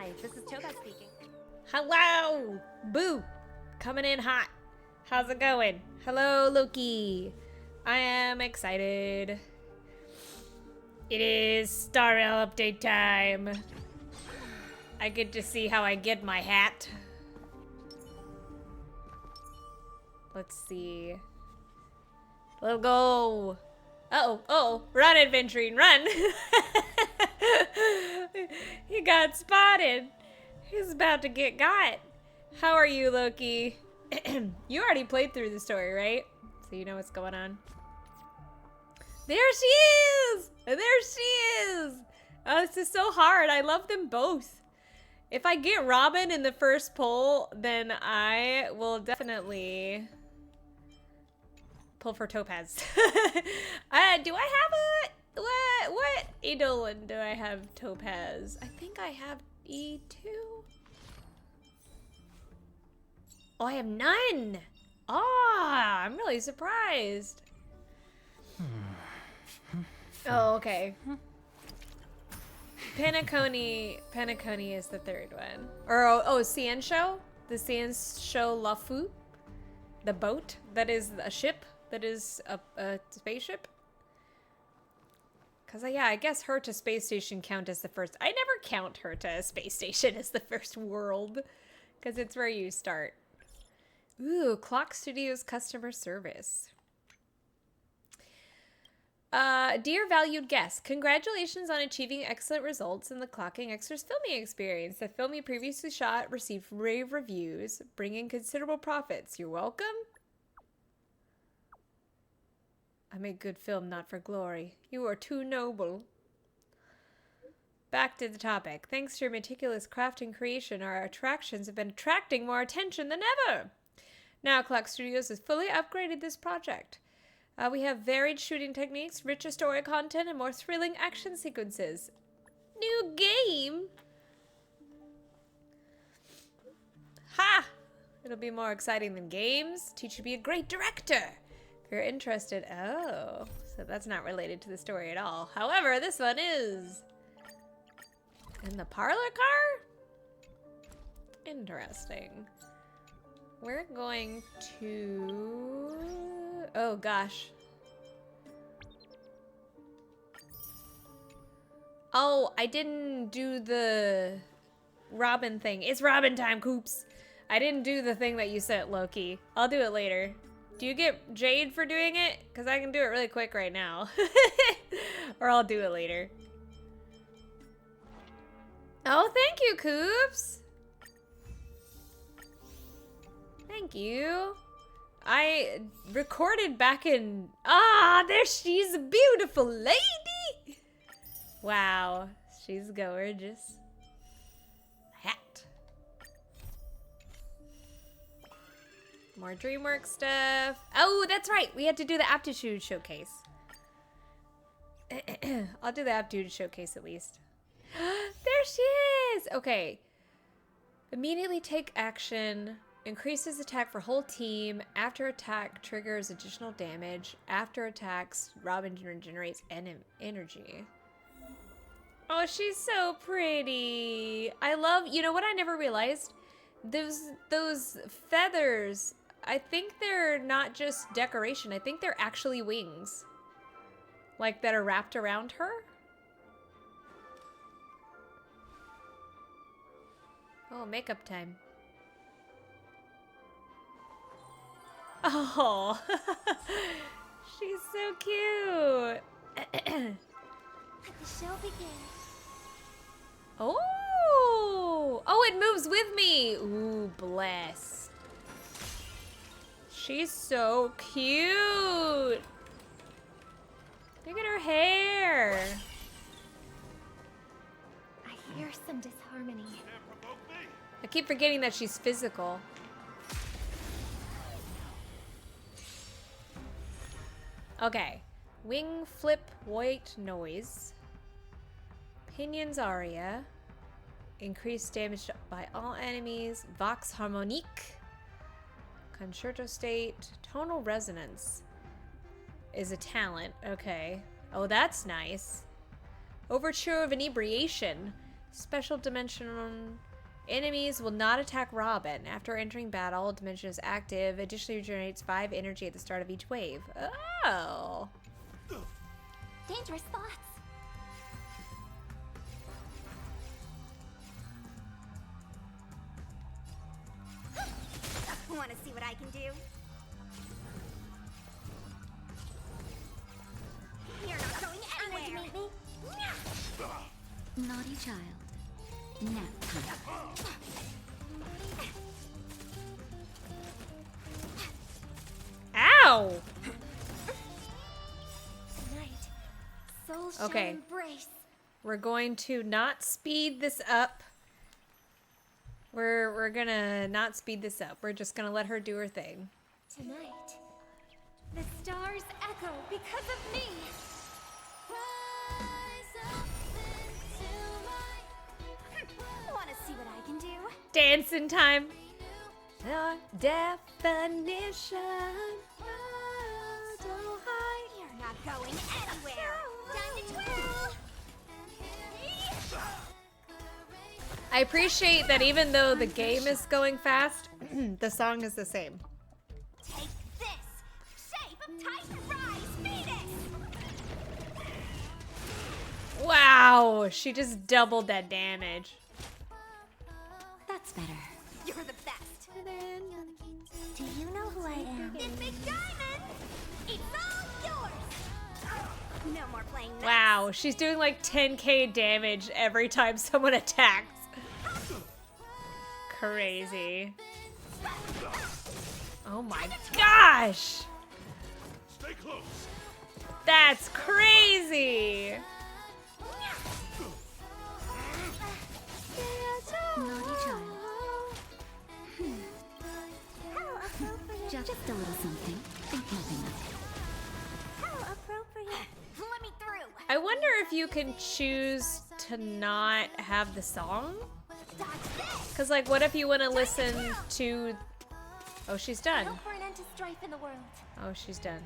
Hi, this is Topaz speaking. Hello! Boo! Coming in hot. How's it going? Hello, Loki. I am excited. It is Star Rail update time. I get to see how I get my hat. Let's see. Let's go. Uh-oh, uh-oh. Run, adventuring, run. He got spotted. He's about to get got. How are you, Loki? You already played through the story, right? So you know what's going on. There she is! There she is! Oh, this is so hard. I love them both. If I get Robin in the first poll, then I will definitely pull for Topaz. Do I have a... What Eidolon do I have Topaz? I think I have E2. Oh, I have none. Ah, I'm really surprised. Oh, okay. Penacony is the third one. Or, oh, Sand Show? The Sand Show La Fou? The boat that is a ship? That is a spaceship? Because, yeah, I guess her to space station count as the first. I never count her to a space station as the first world. Because it's where you start. Ooh, Clock Studios customer service. Dear valued guest, congratulations on achieving excellent results in the Clocking Extras filming experience. The film you previously shot received rave reviews, bringing considerable profits. You're welcome. I made good film, not for glory. You are too noble. Back to the topic. Thanks to your meticulous craft and creation, our attractions have been attracting more attention than ever. Now, Clock Studios has fully upgraded this project. We have varied shooting techniques, richer story content, and more thrilling action sequences. New game? Ha! It'll be more exciting than games. Teach you to be a great director. If you're interested. Oh, so that's not related to the story at all. However, this one is. In the parlor car? Interesting. We're going to... Oh, gosh. Oh, I didn't do the Robin thing. It's Robin time, Coops. I didn't do the thing that you sent, Loki. I'll do it later. Do you get Jade for doing it? Because I can do it really quick right now. Or I'll do it later. Oh, thank you, Coops. Thank you. I recorded back in... Ah, there she's a beautiful lady. Wow, she's gorgeous. Hat. More DreamWorks stuff. Oh, that's right. We had to do the aptitude showcase. I'll do the aptitude showcase at least. There she is. Okay. Immediately take action. Increases attack for whole team. After attack, triggers additional damage. After attacks, Robin regenerates energy. Oh, she's so pretty. I love, you know what I never realized? Those feathers, I think they're not just decoration. I think they're actually wings. Like that are wrapped around her. Oh, makeup time. Oh, she's so cute. The show begins. Oh, it moves with me. Ooh, bless. She's so cute. Look at her hair. I hear some disharmony. I keep forgetting that she's physical. Okay. Wing flip white noise. Pinions aria. Increased damage by all enemies. Vox harmonique. Concerto state. Tonal resonance is a talent. Okay. Oh, that's nice. Overture of inebriation. Special dimension. Enemies will not attack Robin. After entering battle, dimension is active. Additionally, regenerates 5 energy at the start of each wave. Oh. Dangerous thoughts. Want to see what I can do? You're not going anywhere. Meet me? Naughty child. Nap time. Ow! Tonight, soul shall Okay. embrace. We're going to not speed this up. We're gonna not speed this up. We're just gonna let her do her thing. Tonight, the stars echo because of me. Want to see what I can do? Dancing time. The definition. So high. You're not going anywhere. Time to twirl. I appreciate that even though the game is going fast, the song is the same. Take this. Shape of Titan Rise, Phoenix. Wow, she just doubled that damage. That's better. You're the best. Do you know who I am? This big diamond. It's all yours. No more playing nice. Wow, she's doing like 10k damage every time someone attacks. Crazy. Oh my gosh! Stay close. That's crazy! Naughty child. Just a little something. Think nothing of it. How appropriate. Let me through. I wonder if you can choose to not have the song? Dodge this. Because, like, what if you want to listen to... Oh, she's done. Hope for an end to strife in the world. Oh, she's done.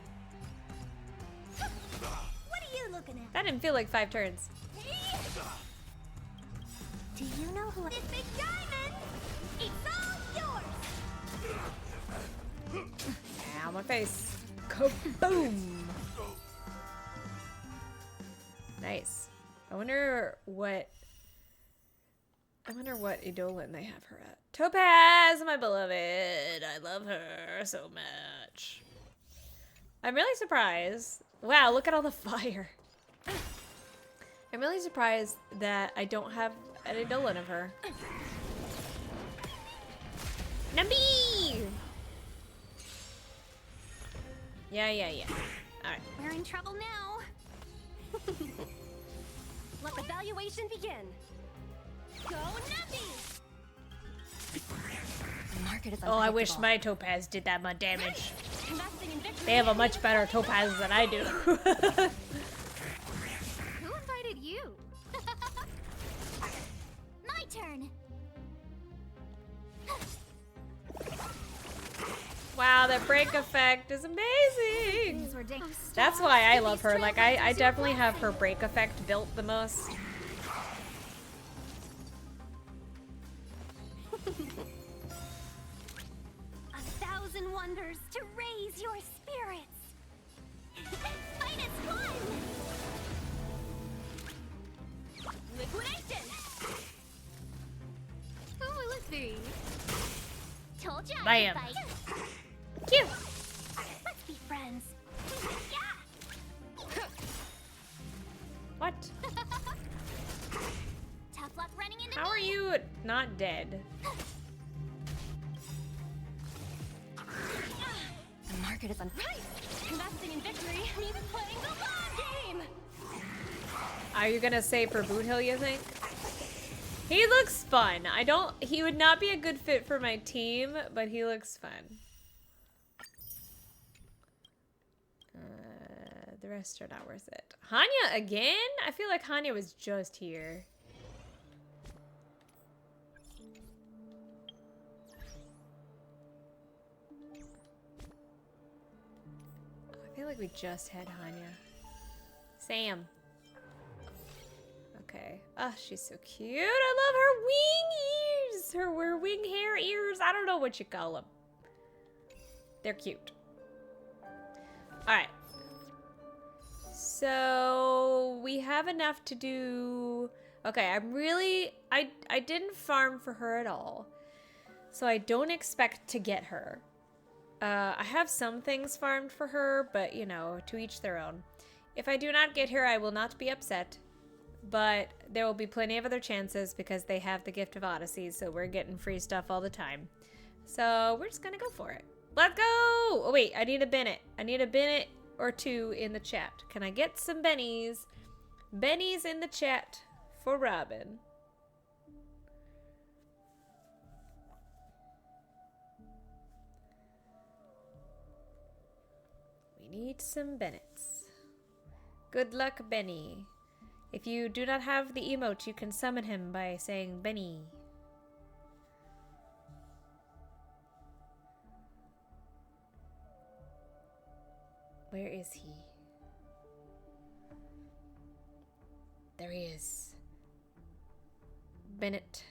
What are you looking at? That didn't feel like 5 turns. Do you know who? This big diamond. It's all yours. Ow, my face. Kaboom! Nice. I wonder what Eidolon they have her at. Topaz, my beloved. I love her so much. I'm really surprised. Wow, look at all the fire. I'm really surprised that I don't have an Eidolon of her. Nambi! Yeah. Alright. We're in trouble now. Let the evaluation begin. Go Nappy! The market is Oh, I wish unpredictable. my Topaz did that much damage. Investing in victory. They have a much better Topaz than I do. Who invited you? My turn. Wow, that break effect is amazing. These were That's why I love her. Like, I definitely have her break effect built the most. A thousand wonders to raise your spirits. Finest one. Liquidation. Who will it be? Told you Bam. I'd fight. Cute. Let's be friends. Yeah. What? Tough luck running into How are me. you not dead? The market is unpredictable. Right. Investing in victory means playing the long game. Are you gonna save for Boot Hill, you think? He looks fun. He would not be a good fit for my team, but he looks fun. The rest are not worth it. Hanya again? I feel like Hanya was just here. I feel like we just had Hanya. Sam. Okay. Oh, she's so cute. I love her wing ears. Her wing hair ears. I don't know what you call them. They're cute. Alright. So, we have enough to do... Okay, I didn't farm for her at all. So I don't expect to get her. I have some things farmed for her, but, you know, to each their own. If I do not get her, I will not be upset. But there will be plenty of other chances because they have the Gift of Odyssey, so we're getting free stuff all the time. So we're just gonna go for it. Let's go! Oh wait, I need a Bennett. I need a Bennett or two in the chat. Can I get some bennies? Bennies in the chat for Robin. We need some Bennetts. Good luck, Benny. If you do not have the emote, you can summon him by saying Benny. Where is he? There he is. Bennett.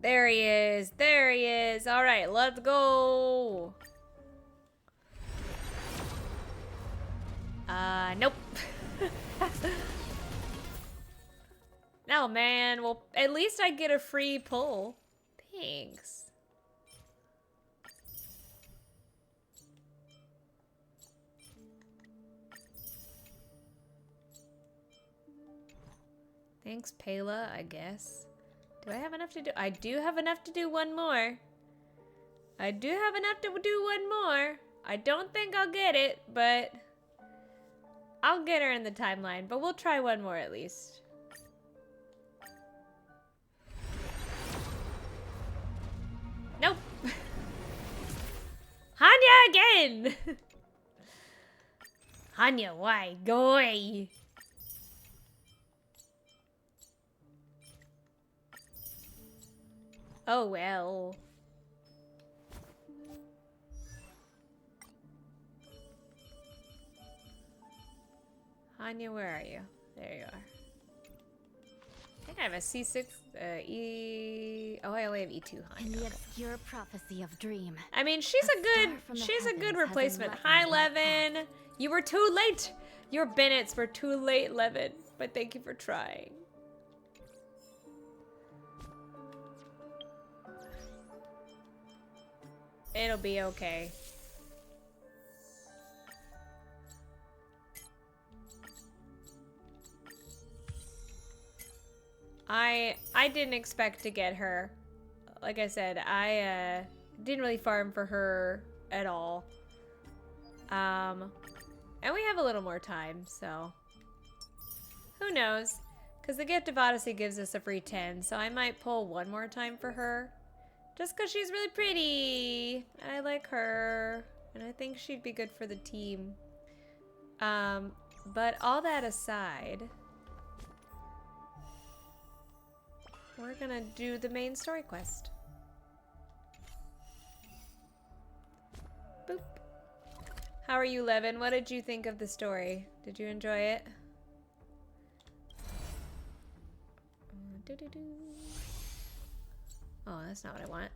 There he is. There he is. All right, let's go. Nope. No, man. Well, at least I get a free pull. Thanks. Thanks, Pela, I guess. Do I have enough to do? I do have enough to do one more. I do have enough to do one more. I don't think I'll get it, but I'll get her in the timeline. But we'll try one more at least. Nope. Hanya again! Hanya, why? Go away! Oh well. Hanya, where are you? There you are. I think I have a C6, E... Oh, I only have E2 Hanya. In the obscure prophecy of Dream. I mean, she's a good replacement. Hi, Levin! You were too late! Your Bennetts were too late, Levin. But thank you for trying. It'll be okay. I didn't expect to get her. Like I said, I didn't really farm for her at all. And we have a little more time, so who knows? Because the Gift of Odyssey gives us a free 10, so I might pull one more time for her. Just because she's really pretty. I like her. And I think she'd be good for the team. But all that aside, we're gonna do the main story quest. Boop. How are you, Levin? What did you think of the story? Did you enjoy it? Oh, that's not what I want.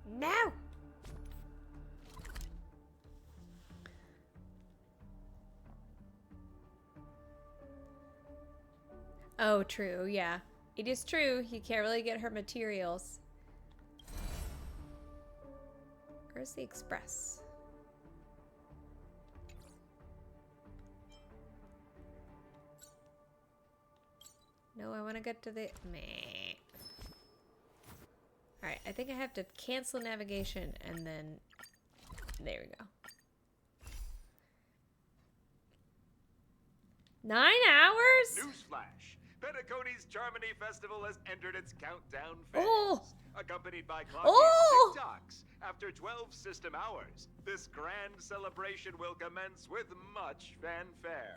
No! Oh, true, yeah. It is true, you can't really get her materials. Where's the express? No, I want to get to the... Meh. Alright, I think I have to cancel navigation and then... There we go. 9 hours? Newsflash! Penacony's Charmony Festival has entered its countdown phase. Oh! Accompanied by clocking Oh! TikToks. After 12 system hours, this grand celebration will commence with much fanfare.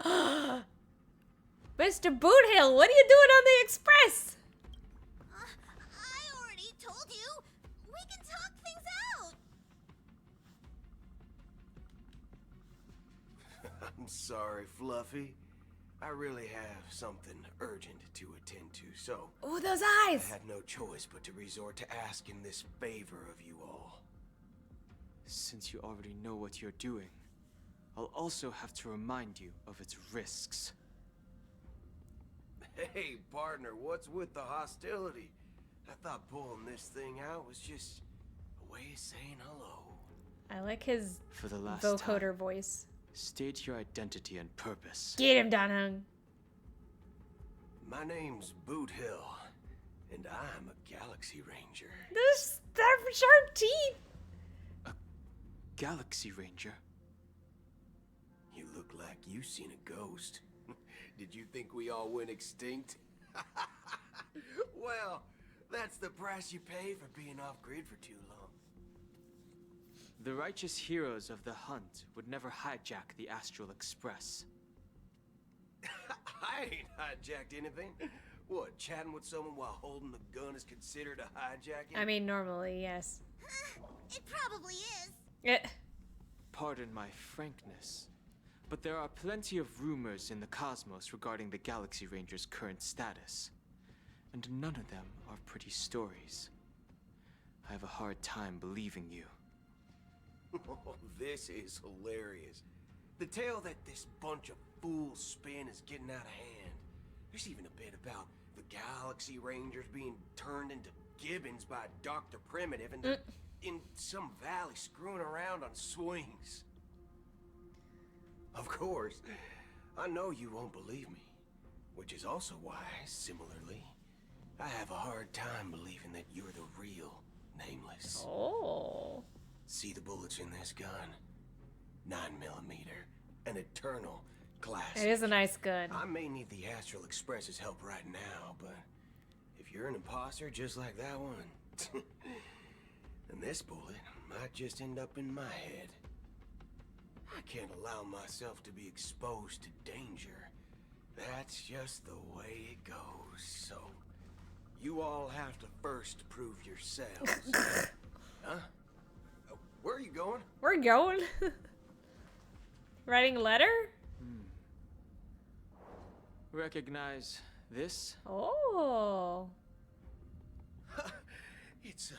Mr. Boothill, what are you doing on the express? I already told you. We can talk things out. I'm sorry, Fluffy. I really have something urgent to attend to, so Oh, those I eyes! had no choice but to resort to asking this favor of you all. Since you already know what you're doing, I'll also have to remind you of its risks. Hey, partner, what's with the hostility? I thought pulling this thing out was just a way of saying hello. I like his For the last vocoder time, voice. state your identity and purpose. Get him, Donhung. My name's Boot Hill, and I'm a Galaxy Ranger. This that sharp teeth. Galaxy Ranger? You look like you seen a ghost. Did you think we all went extinct? Well, that's the price you pay for being off-grid for too long. The righteous heroes of the hunt would never hijack the Astral Express. I ain't hijacked anything. What, chatting with someone while holding the gun is considered a hijacking? I mean, normally, yes. It probably is. Pardon my frankness, but there are plenty of rumors in the cosmos regarding the Galaxy Ranger's current status, and none of them are pretty stories. I have a hard time believing you. Oh, this is hilarious. The tale that this bunch of fools spin is getting out of hand. There's even a bit about the Galaxy Rangers being turned into gibbons by Dr. Primitive, and they're in some valley screwing around on swings. Of course, I know you won't believe me, which is also why, similarly, I have a hard time believing that you're the real Nameless. Oh. See the bullets in this gun? 9mm, an eternal classic. It is a nice gun. I may need the Astral Express's help right now, but if you're an imposter just like that one, then this bullet might just end up in my head. I can't allow myself to be exposed to danger. That's just the way it goes, so you all have to first prove yourselves. Huh? Where are you going? We're going. Writing a letter? Recognize this? Oh. It's a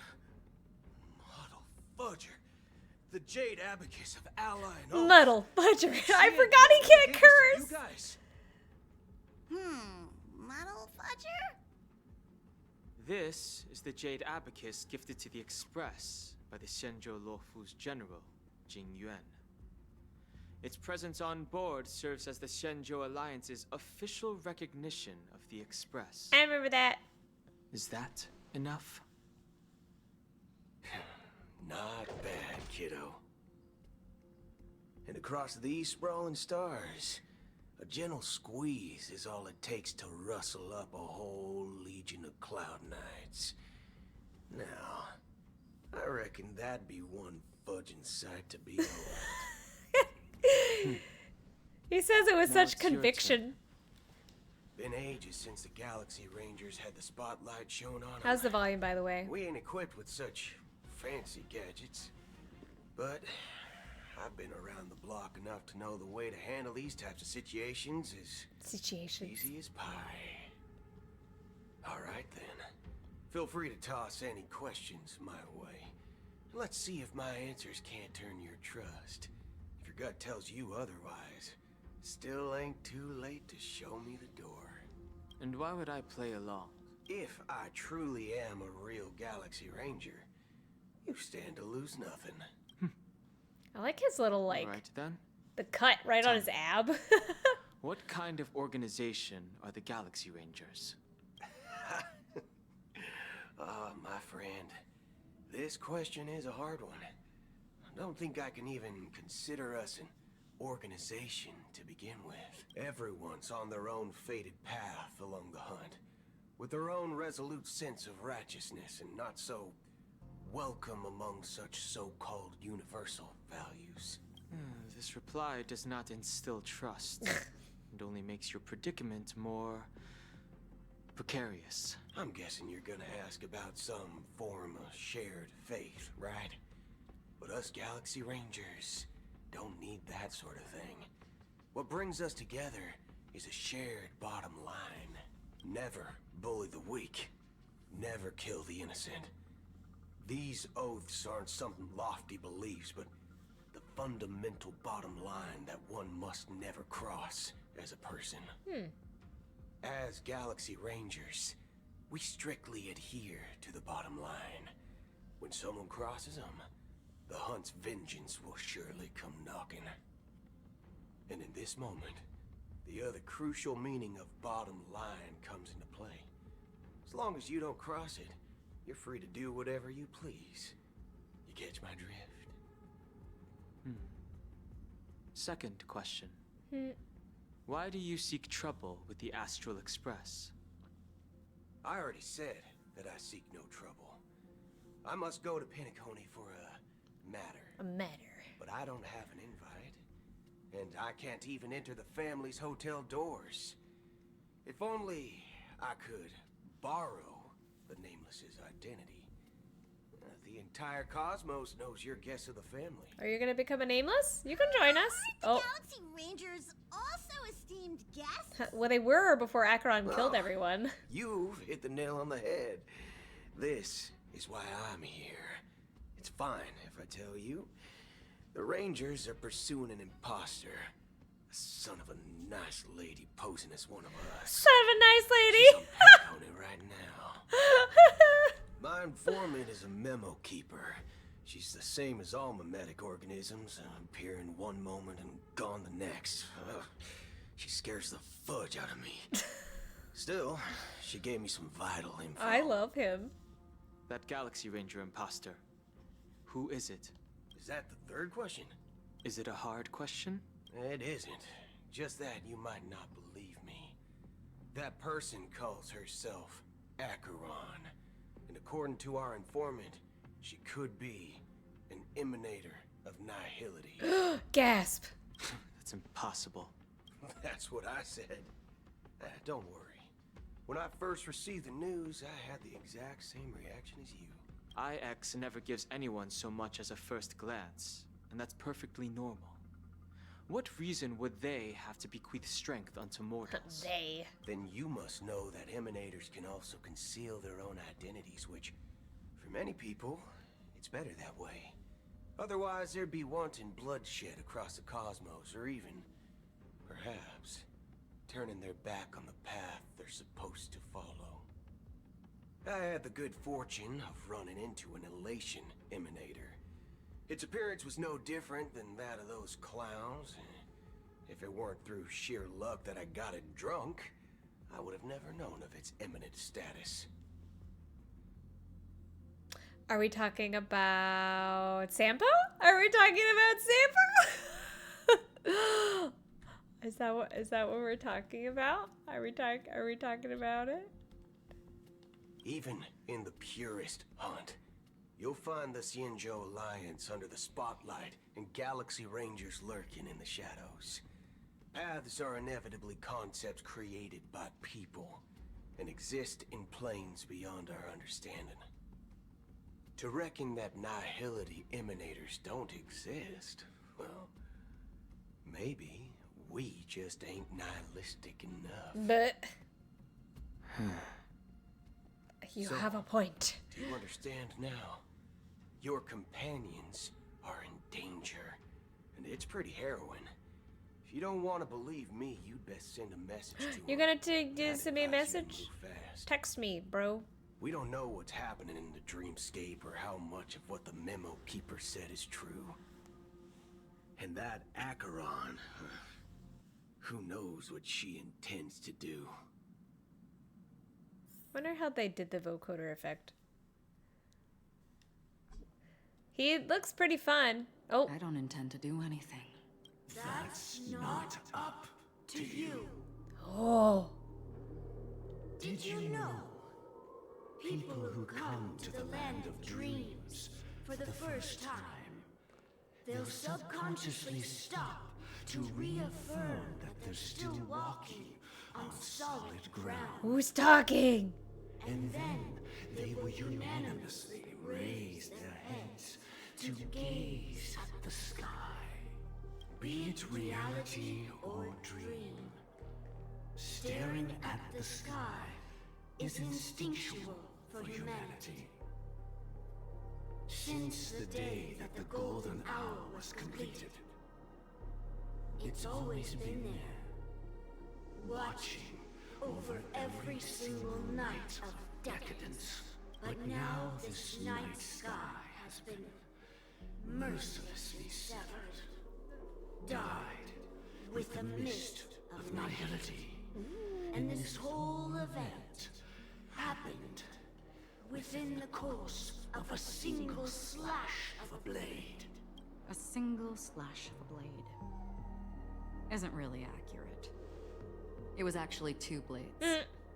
model fudger. The Jade Abacus of Ally and Oath. Muddle Fudger. I See, forgot he can't gave this to curse. You guys. Muddle Fudger? This is the Jade Abacus gifted to the Express by the Shenzhou Luofu's general, Jing Yuan. Its presence on board serves as the Shenzhou Alliance's official recognition of the Express. I remember that. Is that enough? Not bad, kiddo. And across these sprawling stars, a gentle squeeze is all it takes to rustle up a whole legion of Cloud Knights. Now, I reckon that'd be one fudging sight to behold. He says it with Now such it's your conviction. Been ages since the Galaxy Rangers had the spotlight shown on 'em. How's the volume, by the way? We ain't equipped with such fancy gadgets, but I've been around the block enough to know the way to handle these types of situations is Situations. easy as pie. All right then, feel free to toss any questions my way. Let's see if my answers can't turn your trust. If your gut tells you otherwise, still ain't too late to show me the door. And why would I play along? If I truly am a real Galaxy Ranger, you stand to lose nothing. I like his little, like, All right then. the cut right on his ab. What kind of organization are the Galaxy Rangers? Oh, my friend, this question is a hard one. I don't think I can even consider us an organization to begin with. Everyone's on their own fated path along the hunt, with their own resolute sense of righteousness and not so welcome among such so-called universal values. This reply does not instill trust. It only makes your predicament more precarious. I'm guessing you're gonna ask about some form of shared faith, right? But us Galaxy Rangers don't need that sort of thing. What brings us together is a shared bottom line. Never bully the weak. Never kill the innocent. These oaths aren't some lofty beliefs, but the fundamental bottom line that one must never cross as a person. As Galaxy Rangers, we strictly adhere to the bottom line. When someone crosses them, the hunt's vengeance will surely come knocking. And in this moment, the other crucial meaning of bottom line comes into play. As long as you don't cross it, you're free to do whatever you please. You catch my drift? Second question. Why do you seek trouble with the Astral Express? I already said that I seek no trouble. I must go to Penacony for a matter. A matter. But I don't have an invite. And I can't even enter the family's hotel doors. If only I could borrow the Nameless's identity. The entire cosmos knows you're guests of the family. Are you gonna become a Nameless? You can join us. Aren't the Galaxy Rangers also esteemed guests? Well, they were before Acheron killed everyone. You've hit the nail on the head. This is why I'm here. It's fine if I tell you. The Rangers are pursuing an imposter. A son of a nice lady posing as one of us. Son of a nice lady. She's on Penacony right now. My informant is a memo keeper. She's the same as all mimetic organisms, appearing one moment and gone the next. She scares the fudge out of me. Still, she gave me some vital info. I love him. That Galaxy Ranger imposter. Who is it? Is that the third question? Is it a hard question? It isn't. Just that you might not believe me. That person calls herself Acheron. And according to our informant, she could be an emanator of nihility. Gasp. That's impossible. That's what I said. Don't worry. When I first received the news, I had the exact same reaction as you. IX never gives anyone so much as a first glance, and that's perfectly normal. What reason would they have to bequeath strength unto mortals? They. Then you must know that emanators can also conceal their own identities, which, for many people, it's better that way. Otherwise, there'd be wanton bloodshed across the cosmos, or even, perhaps, turning their back on the path they're supposed to follow. I had the good fortune of running into an elation emanator. Its appearance was no different than that of those clowns. If it weren't through sheer luck that I got it drunk, I would have never known of its eminent status. Are we talking about Sampo? Are we talking about Sampo? Is that what we're talking about? Are we talking about it? Even in the purest hunt, you'll find the Synder Alliance under the spotlight and Galaxy Rangers lurking in the shadows. Paths are inevitably concepts created by people and exist in planes beyond our understanding. To reckon that nihility emanators don't exist, well, maybe we just ain't nihilistic enough. But you have a point. Do you understand now? Your companions are in danger, and it's pretty harrowing. If you don't want to believe me, you'd best send a message to You're them. gonna send me a I'd advise you to message? move fast. Text me, bro. We don't know what's happening in the dreamscape or how much of what the memo keeper said is true. And that Acheron, who knows what she intends to do. Wonder how they did the vocoder effect. He looks pretty fun. Oh, I don't intend to do anything. That's not up to you. oh. Did you know? People who come to the land of dreams for the first time, they'll subconsciously stop to reaffirm that they're still walking on solid ground. Who's talking? And then they will unanimously raise their heads to gaze at the sky. Be it reality or dream, staring at the sky is instinctual for humanity. Since the day that the golden hour was completed, it's always been there, watching over every single night of decadence. But now this night sky has been mercilessly severed, dyed with the mist of nihility. And this whole event happened within the course of a single slash of a blade. A single slash of a blade. Isn't really accurate. It was actually 2 blades.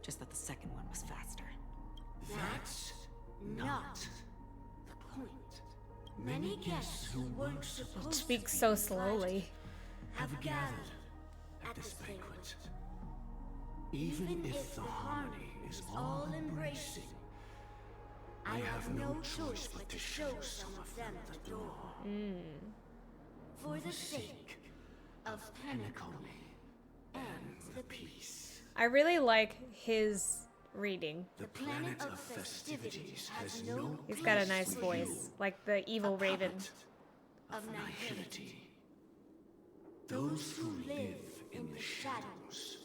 Just that the second one was faster. That's not the point. Many guests who weren't supposed to Speaks be so invited slowly. have gathered at this banquet. Even if the harmony is all embracing, I have no choice but to show some of them the door. For the sake of Penacony and the peace. I really like his reading. The planet of festivities has no He's got a place nice for voice, you, like the evil a raven. puppet of nihility. Those who live in the shadows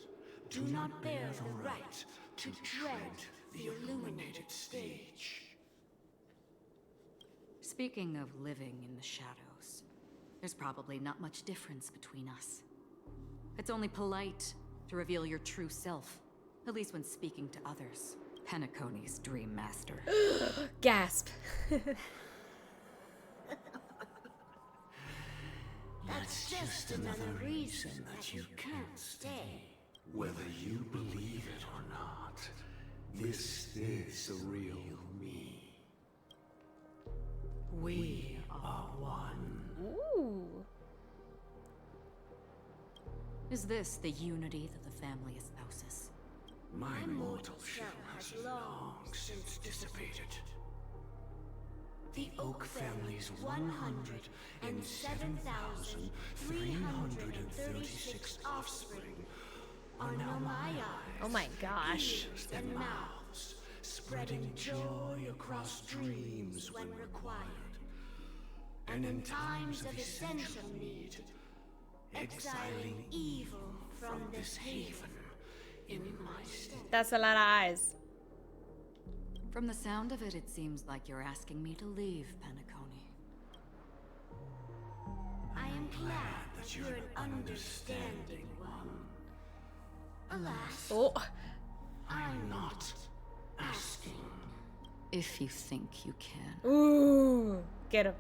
do not bear the right to tread the illuminated stage. Speaking of living in the shadows, there's probably not much difference between us. It's only polite to reveal your true self, at least when speaking to others. Penacony's dream master. Gasp. That's just another reason that you can't stay. Whether you believe it or not, this is the real me. We are one. Ooh. Is this the unity that the family espouses? My mortal shell has long since dissipated. The Oak family's 107,336 offspring are now my eyes, Oh my gosh. ears, and mouths, spreading joy across dreams when required, and in times of essential need, exiling evil from this haven in my stead. That's a lot of eyes. From the sound of it, it seems like you're asking me to leave Penacony. I am glad that you're an understanding one. Alas, Oh. I'm not asking. If you think you can. Ooh. Get him.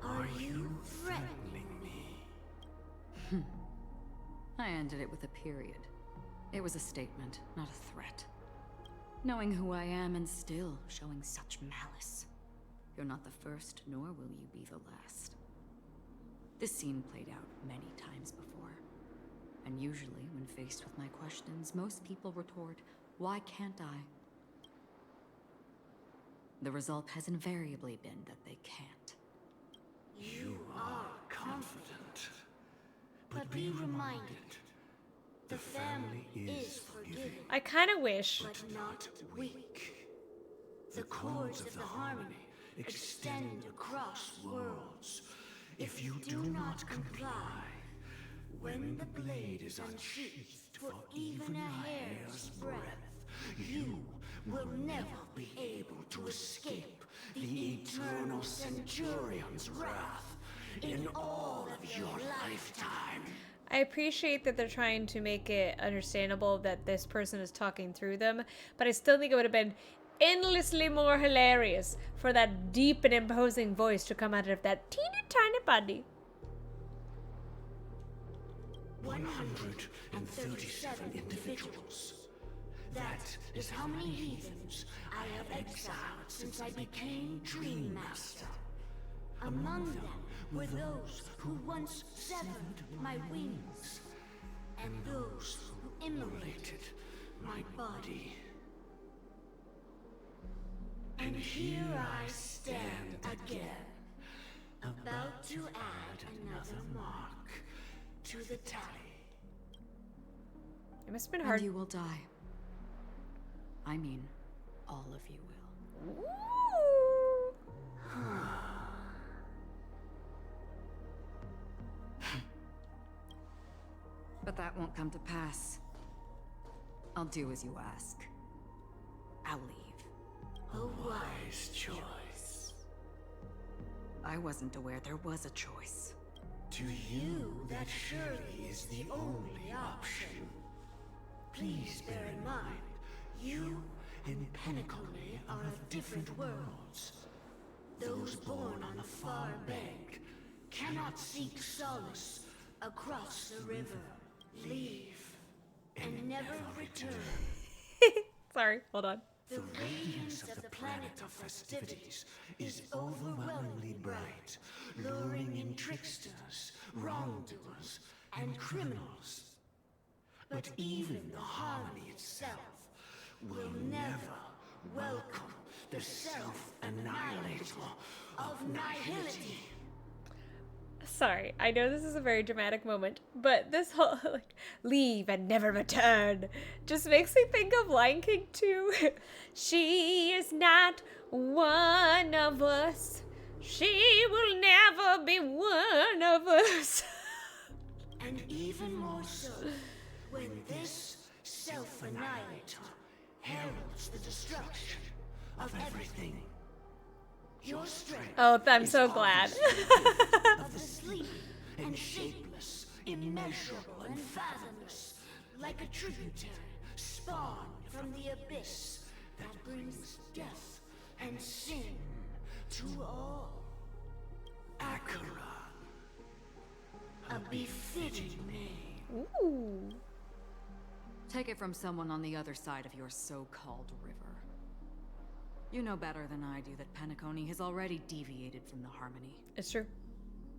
Are you threatening me? I ended it with a period. It was a statement, not a threat. Knowing who I am and still showing such malice. You're not the first, nor will you be the last. This scene played out many times before. And usually, when faced with my questions, most people retort, "Why can't I?" The result has invariably been that they can't. You are confident. But be reminded, the family is forgiving, I kind of wish. but not weak. The cords of the harmony extend across worlds. If you do not comply, when the blade is unsheathed for even a hair's breadth, you will never be able to escape the eternal Centurion's wrath in all of your lifetime. I appreciate that they're trying to make it understandable that this person is talking through them, but I still think it would have been endlessly more hilarious for that deep and imposing voice to come out of that teeny tiny body. 137 individuals. That is how many heathens I have exiled since I became Dream Master. Among them were those who once severed my wings, and those who immolated my body. And here I stand again, About to add another mark to the tally. It must have been And hard. you will die. I mean, all of you will. Ooh. But that won't come to pass. I'll do as you ask. I'll leave. A wise choice. I wasn't aware there was a choice. To you, that surely is the only option. Please bear in mind, you and Penacony are of different worlds. Those born on the far bank cannot seek solace across the river. Leave and never return. Sorry, hold on. The radiance of the planet of festivities is overwhelmingly bright, luring in tricksters, wrongdoers, and criminals. But even the harmony itself will never welcome the self-annihilator of nihility. Sorry, I know this is a very dramatic moment, but this whole like leave and never return just makes me think of Lion King 2. She is not one of us. She will never be one of us. And even more so, when this self-annihilator heralds the destruction of everything. Your strength Oh, I'm is so glad. of the sleeping and shapeless, immeasurable and fathomless, like a tributary spawned from the abyss that brings death and sin to all. Akira, a befitting name. Ooh. Take it from someone on the other side of your so-called river. You know better than I do that Penacony has already deviated from the harmony. It's true.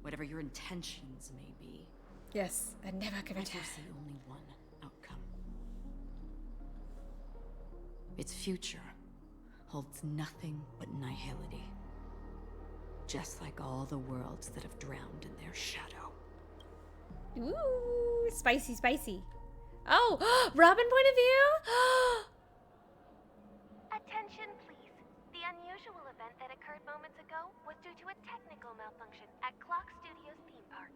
Whatever your intentions may be, Yes, and never can there's return. only one outcome. Its future holds nothing but nihility. Just like all the worlds that have drowned in their shadow. Ooh, spicy, spicy. Oh, Robin point of view? Attention, please. The unusual event that occurred moments ago was due to a technical malfunction at Clock Studios theme park.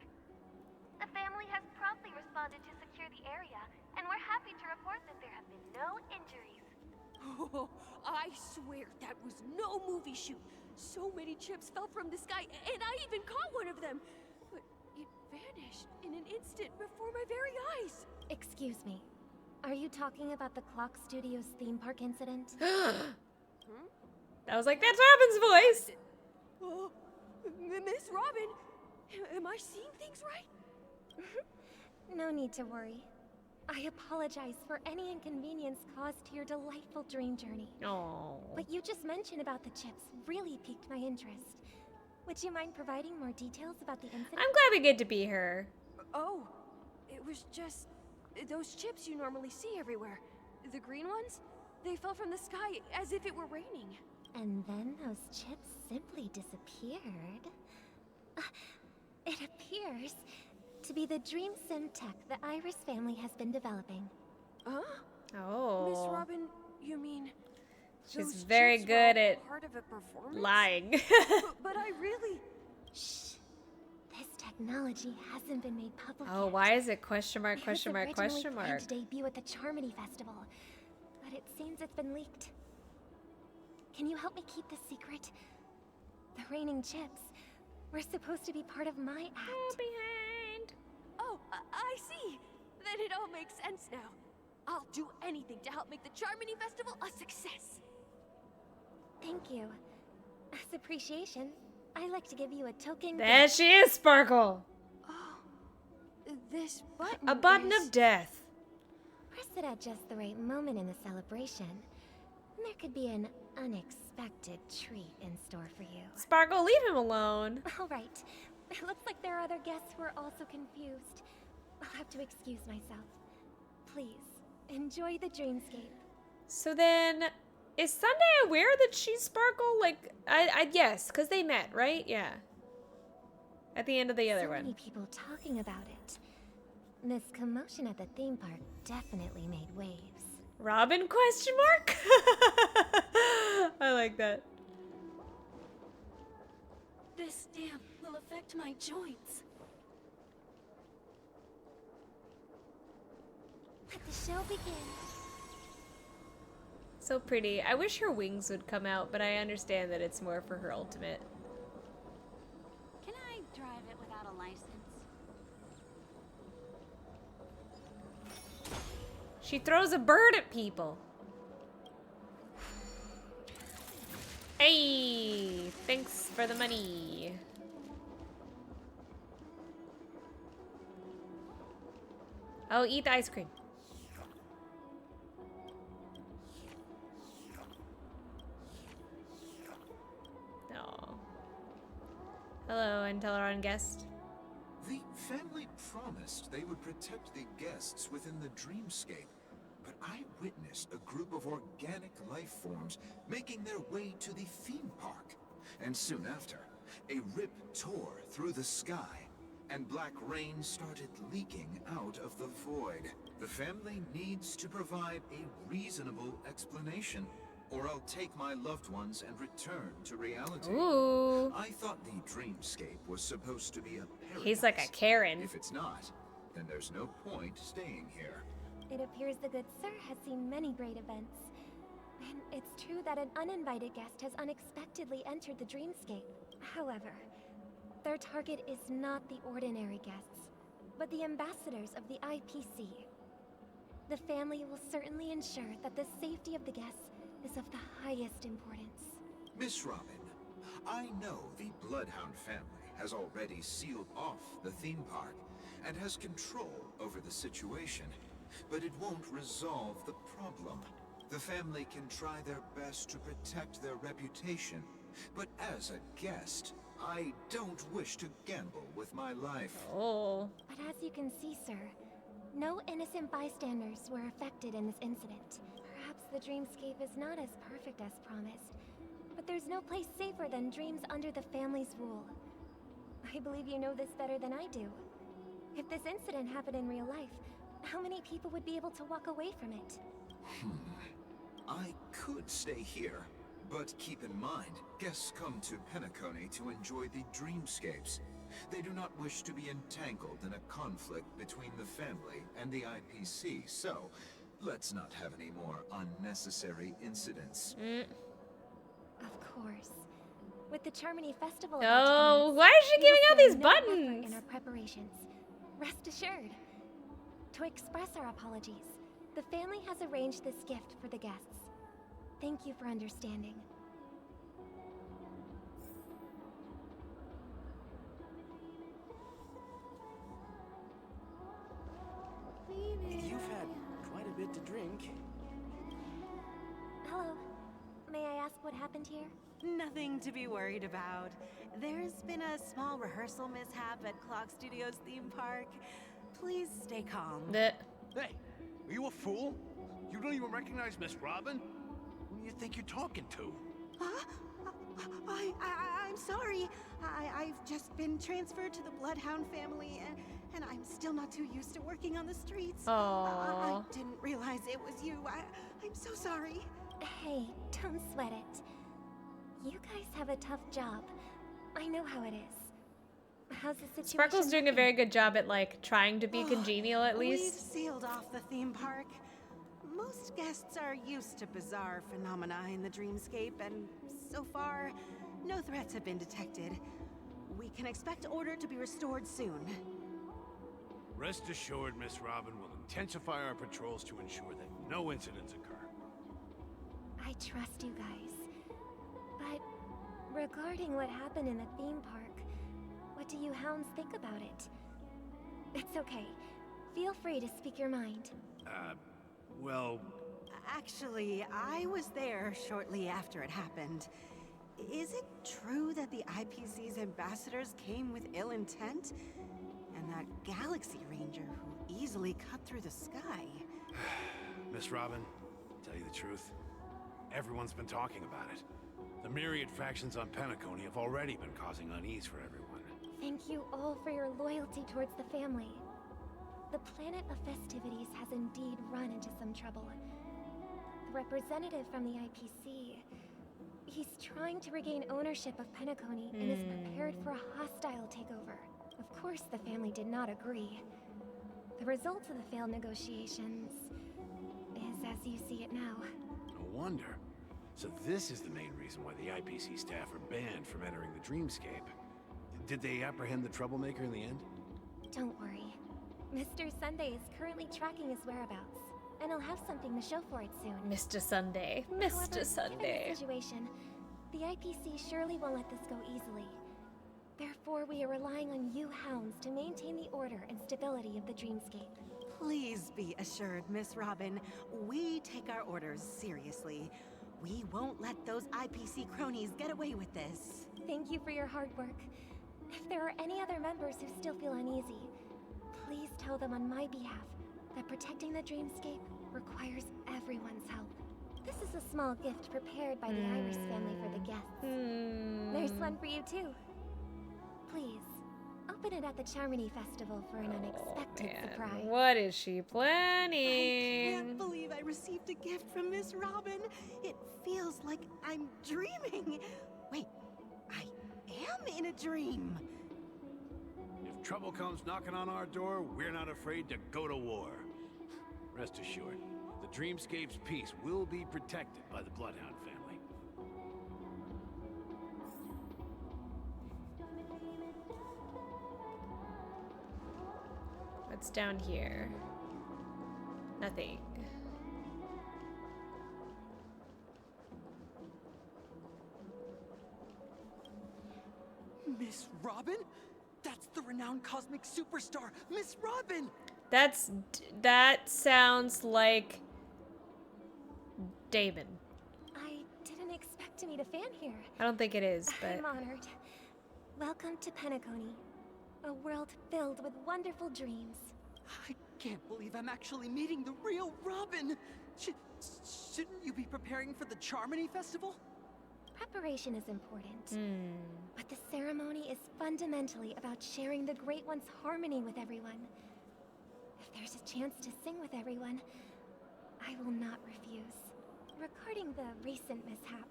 The family has promptly responded to secure the area, and we're happy to report that there have been no injuries. Oh, I swear that was no movie shoot. So many chips fell from the sky, and I even caught one of them. But it vanished in an instant before my very eyes. Excuse me. Are you talking about the Clock Studios theme park incident? That was like, that's Robin's voice. Oh, Miss Robin, am I seeing things right? No need to worry. I apologize for any inconvenience caused to your delightful dream journey. Oh. What you just mentioned about the chips really piqued my interest. Would you mind providing more details about the incident? I'm glad we get to be her. Oh, it was just those chips you normally see everywhere. The green ones, they fell from the sky as if it were raining. And then those chips simply disappeared. It appears to be the dream sim tech the Iris family has been developing. Huh? Oh. Miss Robin, you mean She's those very chips were good all at part of a performance? lying. But I really... Shh. This technology hasn't been made public Oh, yet. why is it question mark, It was question mark, originally question planned mark? to debut at the Charmony Festival, but it seems it's been leaked. Can you help me keep this secret? The raining chips were supposed to be part of my act. Behind. Oh, I see. Then it all makes sense now. I'll do anything to help make the Charmony Festival a success. Thank you. As appreciation, I'd like to give you a token. There she is, Sparkle. Oh, this button A button is... of death. Press it at just the right moment in the celebration. There could be an unexpected treat in store for you. Sparkle, leave him alone. All right. It looks like there are other guests who are also confused. I'll have to excuse myself. Please, enjoy the dreamscape. So then, is Sunday aware that she's Sparkle? Like, I yes, because they met, right? Yeah. At the end of the other So one. many people talking about it. This commotion at the theme park definitely made waves. Robin question mark? I like that. This dam will affect my joints. Let the show begin. So pretty. I wish her wings would come out, but I understand that it's more for her ultimate. Can I drive it without a license? She throws a bird at people. Hey, thanks for the money. Oh, eat the ice cream. Oh. Hello, Inteleron guest. The family promised they would protect the guests within the dreamscape, but I witnessed a group of organic life forms making their way to the theme park. And soon after, a rip tore through the sky, and black rain started leaking out of the void. The family needs to provide a reasonable explanation, or I'll take my loved ones and return to reality. Ooh. I thought the dreamscape was supposed to be a paradise. He's like a Karen. If it's not, then there's no point staying here. It appears the good sir has seen many great events. And it's true that an uninvited guest has unexpectedly entered the dreamscape. However, their target is not the ordinary guests, but the ambassadors of the IPC. The family will certainly ensure that the safety of the guests is of the highest importance. Miss Robin, I know the Bloodhound family has already sealed off the theme park and has control over the situation, but it won't resolve the problem. The family can try their best to protect their reputation, but as a guest, I don't wish to gamble with my life. Oh. But as you can see, sir, no innocent bystanders were affected in this incident. Perhaps the dreamscape is not as perfect as promised, but there's no place safer than dreams under the family's rule. I believe you know this better than I do. If this incident happened in real life, how many people would be able to walk away from it? I could stay here, but keep in mind, guests come to Penacony to enjoy the dreamscapes. They do not wish to be entangled in a conflict between the family and the IPC, so let's not have any more unnecessary incidents. Of course. With the Charmony Festival Oh, why is she giving out these buttons? in our preparations. Rest assured. To express our apologies, the family has arranged this gift for the guests. Thank you for understanding. You've had quite a bit to drink. Hello. May I ask what happened here? Nothing to be worried about. There's been a small rehearsal mishap at Clock Studios theme park. Please stay calm. Hey, are you a fool? You don't even recognize Miss Robin? Who do you think you're talking to? I'm sorry. I've just been transferred to the Bloodhound family, and I'm still not too used to working on the streets. I didn't realize it was you. I'm so sorry. Hey, don't sweat it. You guys have a tough job. I know how it is. How's the situation? Sparkle's doing a very good job at, like, trying to be congenial at least. We've sealed off the theme park. Most guests are used to bizarre phenomena in the dreamscape, and so far, no threats have been detected. We can expect order to be restored soon. Rest assured, Miss Robin will intensify our patrols to ensure that no incidents occur. I trust you guys. But regarding what happened in the theme park, what do you hounds think about it? It's okay. Feel free to speak your mind. Well... Actually, I was there shortly after it happened. Is it true that the IPC's ambassadors came with ill intent? And that Galaxy Ranger who easily cut through the sky? Miss Robin, to tell you the truth, everyone's been talking about it. The myriad factions on Penacony have already been causing unease for everyone. Thank you all for your loyalty towards the family. The planet of festivities has indeed run into some trouble. The representative from the IPC, he's trying to regain ownership of Penacony and is prepared for a hostile takeover. Of course, the family did not agree. The result of the failed negotiations is as you see it now. No wonder. So this is the main reason why the IPC staff are banned from entering the Dreamscape. Did they apprehend the troublemaker in the end? Don't worry. Mr. Sunday is currently tracking his whereabouts, and he'll have something to show for it soon. Mr. Sunday. Mr. Sunday. Given the situation, the IPC surely won't let this go easily. Therefore, we are relying on you hounds to maintain the order and stability of the Dreamscape. Please be assured, Miss Robin, we take our orders seriously. We won't let those IPC cronies get away with this. Thank you for your hard work. If there are any other members who still feel uneasy, please tell them on my behalf that protecting the Dreamscape requires everyone's help. This is a small gift prepared by the Iris family for the guests. There's one for you too. Please, open it at the Charmony Festival for an unexpected surprise. What is she planning? I can't believe I received a gift from Miss Robin. It feels like I'm dreaming. Wait, I am in a dream. If trouble comes knocking on our door, we're not afraid to go to war. Rest assured, the Dreamscape's peace will be protected by the Bloodhound family. What's down here? Nothing. Miss Robin? That's the renowned cosmic superstar, Miss Robin! That sounds like Damon. I didn't expect to meet a fan here. I don't think it is, but I'm honored. Welcome to Penacony, a world filled with wonderful dreams. I can't believe I'm actually meeting the real Robin! Shouldn't you be preparing for the Charmony Festival? Preparation is important, but the ceremony is fundamentally about sharing the Great One's harmony with everyone. If there's a chance to sing with everyone, I will not refuse. Regarding the recent mishap,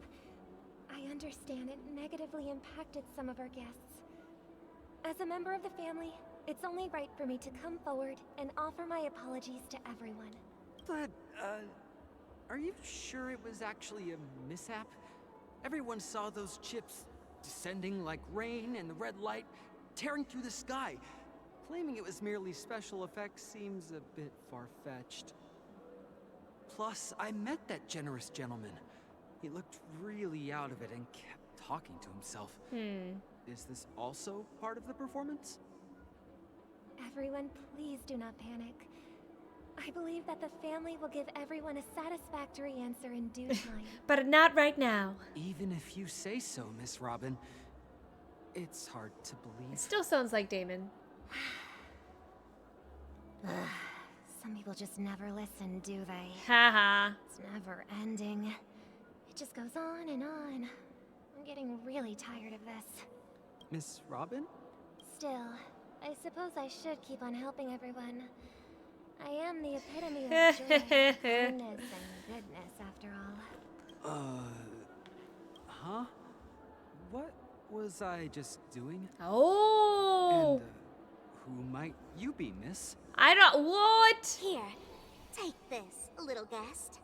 I understand it negatively impacted some of our guests. As a member of the family, it's only right for me to come forward and offer my apologies to everyone. But, are you sure it was actually a mishap? Everyone saw those chips descending like rain and the red light tearing through the sky. Claiming it was merely special effects seems a bit far-fetched. Plus, I met that generous gentleman. He looked really out of it and kept talking to himself. Is this also part of the performance? Everyone, please do not panic. I believe that the family will give everyone a satisfactory answer in due time. but not right now. Even if you say so, Miss Robin, it's hard to believe. It still sounds like Damon. Some people just never listen, do they? Haha. It's never ending. It just goes on and on. I'm getting really tired of this. Miss Robin? Still, I suppose I should keep on helping everyone. I am the epitome of joy, kindness, and goodness, after all. Huh? What was I just doing? Oh! And, who might you be, miss? I don't. What? Here, take this, little guest.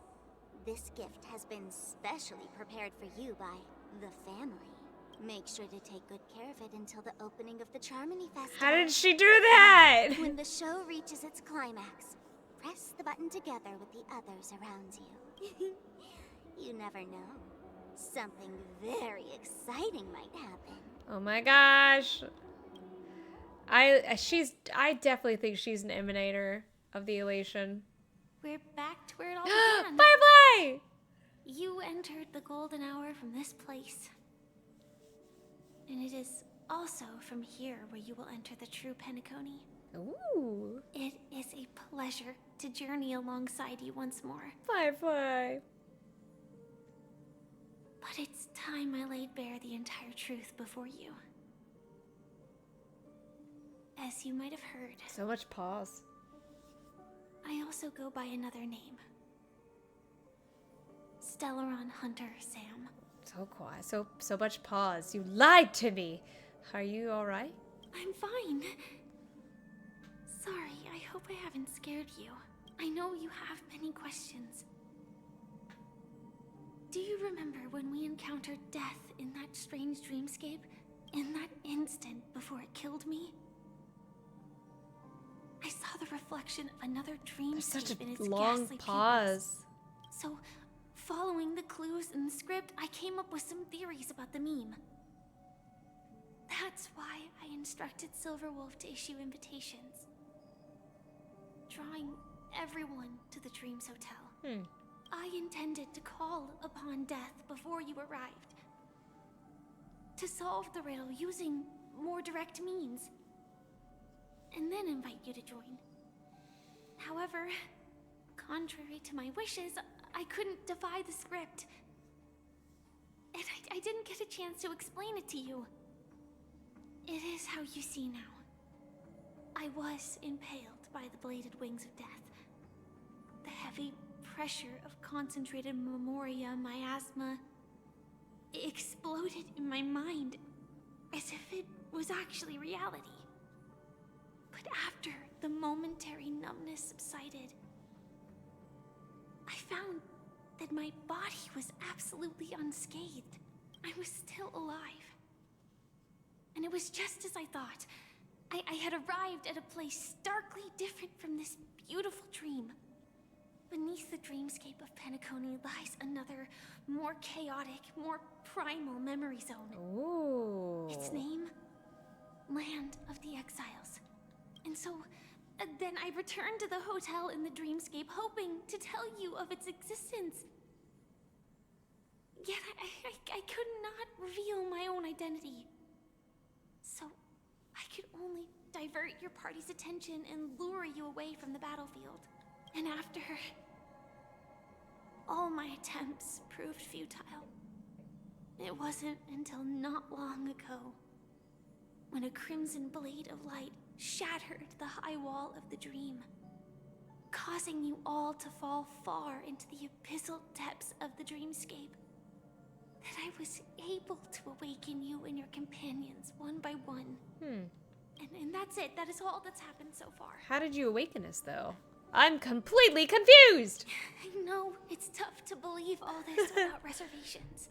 This gift has been specially prepared for you by the family. Make sure to take good care of it until the opening of the Charmony Festival. How did she do that? When the show reaches its climax, press the button together with the others around you. You never know. Something very exciting might happen. Oh my gosh. I definitely think she's an emanator of the elation. We're back to where it all began. Firefly! You entered the golden hour from this place. And it is also from here where you will enter the true Penacony. Ooh. It is a pleasure to journey alongside you once more. Firefly. But it's time I laid bare the entire truth before you. as you might have heard, So much pause. I also go by another name. Stellaron Hunter Sam. So quiet. So much pause. You lied to me. Are you alright? I'm fine. Sorry, I hope I haven't scared you. I know you have many questions. Do you remember when we encountered death in that strange dreamscape? In that instant before it killed me? I saw the reflection of another There's such dreamscape in its a long ghastly pause. pupils. So, following the clues in the script, I came up with some theories about the meme. That's why I instructed Silverwolf to issue invitations, drawing everyone to the Dreams Hotel. I intended to call upon death before you arrived, to solve the riddle using more direct means, and then invite you to join. However, contrary to my wishes, I couldn't defy the script, and I didn't get a chance to explain it to you. It is how you see now. I was impaled by the bladed wings of death. The heavy pressure of concentrated memoria miasma exploded in my mind as if it was actually reality. But after the momentary numbness subsided, I found that my body was absolutely unscathed. I was still alive. And it was just as I thought. I had arrived at a place starkly different from this beautiful dream. Beneath the dreamscape of Penacony lies another, more chaotic, more primal memory zone. Ooh. Its name? Land of the Exiles. And so, then I returned to the hotel in the dreamscape, hoping to tell you of its existence. Yet I could not reveal my own identity. So, I could only divert your party's attention and lure you away from the battlefield. And after, all my attempts proved futile. It wasn't until not long ago when a crimson blade of light shattered the high wall of the dream, causing you all to fall far into the abyssal depths of the dreamscape, that I was able to awaken you and your companions one by one. And that's it. That is all that's happened so far. How did you awaken us, though? I'm completely confused! I know it's tough to believe all this without reservations.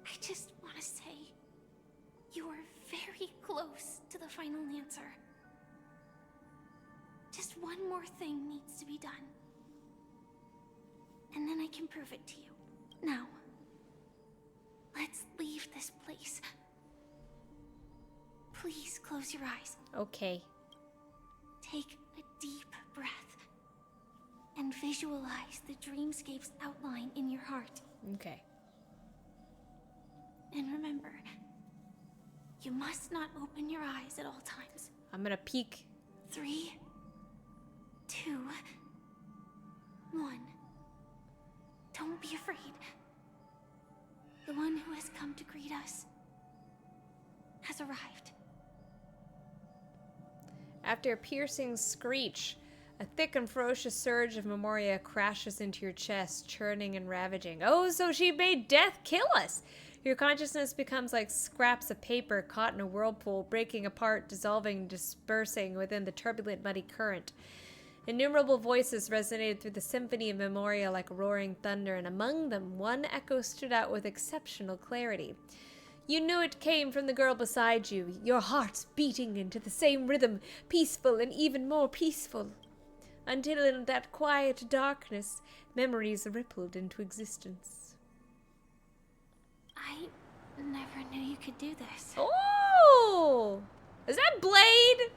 I just want to say, you are very close to the final answer. Just one more thing needs to be done. And then I can prove it to you. Now, let's leave this place. Please close your eyes. Okay. Take a deep breath and visualize the dreamscape's outline in your heart. Okay. And remember, you must not open your eyes at all times. I'm gonna peek. 3, 2, 1. Don't be afraid. The one who has come to greet us has arrived. After a piercing screech, a thick and ferocious surge of memoria crashes into your chest, churning and ravaging. Oh, so she made death kill us! Your consciousness becomes like scraps of paper caught in a whirlpool, breaking apart, dissolving, dispersing within the turbulent, muddy current. Innumerable voices resonated through the symphony of memoria like roaring thunder, and among them, one echo stood out with exceptional clarity. You knew it came from the girl beside you, your hearts beating into the same rhythm, peaceful and even more peaceful. Until in that quiet darkness, memories rippled into existence. I never knew you could do this. Oh! Is that Blade?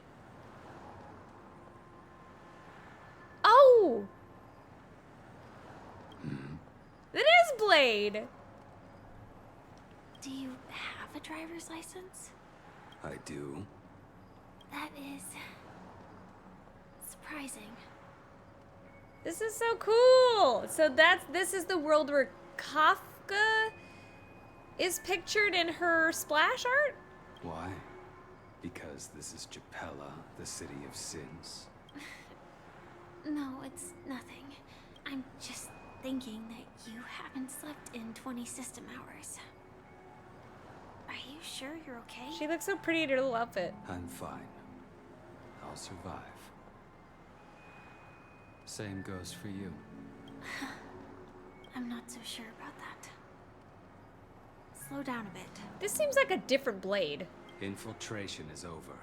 Oh! That is Blade! Do you have a driver's license? I do. That is surprising. This is so cool! So this is the world where Kafka is pictured in her splash art? Why? Because this is Japella, the city of sins? No, it's nothing. I'm just thinking that you haven't slept in 20 system hours. Are you sure you're okay? She looks so pretty in her little outfit. I'm fine. I'll survive. Same goes for you. I'm not so sure about that. Slow down a bit. This seems like a different Blade. Infiltration is over.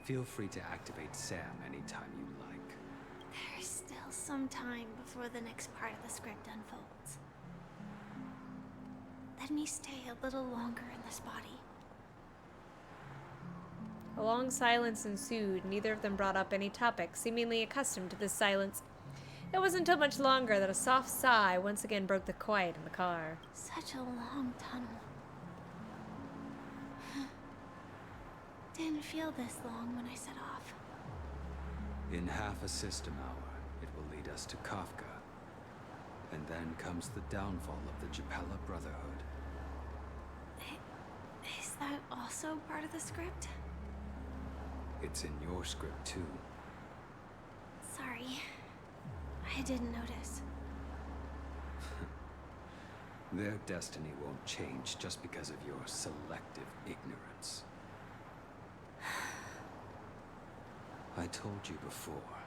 Feel free to activate Sam anytime you like. There's still some time before the next part of the script unfolds. Let me stay a little longer in this body. A long silence ensued. Neither of them brought up any topic, seemingly accustomed to this silence. It wasn't until much longer that a soft sigh once again broke the quiet in the car. Such a long tunnel. Didn't feel this long when I set off. In half a system hour, it will lead us to Kafka. And then comes the downfall of the Japella Brotherhood. Is that also part of the script? It's in your script too. Sorry. I didn't notice. Their destiny won't change just because of your selective ignorance. I told you before,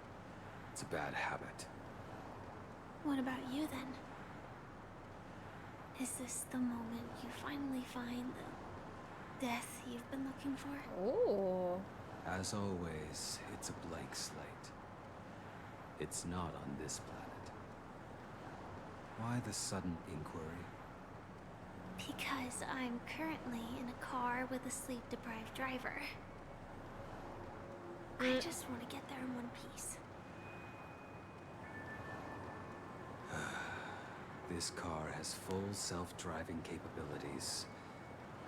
it's a bad habit. What about you then? Is this the moment you finally find the death you've been looking for? Oh. As always, it's a blank slate. It's not on this planet. Why the sudden inquiry? Because I'm currently in a car with a sleep-deprived driver. I just want to get there in one piece. This car has full self-driving capabilities.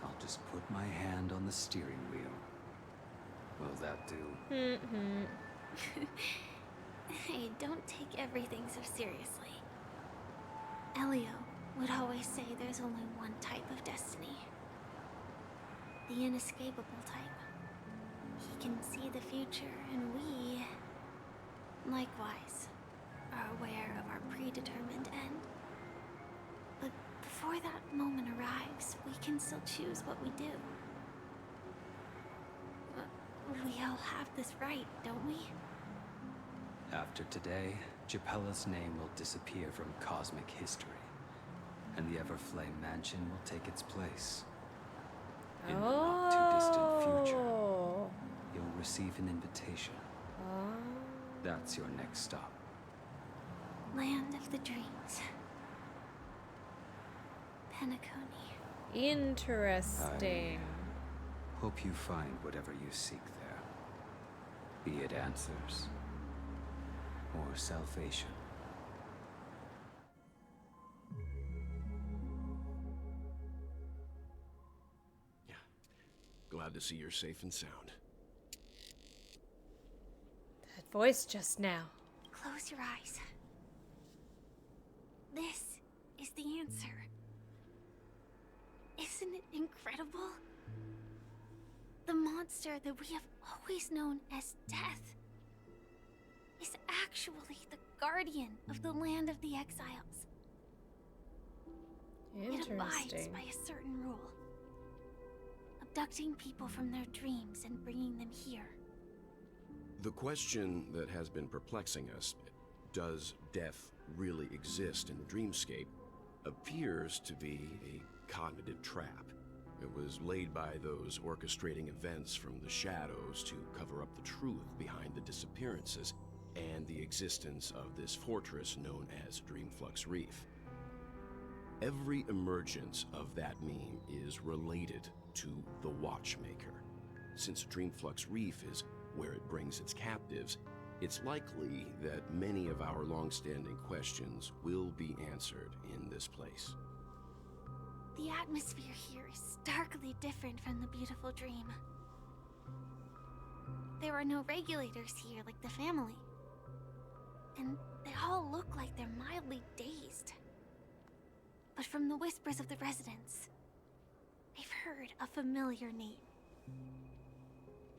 I'll just put my hand on the steering wheel. Will that do? Hey, don't take everything so seriously. Elio would always say there's only one type of destiny. The inescapable type. He can see the future, and we, likewise, are aware of our predetermined end. But before that moment arrives, we can still choose what we do. We all have this right, don't we? After today, Japella's name will disappear from cosmic history, and the Everflame Mansion will take its place. In the not-too-distant future, you'll receive an invitation. That's your next stop. Land of the Dreams. Penacony. Interesting. Hope you find whatever you seek there. Be it answers or salvation. Yeah. Glad to see you're safe and sound. That voice just now. Close your eyes. This is the answer. Isn't it incredible? The monster that we have always known as Death is actually the guardian of the land of the exiles. It abides by a certain rule. Abducting people from their dreams and bringing them here. The question that has been perplexing us, does death really exist in the dreamscape, appears to be a cognitive trap. It was laid by those orchestrating events from the shadows to cover up the truth behind the disappearances and the existence of this fortress known as Dreamflux Reef. Every emergence of that meme is related to the Watchmaker. Since Dreamflux Reef is where it brings its captives, it's likely that many of our long-standing questions will be answered in this place. The atmosphere here is starkly different from the beautiful dream. There are no regulators here like the family. And they all look like they're mildly dazed. But from the whispers of the residents, I've heard a familiar name.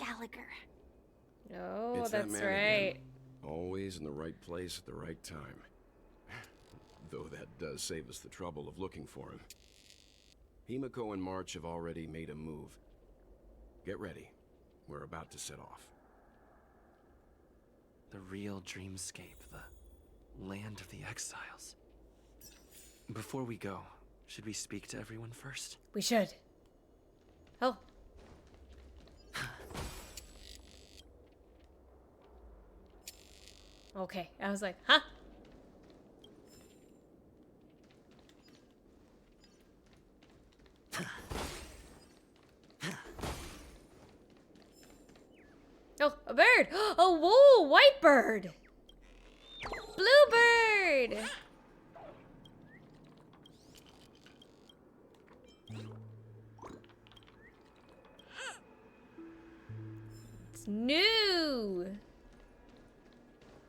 Gallagher. Oh, It's that that's man right. again. Always in the right place at the right time. Though that does save us the trouble of looking for him. Himiko and March have already made a move. Get ready. We're about to set off. The real dreamscape, the land of the exiles. Before we go, should we speak to everyone first? We should. Oh. Okay, I was like, huh? Oh, a bird! Oh, whoa, white bird! Blue bird! It's new!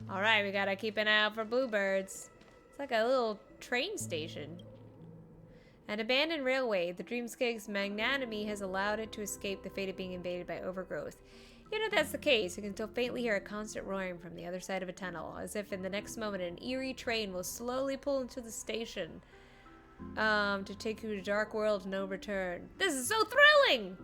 Alright, we gotta keep an eye out for bluebirds. It's like a little train station. An abandoned railway, the dreamscape's magnanimity has allowed it to escape the fate of being invaded by overgrowth. Even if that's the case, you can still faintly hear a constant roaring from the other side of a tunnel, as if in the next moment an eerie train will slowly pull into the station to take you to a dark world no return. This is so thrilling!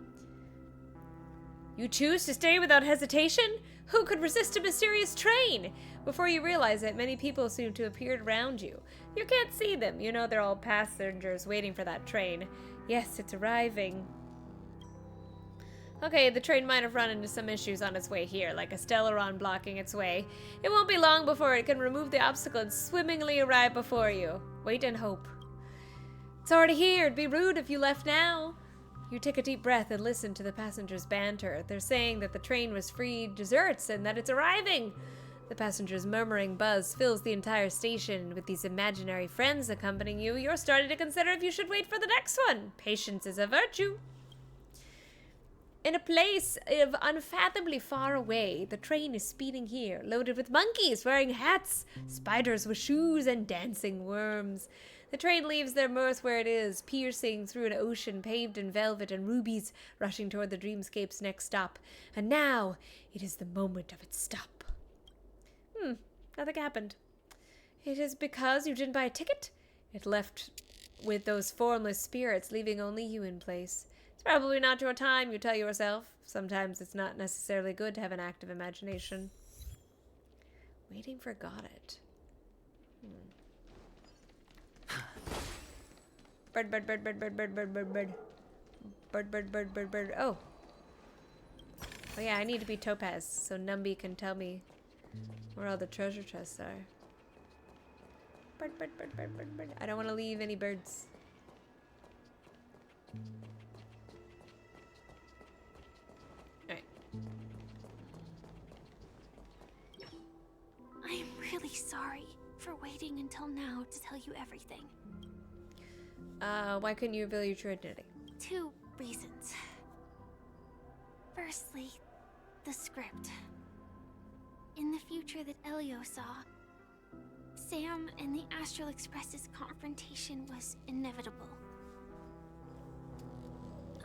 You choose to stay without hesitation? Who could resist a mysterious train? Before you realize it, many people seem to appear around you. You can't see them. You know they're all passengers waiting for that train. Yes, it's arriving. Okay, the train might have run into some issues on its way here, like a Stellaron blocking its way. It won't be long before it can remove the obstacle and swimmingly arrive before you. Wait and hope. It's already here. It'd be rude if you left now. You take a deep breath and listen to the passengers' banter. They're saying that the train was free desserts and that it's arriving. The passengers' murmuring buzz fills the entire station. With these imaginary friends accompanying you, you're starting to consider if you should wait for the next one. Patience is a virtue. In a place of unfathomably far away, the train is speeding here, loaded with monkeys wearing hats, spiders with shoes, and dancing worms. The train leaves their mirth where it is, piercing through an ocean paved in velvet and rubies, rushing toward the dreamscape's next stop. And now, it is the moment of its stop. Nothing happened. It is because you didn't buy a ticket? It left with those formless spirits, leaving only you in place. It's probably not your time, you tell yourself. Sometimes it's not necessarily good to have an active imagination. Waiting for Goddard. Bird, bird, bird, bird, bird, bird, bird, bird, bird. Bird, bird, bird, bird, bird. Oh. Oh yeah, I need to be Topaz, so Numby can tell me where all the treasure chests are. Bird, bird, bird, bird, bird, bird. I don't want to leave any birds. Alright. I'm really sorry for waiting until now to tell you everything. Why couldn't you reveal your true identity? 2 reasons. Firstly, the script. In the future that Elio saw, Sam and the Astral Express's confrontation was inevitable.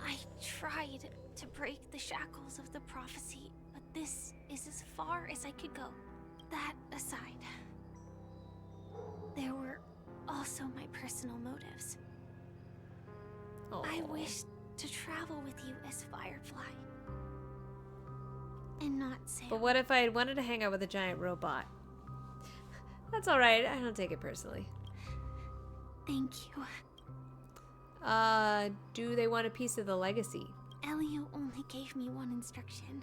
I tried to break the shackles of the prophecy, but this is as far as I could go. That aside, there were also my personal motives. I wished to travel with you as Firefly. And not Sam. But what if I had wanted to hang out with a giant robot? That's alright, I don't take it personally. Thank you. Do they want a piece of the legacy? Elio only gave me one instruction.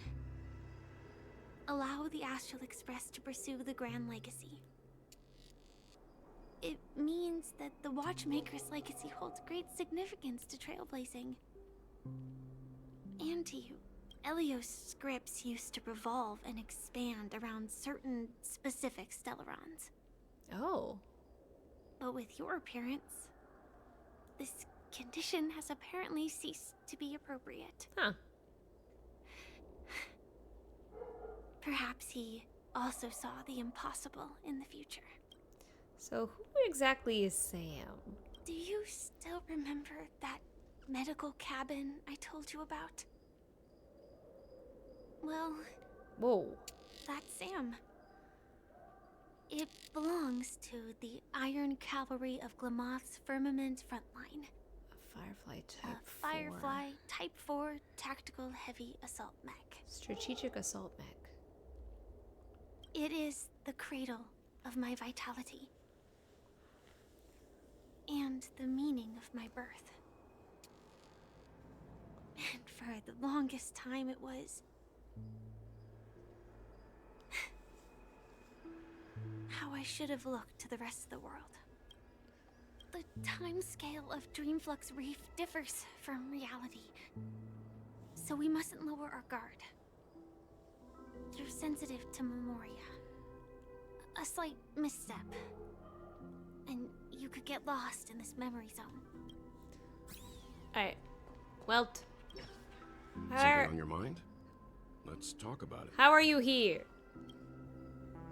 Allow the Astral Express to pursue the Grand Legacy. It means that the Watchmaker's legacy holds great significance to trailblazing. And to you. Elio's scripts used to revolve and expand around certain specific Stellarons. Oh. But with your appearance, this condition has apparently ceased to be appropriate. Huh. Perhaps he also saw the impossible in the future. So who exactly is Sam? Do you still remember that medical cabin I told you about? Well, Whoa. that's Sam. It belongs to the Iron Cavalry of Glamoth's Firmament Frontline. A Firefly Type 4. Firefly Type 4 Tactical Heavy Assault Mech. Strategic Assault Mech. It is the cradle of my vitality. And the meaning of my birth. And for the longest time it was... how I should have looked to the rest of the world. The time scale of Dreamflux Reef differs from reality, so we mustn't lower our guard. You're sensitive to Memoria. A slight misstep, and you could get lost in this memory zone. Alright. Well, Something on your mind? Let's talk about it. how are you here?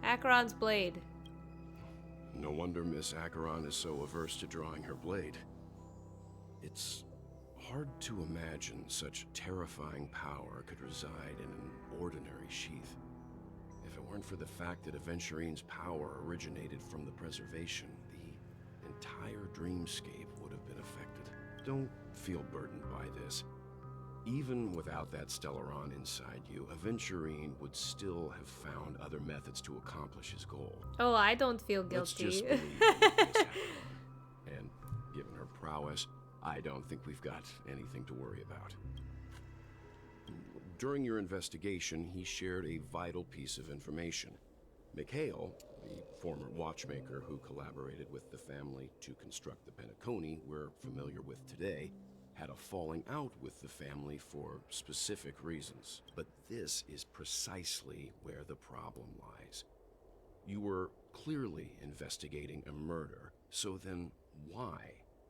Acheron's blade. No wonder Miss Acheron is so averse to drawing her blade. It's hard to imagine such terrifying power could reside in an ordinary sheath. If it weren't for the fact that Aventurine's power originated from the preservation, the entire dreamscape would have been affected. Don't feel burdened by this. Even without that Stellaron inside you, Aventurine would still have found other methods to accomplish his goal. Oh, I don't feel guilty. Let's just believe in Miss Acheron. And given her prowess, I don't think we've got anything to worry about. During your investigation, he shared a vital piece of information. Mikhail, the former watchmaker who collaborated with the family to construct the Penacony we're familiar with today, had a falling out with the family for specific reasons. But this is precisely where the problem lies. You were clearly investigating a murder, so then why,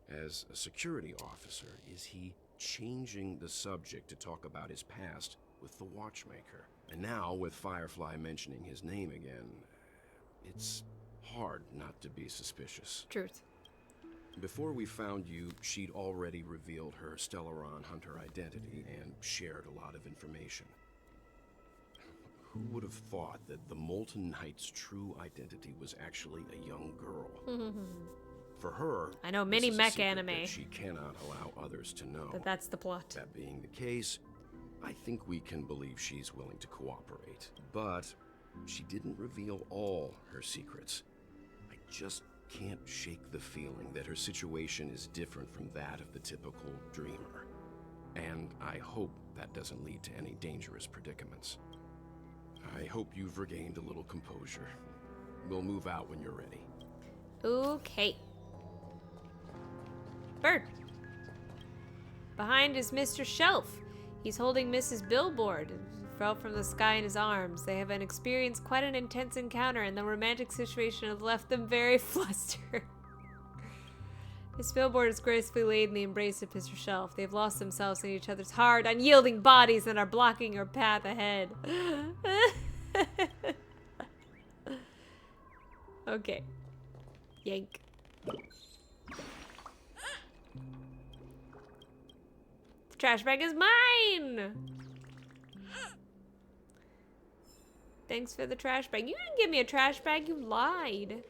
as a security officer, is he changing the subject to talk about his past with the watchmaker? And now, with Firefly mentioning his name again, it's hard not to be suspicious. Truth. Before we found you, she'd already revealed her Stellaron hunter identity and shared a lot of information. Who would have thought that the Molten Knight's true identity was actually a young girl? For her, I know many this is a mech secret anime. that she cannot allow others to know. But that's the plot. That being the case, I think we can believe she's willing to cooperate. But she didn't reveal all her secrets. I just can't shake the feeling that her situation is different from that of the typical dreamer. And I hope that doesn't lead to any dangerous predicaments. I hope you've regained a little composure. We'll move out when you're ready. Okay. Bird. Behind is Mr. Shelf. He's holding Mrs. Billboard. It fell from the sky in his arms. They have experienced quite an intense encounter, and the romantic situation has left them very flustered. Miss Billboard is gracefully laid in the embrace of Mr. Shelf. They have lost themselves in each other's hard, unyielding bodies and are blocking her path ahead. Okay. Yank. The trash bag is mine! Thanks for the trash bag. You didn't give me a trash bag, you lied.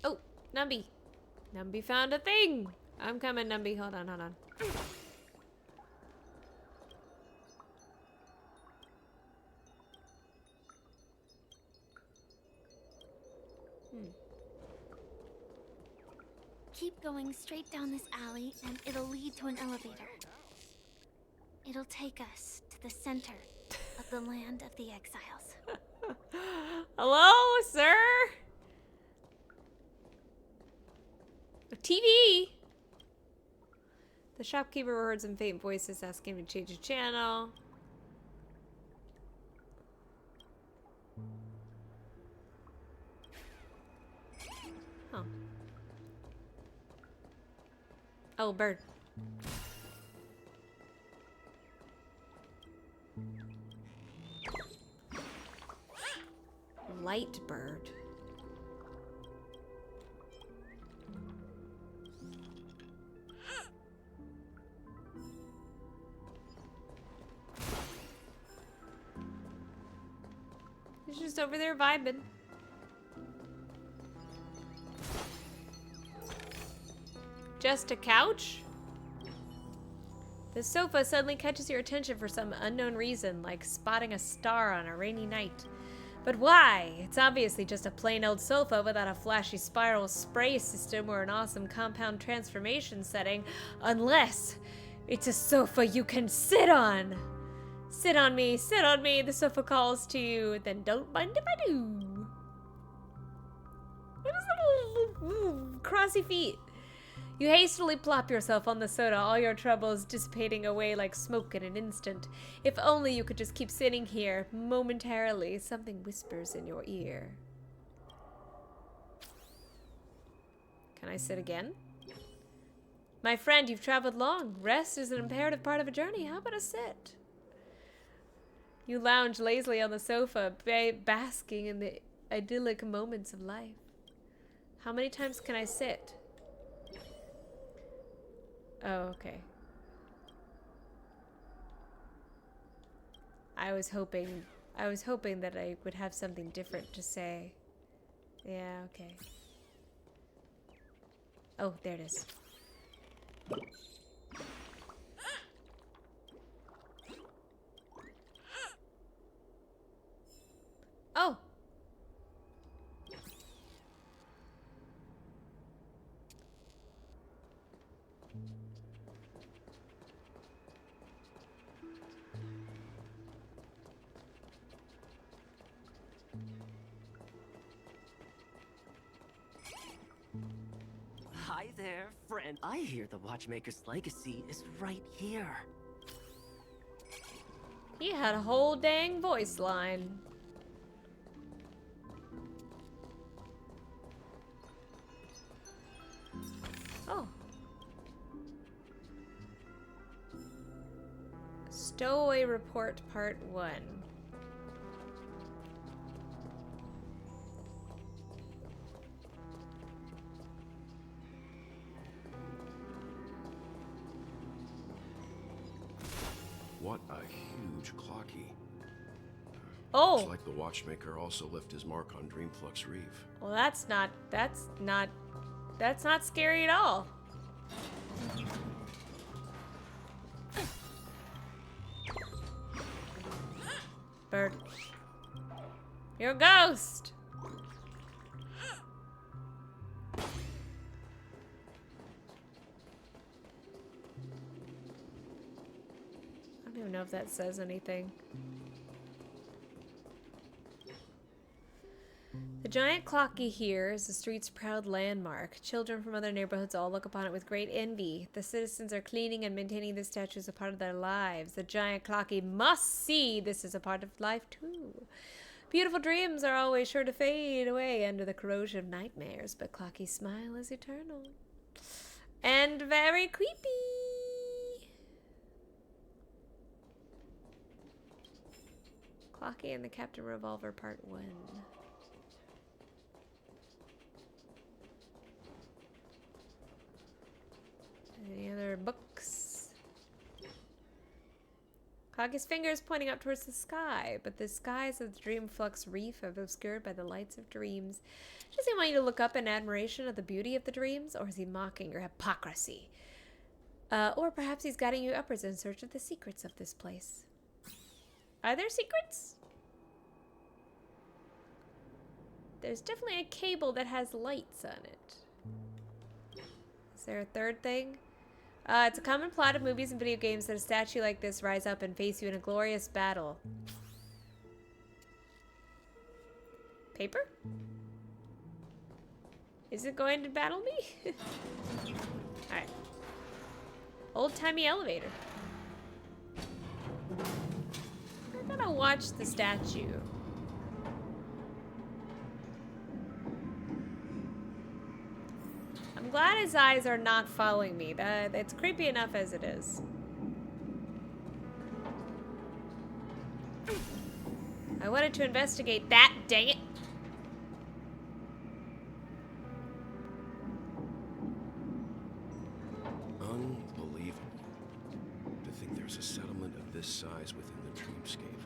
Oh, Numby. Numby found a thing. I'm coming, Numby. Hold on, hold on. Keep going straight down this alley and it'll lead to an elevator. It'll take us to the center of the land of the exiles. Hello, sir? A TV? The shopkeeper heard some faint voices asking him to change the channel. Oh. Oh, bird. Light bird. just over there vibing. Just a couch? The sofa suddenly catches your attention for some unknown reason, like spotting a star on a rainy night. But why? It's obviously just a plain old sofa without a flashy spiral spray system or an awesome compound transformation setting, unless it's a sofa you can sit on. Sit on me, the sofa calls to you, then don't mind if I do. What is little crossy feet? You hastily plop yourself on the soda, all your troubles dissipating away like smoke in an instant. If only you could just keep sitting here, momentarily, something whispers in your ear. Can I sit again? My friend, you've traveled long. Rest is an imperative part of a journey. How about a sit? You lounge lazily on the sofa, basking in the idyllic moments of life. How many times can I sit? Oh, okay. I was hoping that I would have something different to say. Yeah, okay. Oh, there it is. Oh! Hi there, friend. I hear the Watchmaker's legacy is right here. He had a whole dang voice line. Oh. Stowaway Report Part 1. What a huge clocky. Oh. Looks like the Watchmaker also left his mark on Dreamflux Reef. Well, that's not scary at all. Bird. You're a ghost. I don't even know if that says anything. The giant clocky here is the street's proud landmark. Children from other neighborhoods all look upon it with great envy. The citizens are cleaning and maintaining this statue as a part of their lives. The giant clocky must see this as a part of life too. Beautiful dreams are always sure to fade away under the corrosion of nightmares, but Clocky's smile is eternal. And very creepy. Clocky and the Captain Revolver Part 1. Any other books? Clocky's finger is pointing up towards the sky, but the skies of the Dreamflux Reef are obscured by the lights of dreams. Does he want you to look up in admiration of the beauty of the dreams, or is he mocking your hypocrisy? Or perhaps he's guiding you upwards in search of the secrets of this place. Are there secrets? There's definitely a cable that has lights on it. Is there a third thing? It's a common plot of movies and video games that a statue like this rise up and face you in a glorious battle. Paper? Is it going to battle me? Alright. Old-timey elevator. I gotta watch the statue. I'm glad his eyes are not following me. It's creepy enough as it is. I wanted to investigate that, dang it. Unbelievable. To think there's a settlement of this size within the dreamscape.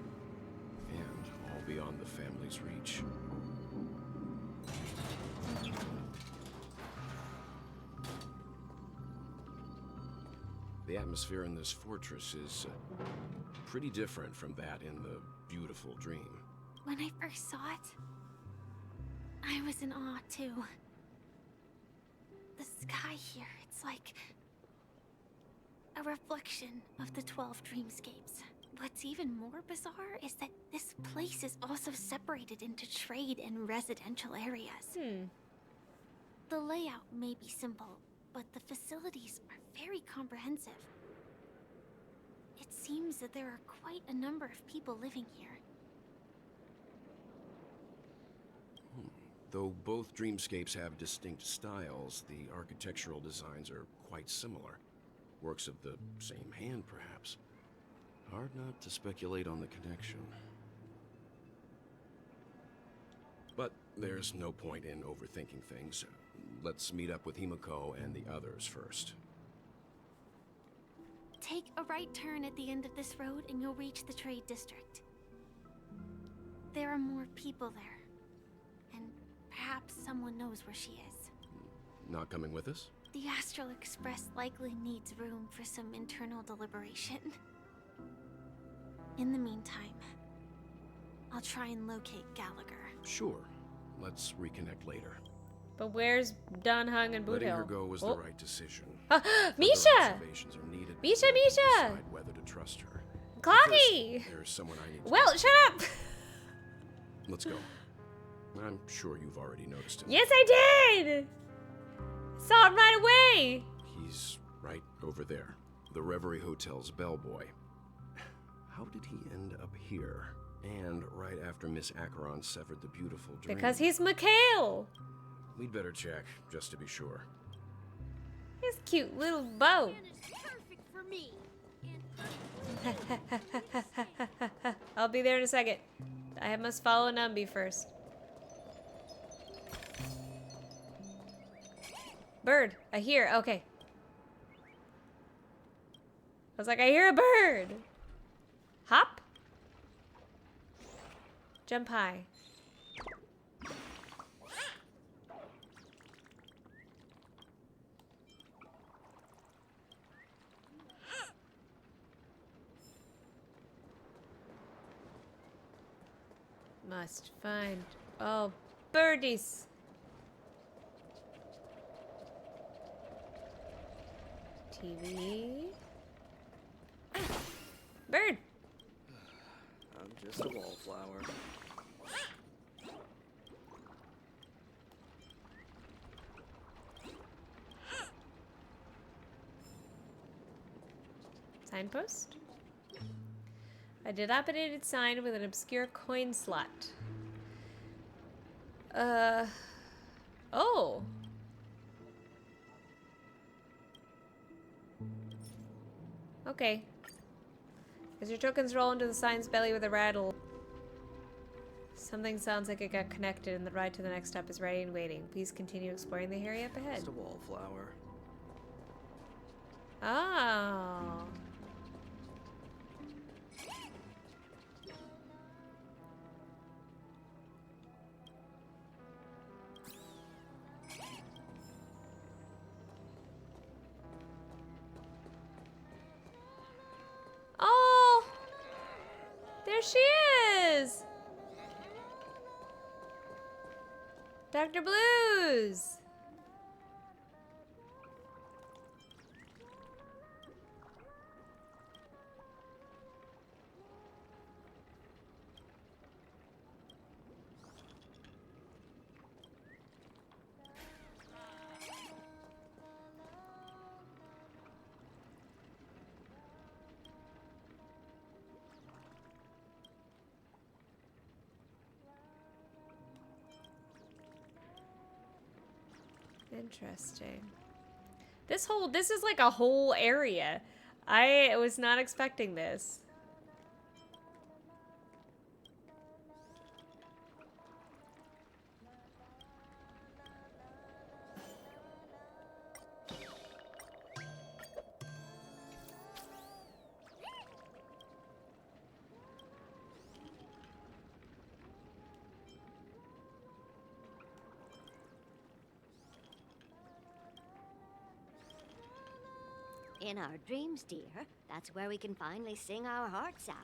And all beyond the family's reach. The atmosphere in this fortress is pretty different from that in the beautiful dream. When I first saw it, I was in awe too. The sky here, it's like a reflection of the 12 dreamscapes. What's even more bizarre is that this place is also separated into trade and residential areas. The layout may be simple, but the facilities are very comprehensive. It seems that there are quite a number of people living here. Though both dreamscapes have distinct styles, the architectural designs are quite similar. Works of the same hand, perhaps. Hard not to speculate on the connection. But there's no point in overthinking things. Let's meet up with Himiko and the others first. Take a right turn at the end of this road and you'll reach the trade district. There are more people there. And perhaps someone knows where she is. Not coming with us? The Astral Express likely needs room for some internal deliberation. In the meantime, I'll try and locate Gallagher. Sure. Let's reconnect later. But where's Don Hung and Letting Boothill? her go was the right decision. Misha! Observations are needed Misha! to decide whether to trust her. Clocky! First, there's someone I need to Well, shut up! Let's go. I'm sure you've already noticed him. Yes, I did! Saw him right away! He's right over there. The Reverie Hotel's bellboy. How did he end up here? And right after Miss Acheron severed the beautiful dream. Because he's Mikhail! We'd better check, just to be sure. His cute little bow. Perfect for me. I'll be there in a second. I must follow Numby first. Bird. I hear. Okay. I was like, I hear a bird. Hop. Jump high. Must find. Oh, birdies. TV. Bird. I'm just a wallflower. Signpost. A dilapidated sign with an obscure coin slot. Oh. Okay. As your tokens roll into the sign's belly with a rattle, something sounds like it got connected and the ride to the next stop is ready and waiting. Please continue exploring the area up ahead. Just a wallflower. Oh. Oh, there she is. Dr. Blues. Interesting. This is like a whole area. I was not expecting this. In our dreams, dear. That's where we can finally sing our hearts out.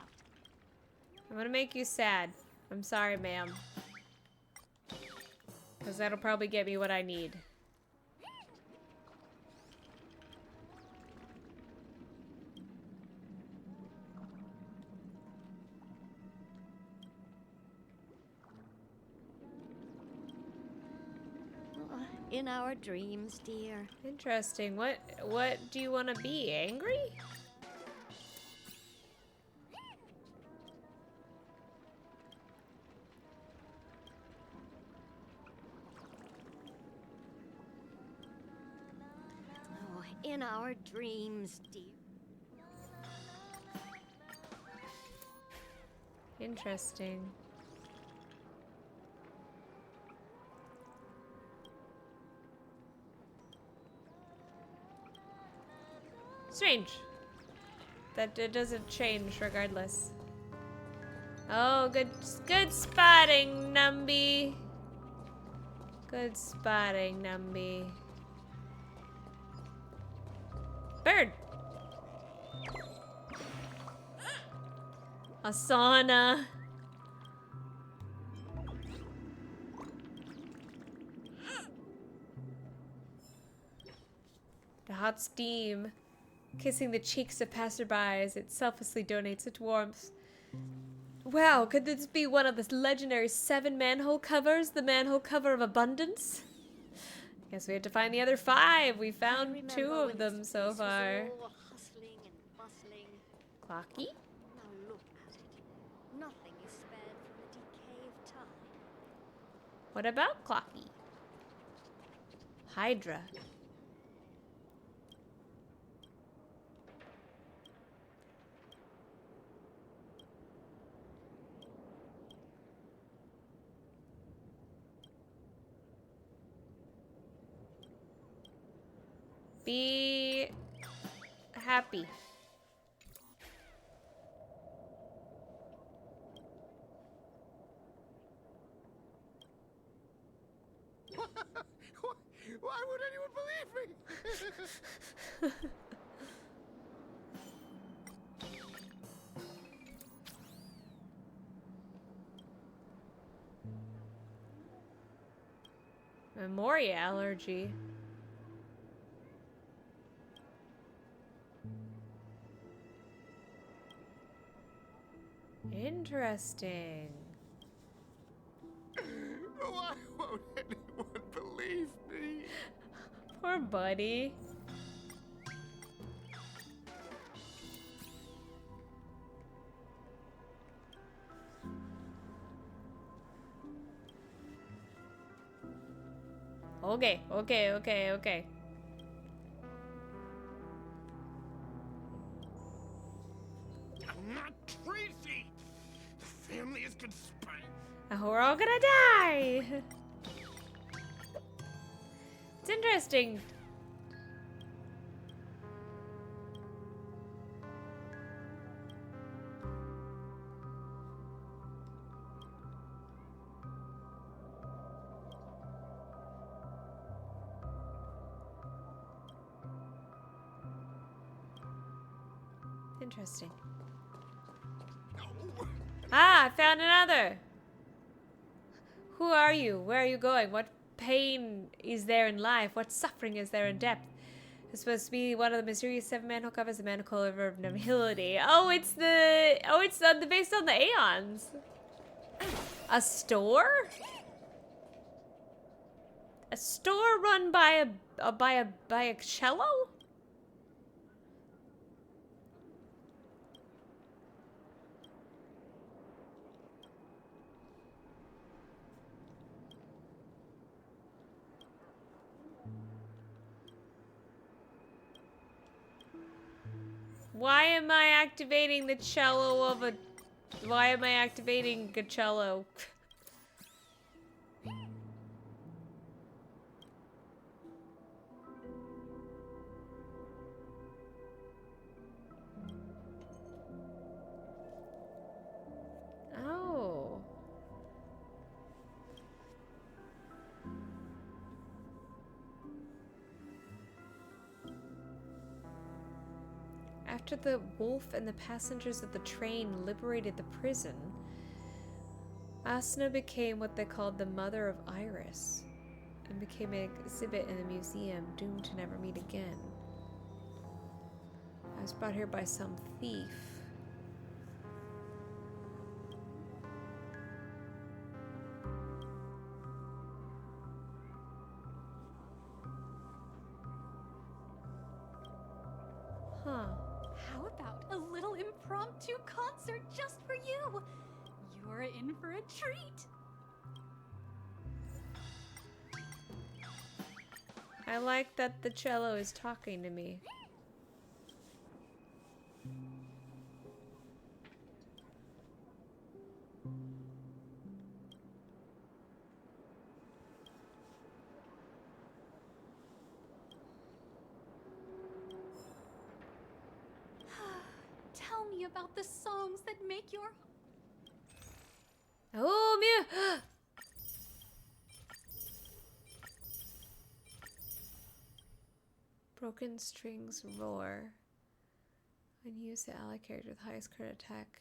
I'm gonna make you sad. I'm sorry, ma'am. Because that'll probably get me what I need. In our dreams, dear. Interesting. What do you want to be? Angry? Oh, in our dreams, dear. Interesting. Strange. That it doesn't change regardless. Oh, good spotting, Numby. Good spotting, Numby. Bird. A sauna. The hot steam. Kissing the cheeks of passersby as it selflessly donates its warmth. Wow, could this be one of the legendary 7 manhole covers? The manhole cover of abundance? Guess we have to find the other 5. We found 2 of them so far. Hustling and bustling. Clocky? Now look at it. Nothing is spared from the decay of time. What about Clocky? Hydra. Be happy. Why would anyone believe me? Memoria allergy. Interesting. Why won't anyone believe me? Poor buddy. Okay. I'm not crazy. The family is conspiring. We're all gonna die. It's interesting. Interesting. Ah, I found another. Who are you? Where are you going? What pain is there in life? What suffering is there in depth? It's supposed to be one of the mysterious 7 manhole covers, the manhole cover of nihility. Oh, it's based on the Aeons. A store? A store run by a cello? Why am I activating the cello of a... Why am I activating a cello? Oh. After the wolf and the passengers of the train liberated the prison, Asuna became what they called the Mother of Iris and became an exhibit in the museum, doomed to never meet again. I was brought here by some thief. Huh. How about a little impromptu concert just for you? You're in for a treat. I like that the cello is talking to me. Tell me about the songs that make your... Oh, Mew! Broken strings roar. When you use the ally character with highest crit attack.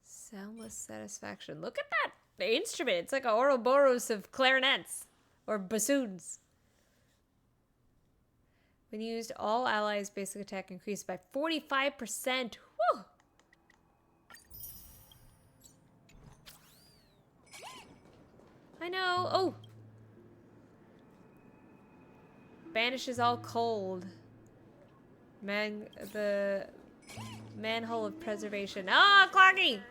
Soundless satisfaction. Look at that instrument. It's like a Ouroboros of clarinets or bassoons. When used, all allies' basic attack increased by 45%. Woo! I know. Oh! Banishes all cold. The manhole of preservation. Ah, Clarky!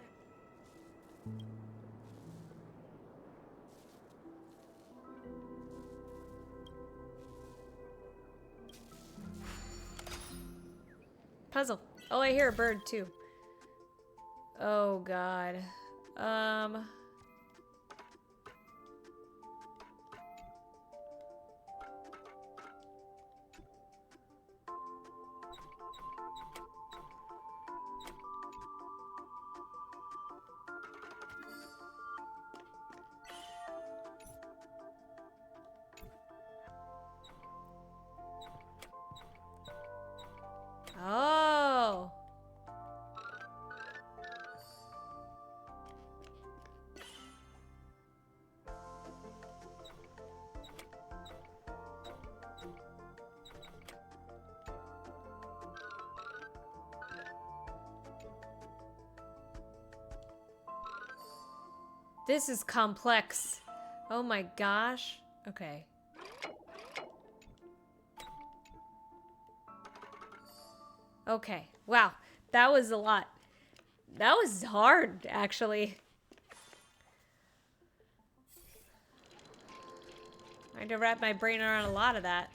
Puzzle. Oh, I hear a bird too. Oh God. Oh. This is complex. Oh my gosh. Okay. Okay. Wow. That was a lot. That was hard, actually. I had to wrap my brain around a lot of that.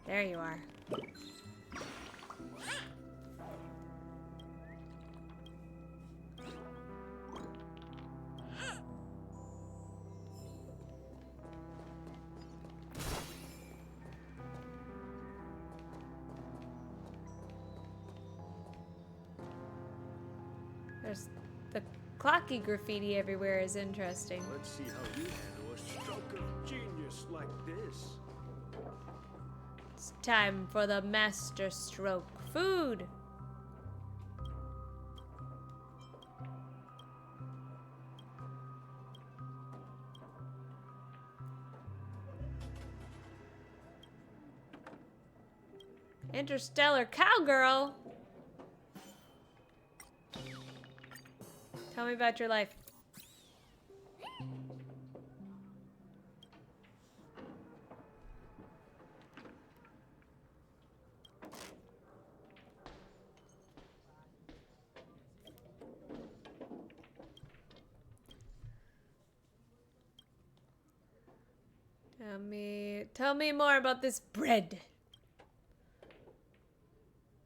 There you are. There's the clocky graffiti everywhere is interesting. Let's see how you handle a stroke of genius like this. It's time for the master stroke. Food. Interstellar cowgirl. Tell me about your life. Tell me more about this bread.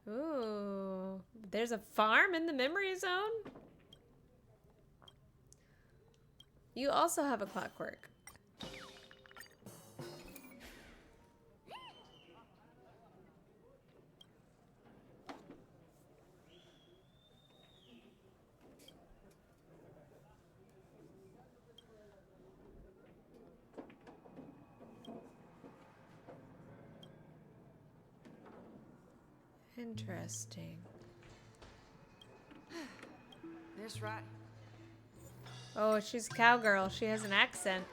Ooh, there's a farm in the memory zone? You also have a clockwork. Interesting. This right. Oh, she's a cowgirl. She has an accent.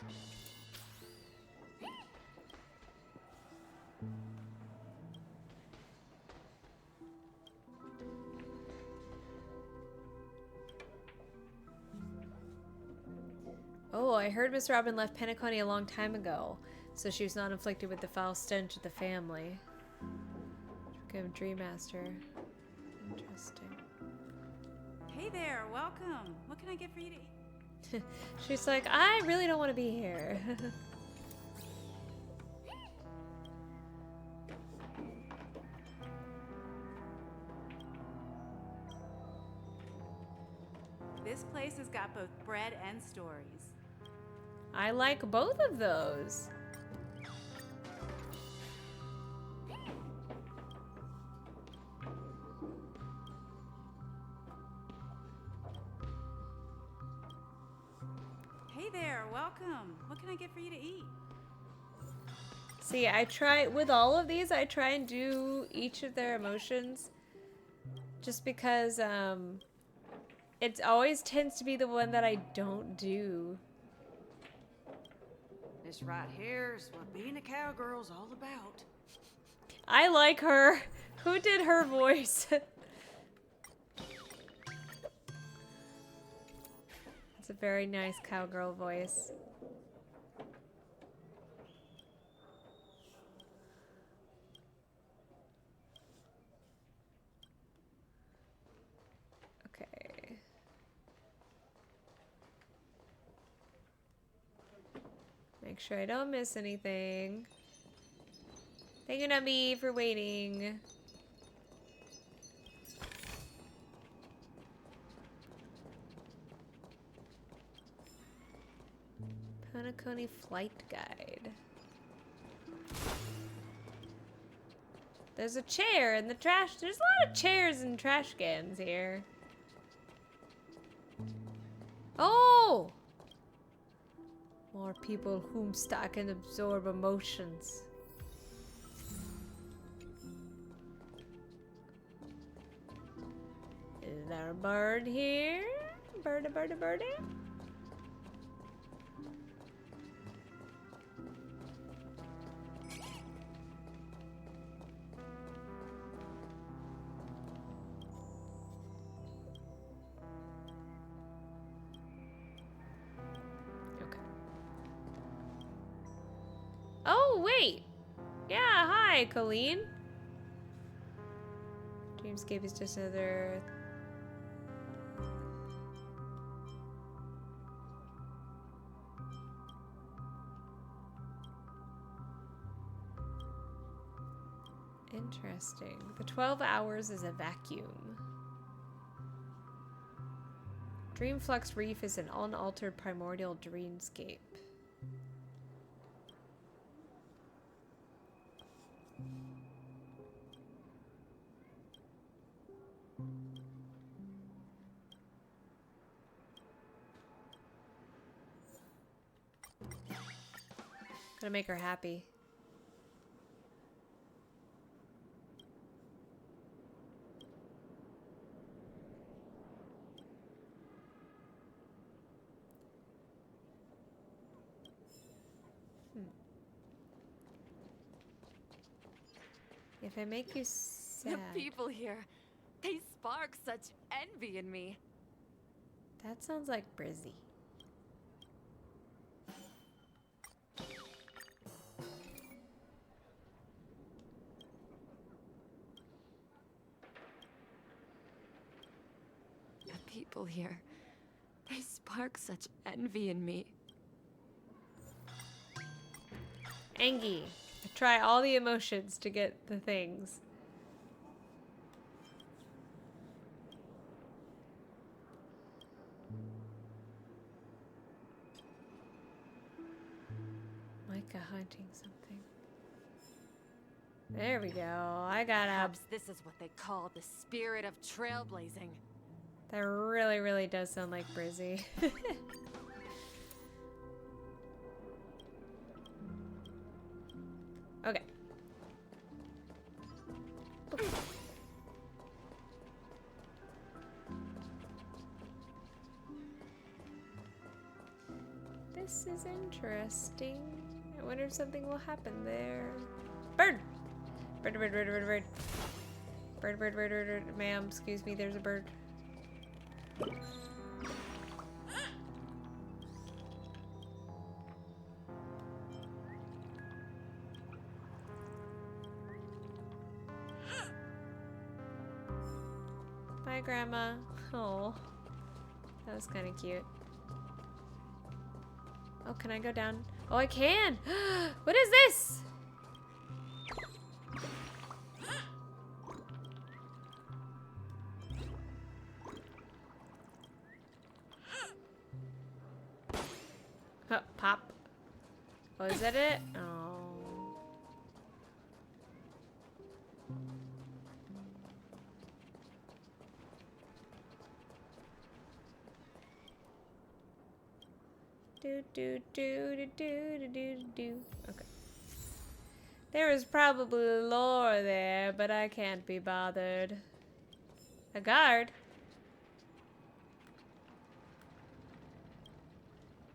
Oh, I heard Miss Robin left Penacony a long time ago, so she was not inflicted with the foul stench of the family. Became Dream Master. Interesting. Hey there, welcome. What can I get for you to eat? She's like, I really don't want to be here. This place has got both bread and stories. I like both of those. Hey there, welcome. What can I get for you to eat? See, I try, with all of these, I try and do each of their emotions. Just because, it always tends to be the one that I don't do. This right here is what being a cowgirl's all about. I like her. Who did her voice? It's a very nice cowgirl voice. Okay. Make sure I don't miss anything. Thank you, Nubby, for waiting. Penacony Flight Guide. There's a chair in the trash. There's a lot of chairs and trash cans here. Oh! More people whom stack and absorb emotions. Is there a bird here? Birdie, birdie, birdie? Oh, wait. Yeah, hi, Colleen. Dreamscape is just another... Interesting. The 12 hours is a vacuum. Dreamflux Reef is an unaltered primordial dreamscape. Gonna make her happy. If I make you sad... The people here, they spark such envy in me. That sounds like Brizzy. The people here, they spark such envy in me. Angie. Try all the emotions to get the things. Micah hunting something. There we go. I got up. Perhaps this is what they call the spirit of trailblazing. That really, really does sound like Brizzy. Okay. This is interesting. I wonder if something will happen there. Bird! Bird, bird, bird, bird, bird. Bird, bird, bird, bird, bird. Ma'am, excuse me, there's a bird. Bye, Grandma. Oh, that was kind of cute. Oh, can I go down? Oh, I can! What is this? Oh, pop. Oh, is that it? Oh. Do do do do do do do do. Okay. There is probably lore there, but I can't be bothered. A guard?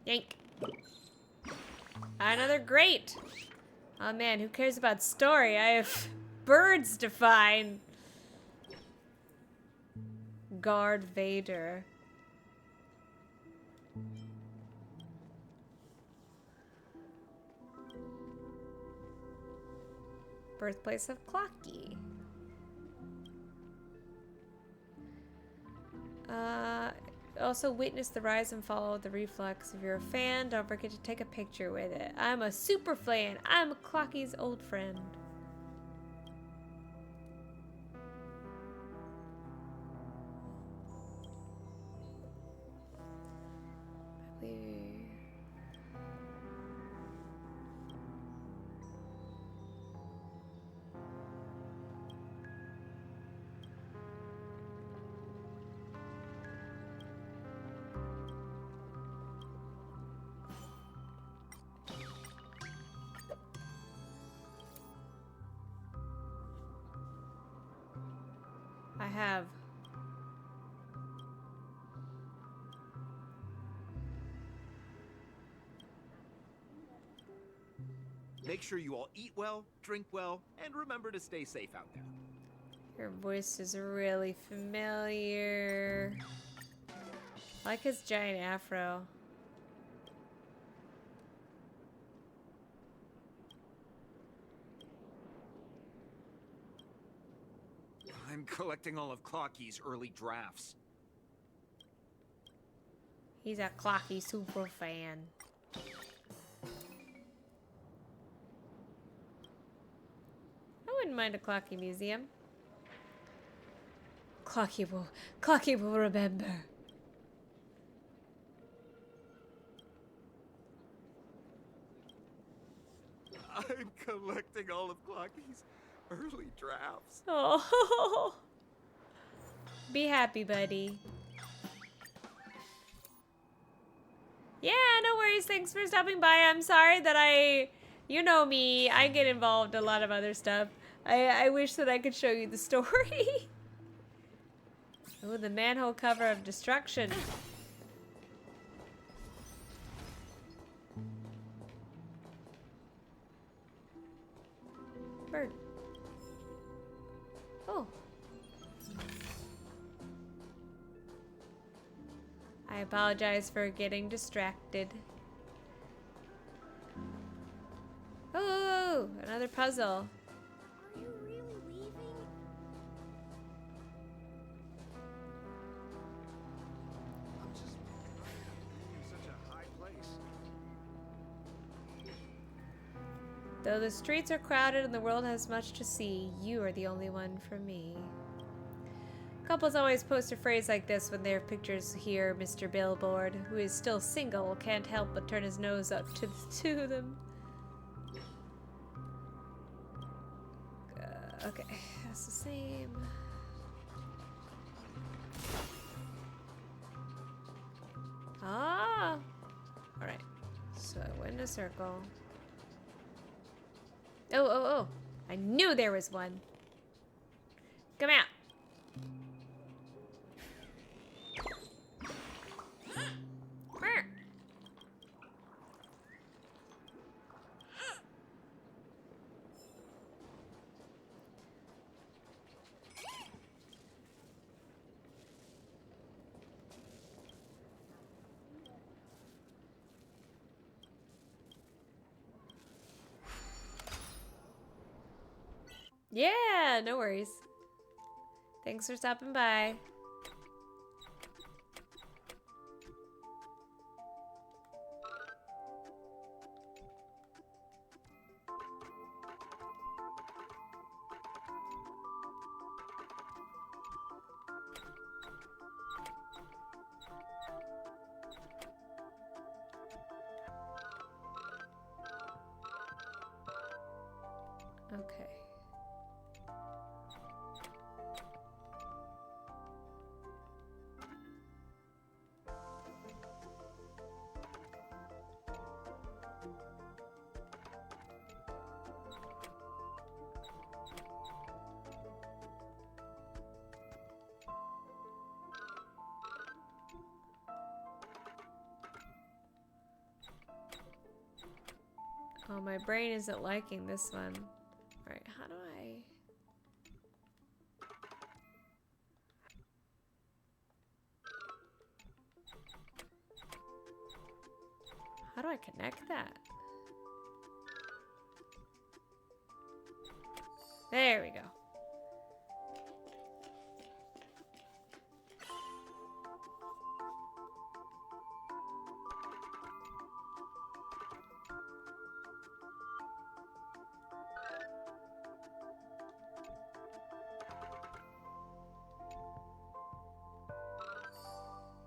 Yank. Another grate. Oh man, who cares about story? I have birds to find. Guard Vader. Birthplace of Clocky. Also witness the rise and fall of the reflex. If you're a fan, don't forget to take a picture with it. I'm a super fan. I'm Clocky's old friend. I have. Make sure you all eat well, drink well, and remember to stay safe out there. Your voice is really familiar. I like his giant afro. I'm collecting all of Clocky's early drafts. He's a Clocky super fan. I wouldn't mind a Clocky museum. Clocky will remember. I'm collecting all of Clocky's early drafts. Oh, be happy, buddy. Yeah, no worries. Thanks for stopping by. I'm sorry that you know me, I get involved in a lot of other stuff. I wish that I could show you the story. Oh, the manhole cover of destruction. Bird. Oh. I apologize for getting distracted. Oh, another puzzle. Are you really leaving? I'm just in such a high place. Though the streets are crowded and the world has much to see, you are the only one for me. Couples always post a phrase like this when their pictures here. Mr. Billboard, who is still single, can't help but turn his nose up to them. Okay, that's the same. Ah! Alright, so I went in a circle. Oh! I knew there was one. Come out. Yeah, no worries. Thanks for stopping by. Okay. Oh, my brain isn't liking this one. Alright, how do I... How do I connect that? There we go.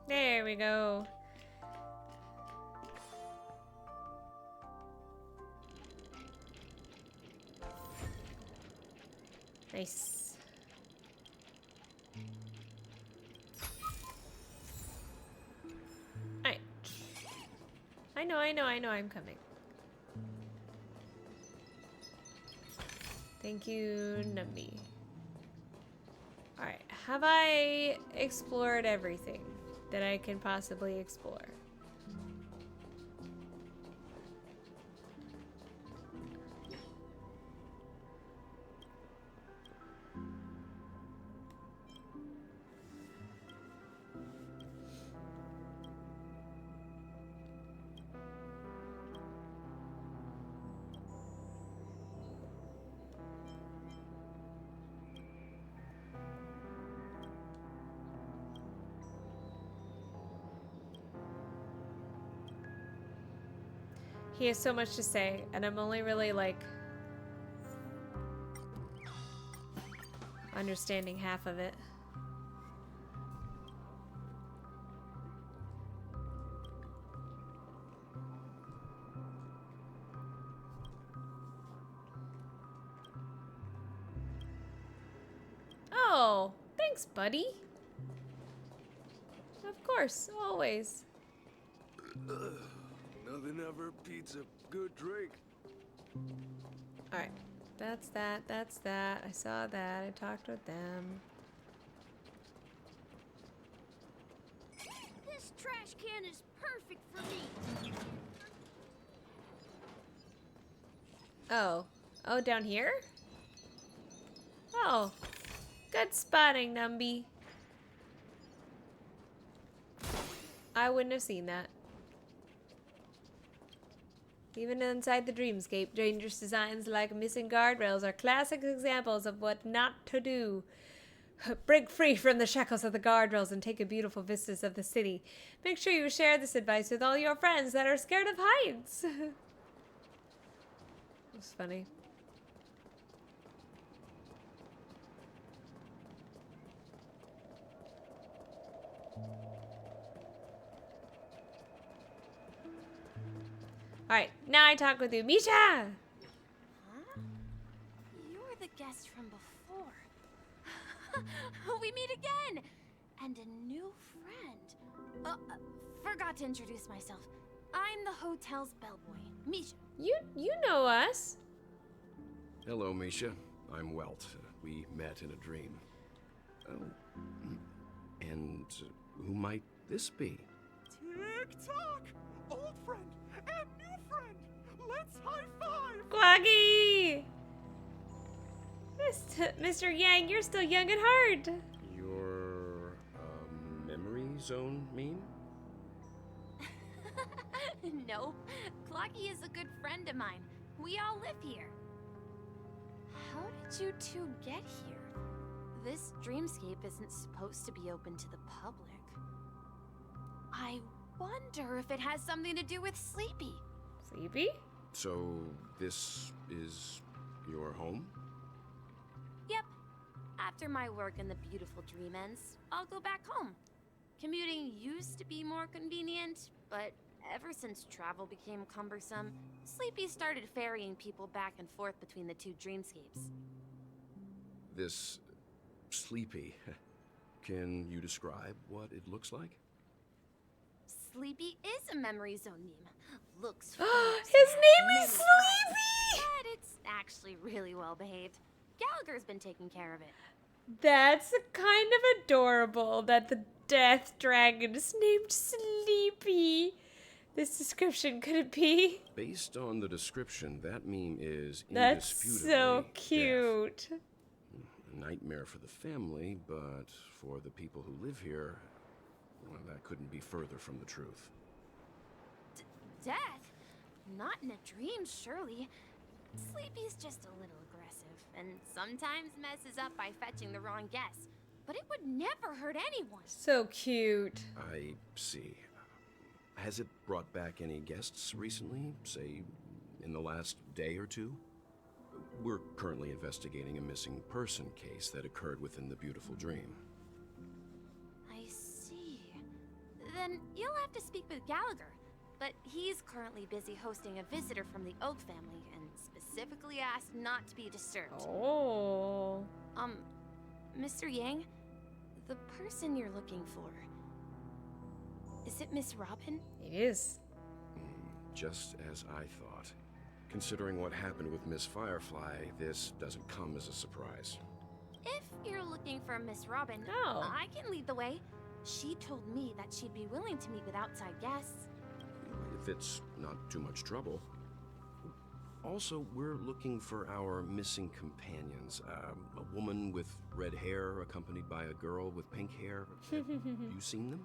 There we go. Nice. Alright. I know I'm coming. Thank you, Numby. Alright, have I explored everything that I can possibly explore? He has so much to say, and I'm only really, like, understanding half of it. Oh, thanks, buddy. Of course, always. Nothing ever beats a good drink. Alright, that's that. I saw that. I talked with them. This trash can is perfect for me. Oh. Oh, down here? Oh. Good spotting, Numby. I wouldn't have seen that. Even inside the dreamscape, dangerous designs like missing guardrails are classic examples of what not to do. Break free from the shackles of the guardrails and take in beautiful vistas of the city. Make sure you share this advice with all your friends that are scared of heights. It's funny. Alright, now I talk with you. Misha! Huh? You're the guest from before. We meet again! And a new friend. Forgot to introduce myself. I'm the hotel's bellboy, Misha. You know us. Hello, Misha. I'm Welt. We met in a dream. Oh, and who might this be? Tick-tock! Old friend and new friend! Let's high-five! Quaggy! Mr. Yang, you're still young at heart. Your, memory zone mean? No, Clocky is a good friend of mine. We all live here. How did you two get here? This dreamscape isn't supposed to be open to the public. I wonder if it has something to do with Sleepy. Sleepy? So, this is your home? Yep. After my work in the beautiful dream ends, I'll go back home. Commuting used to be more convenient, but ever since travel became cumbersome, Sleepy started ferrying people back and forth between the two dreamscapes. This Sleepy. Can you describe what it looks like? Sleepy is a memory zone meme. Looks His name is Sleepy! But it's actually really well behaved. Gallagher's been taking care of it. That's kind of adorable that the death dragon is named Sleepy. This description could it be? Based on the description, that meme is That's indisputably so cute. death. A nightmare for the family, but for the people who live here, well, that couldn't be further from the truth. Death? Not in a dream, surely. Sleepy's just a little aggressive, and sometimes messes up by fetching the wrong guess. But it would never hurt anyone. So cute. I see. Has it brought back any guests recently, say, in the last day or two? We're currently investigating a missing person case that occurred within the beautiful dream. I see. Then you'll have to speak with Gallagher. But he's currently busy hosting a visitor from the Oak family and specifically asked not to be disturbed. Oh. Mr. Yang, the person you're looking for, is it Miss Robin? It is. Just as I thought. Considering what happened with Miss Firefly, this doesn't come as a surprise. If you're looking for Miss Robin, I can lead the way. She told me that she'd be willing to meet with outside guests. If it's not too much trouble. Also, we're looking for our missing companions. A woman with red hair accompanied by a girl with pink hair. Have you seen them?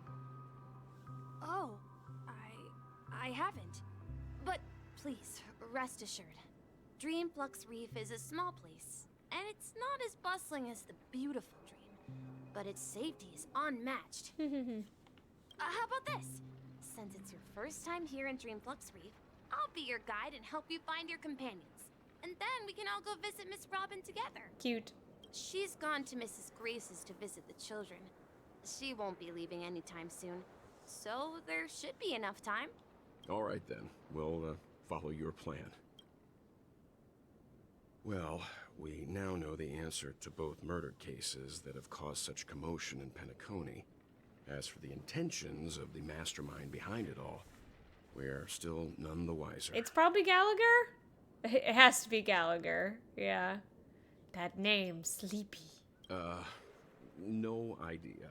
Oh, I haven't. But please, rest assured. Dreamflux Reef is a small place, and it's not as bustling as the beautiful dream, but its safety is unmatched. How about this? Since it's your first time here in Dreamflux Reef, I'll be your guide and help you find your companions. And then we can all go visit Miss Robin together. Cute. She's gone to Mrs. Grace's to visit the children. She won't be leaving anytime soon, so there should be enough time. All right then, we'll follow your plan. Well, we now know the answer to both murder cases that have caused such commotion in Penacony. As for the intentions of the mastermind behind it all, we're still none the wiser. It's probably Gallagher? It has to be Gallagher. Yeah. That name, Sleepy. No idea.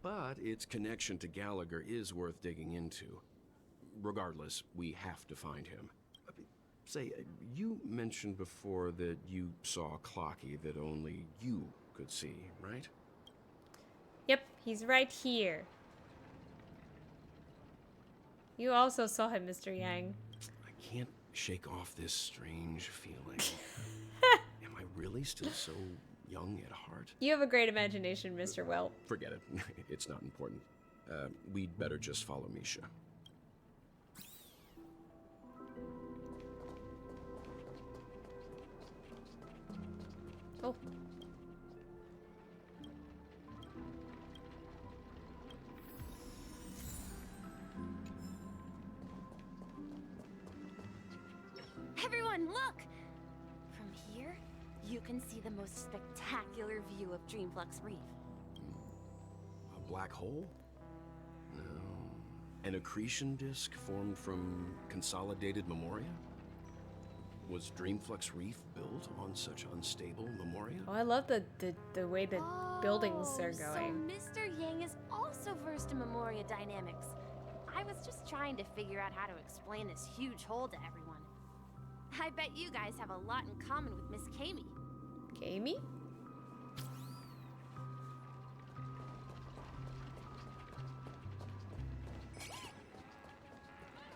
But its connection to Gallagher is worth digging into. Regardless, we have to find him. Say, you mentioned before that you saw Clocky that only you could see, right? Yep, he's right here. You also saw him, Mr. Yang. I can't shake off this strange feeling. Am I really still so young at heart? You have a great imagination, Mr. Welt. Forget it. It's not important. We'd better just follow Misha. Oh. Everyone, look! From here, you can see the most spectacular view of Dreamflux Reef. A black hole? No. An accretion disk formed from consolidated memoria? Was Dreamflux Reef built on such unstable memoria? Oh, I love the way the buildings are going. So Mr. Yang is also versed in memoria dynamics. I was just trying to figure out how to explain this huge hole to everyone. I bet you guys have a lot in common with Miss Kami. Kami?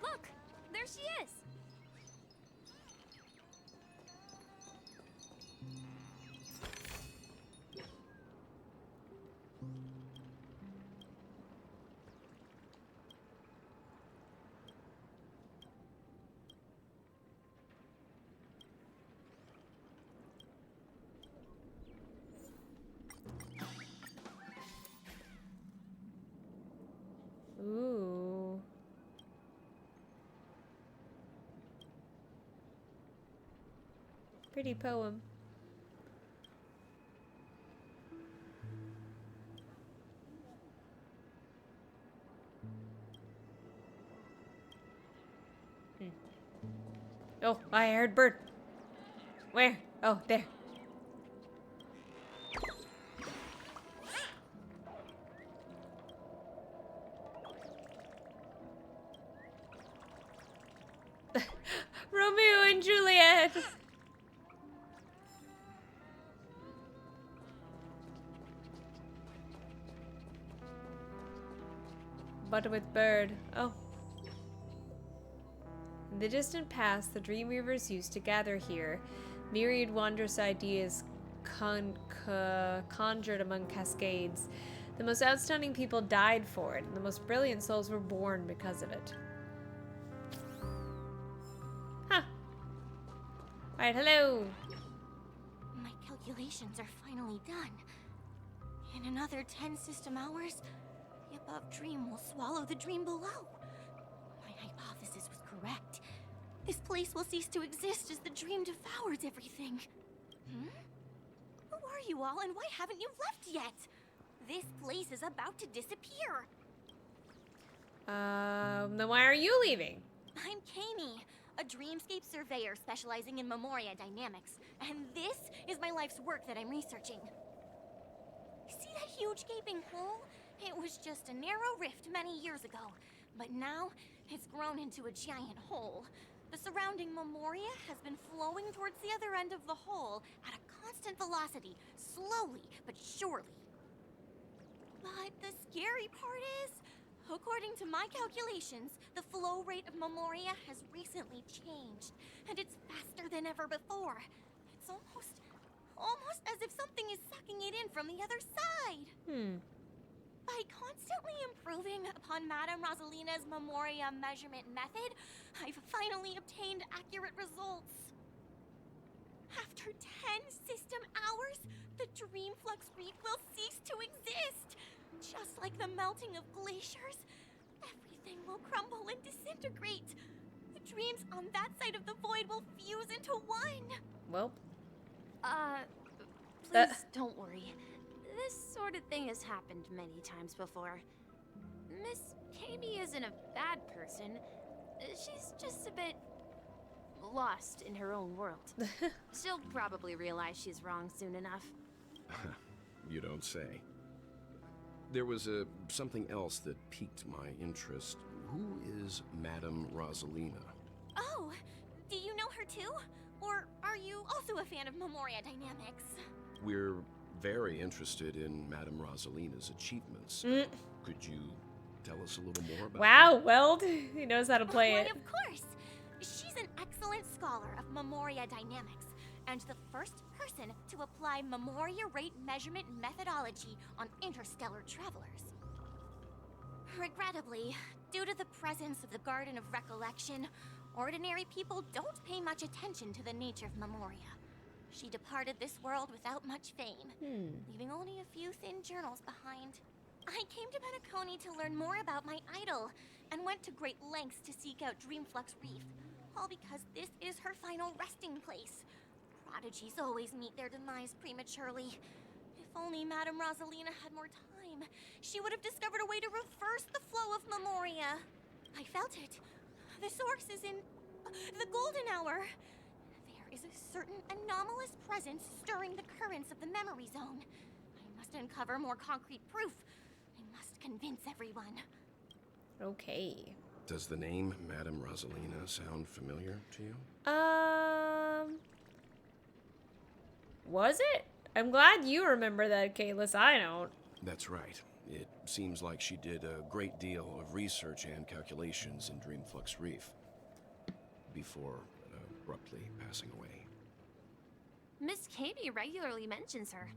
Look, there she is. Ooh. Pretty poem. Oh, I heard bird. Where? Oh, there. Romeo and Juliet. But with bird. Oh. In the distant past, the Dreamweavers used to gather here. Myriad wondrous ideas conjured among cascades. The most outstanding people died for it, and the most brilliant souls were born because of it. Huh. Alright, hello. My calculations are finally done. In another 10 system hours, the above dream will swallow the dream below. My hypothesis was correct. This place will cease to exist as the dream devours everything. Hmm? Who are you all, and why haven't you left yet? This place is about to disappear. Then why are you leaving? I'm Kami, a dreamscape surveyor specializing in Memoria dynamics, and this is my life's work that I'm researching. See that huge gaping hole? It was just a narrow rift many years ago, but now it's grown into a giant hole. The surrounding Memoria has been flowing towards the other end of the hole at a constant velocity, slowly but surely. But the scary part is, according to my calculations, the flow rate of Memoria has recently changed, and it's faster than ever before. It's almost as if something is sucking it in from the other side. By constantly improving upon Madame Rosalina's Memoria measurement method, I've finally obtained accurate results. After 10 system hours, the Dream Flux Reef will cease to exist. Just like the melting of glaciers, everything will crumble and disintegrate. The dreams on that side of the void will fuse into one. Well. Please don't worry. This sort of thing has happened many times before. Miss Kami isn't a bad person. She's just a bit lost in her own world. She'll probably realize she's wrong soon enough. You don't say. There was something else that piqued my interest. Who is Madame Rosalina? Oh, do you know her too? Or are you also a fan of Memoria dynamics? We're very interested in Madame Rosalina's achievements. Could you tell us a little more about Wow, Weld. He knows how to play it. Of course. She's an excellent scholar of Memoria dynamics, and the first person to apply Memoria rate measurement methodology on interstellar travelers. Regrettably, due to the presence of the Garden of Recollection, ordinary people don't pay much attention to the nature of Memoria. She departed this world without much fame, leaving only a few thin journals behind. I came to Penacony to learn more about my idol, and went to great lengths to seek out Dreamflux Reef, all because this is her final resting place. Prodigies always meet their demise prematurely. If only Madame Rosalina had more time, she would have discovered a way to reverse the flow of Memoria. I felt it. The source is in the golden hour. There is a certain anomalous presence stirring the currents of the memory zone. I must uncover more concrete proof. I must convince everyone. Okay. Does the name Madame Rosalina sound familiar to you? Was it? I'm glad you remember that, Kaylis. I don't. That's right. It seems like she did a great deal of research and calculations in Dreamflux Reef before abruptly passing away. Miss Kami regularly mentions her.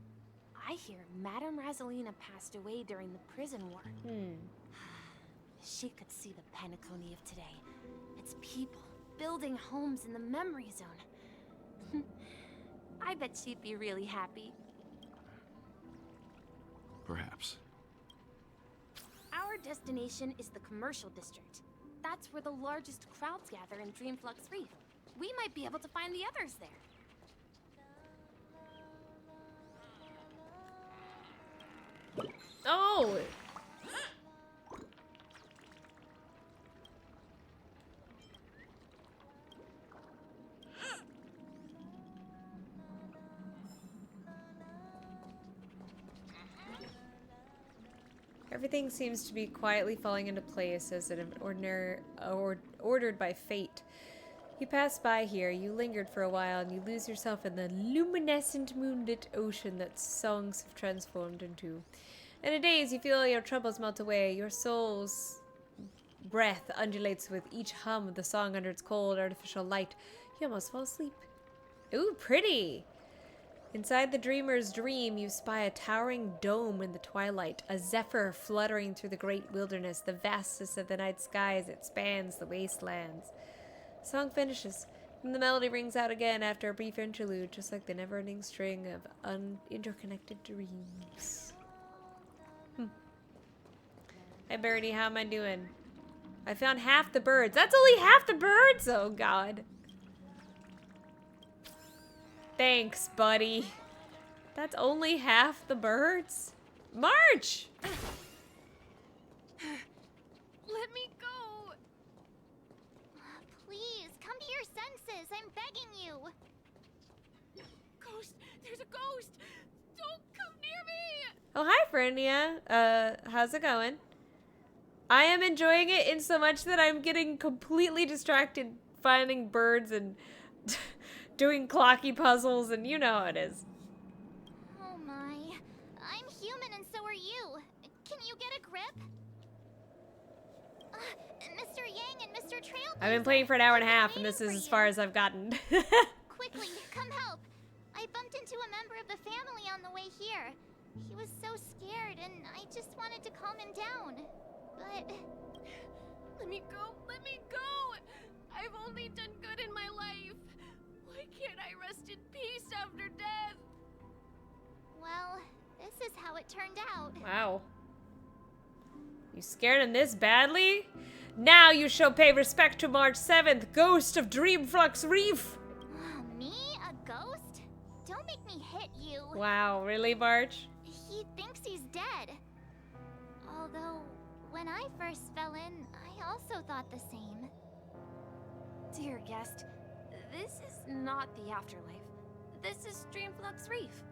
I hear Madame Rosalina passed away during the prison war. She could see the Penacony of today. Its people building homes in the memory zone. I bet she'd be really happy. Perhaps. Our Our destination is the commercial district. That's where the largest crowds gather in Dreamflux Reef. We might be able to find the others there. Oh! Everything seems to be quietly falling into place as an ordered by fate. You pass by here, you lingered for a while, and you lose yourself in the luminescent moonlit ocean that songs have transformed into. In a daze, you feel your troubles melt away. Your soul's breath undulates with each hum of the song under its cold, artificial light. You almost fall asleep. Ooh, pretty! Inside the dreamer's dream, you spy a towering dome in the twilight, a zephyr fluttering through the great wilderness, the vastness of the night sky as it spans the wastelands. The song finishes, and the melody rings out again after a brief interlude, just like the never-ending string of interconnected dreams. Hey, Birdie, how am I doing? I found half the birds. That's only half the birds? Oh, God. Thanks, buddy. That's only half the birds? March! Let me go! Please, come to your senses. I'm begging you. Ghost! There's a ghost! Don't come near me! Oh, hi, Fernia. How's it going? I am enjoying it in so much that I'm getting completely distracted finding birds and doing clocky puzzles, and you know how it is. Oh my. I'm human and so are you. Can you get a grip? Mr. Yang and Mr. Trailblazer. I've been playing for an hour and a half, and this is as far as I've gotten. Quickly, come help. I bumped into a member of the family on the way here. He was so scared, and I just wanted to calm him down. But... Let me go! Let me go! I've only done good in my life. Why can't I rest in peace after death? Well, this is how it turned out. Wow. You scared him this badly? Now you shall pay respect to March 7th, Ghost of Dreamflux Reef! Me? A ghost? Don't make me hit you. Wow, really, March? He thinks he's dead. Although, when I first fell in, I also thought the same. Dear guest, this is not the afterlife. This is Dreamflux Reef.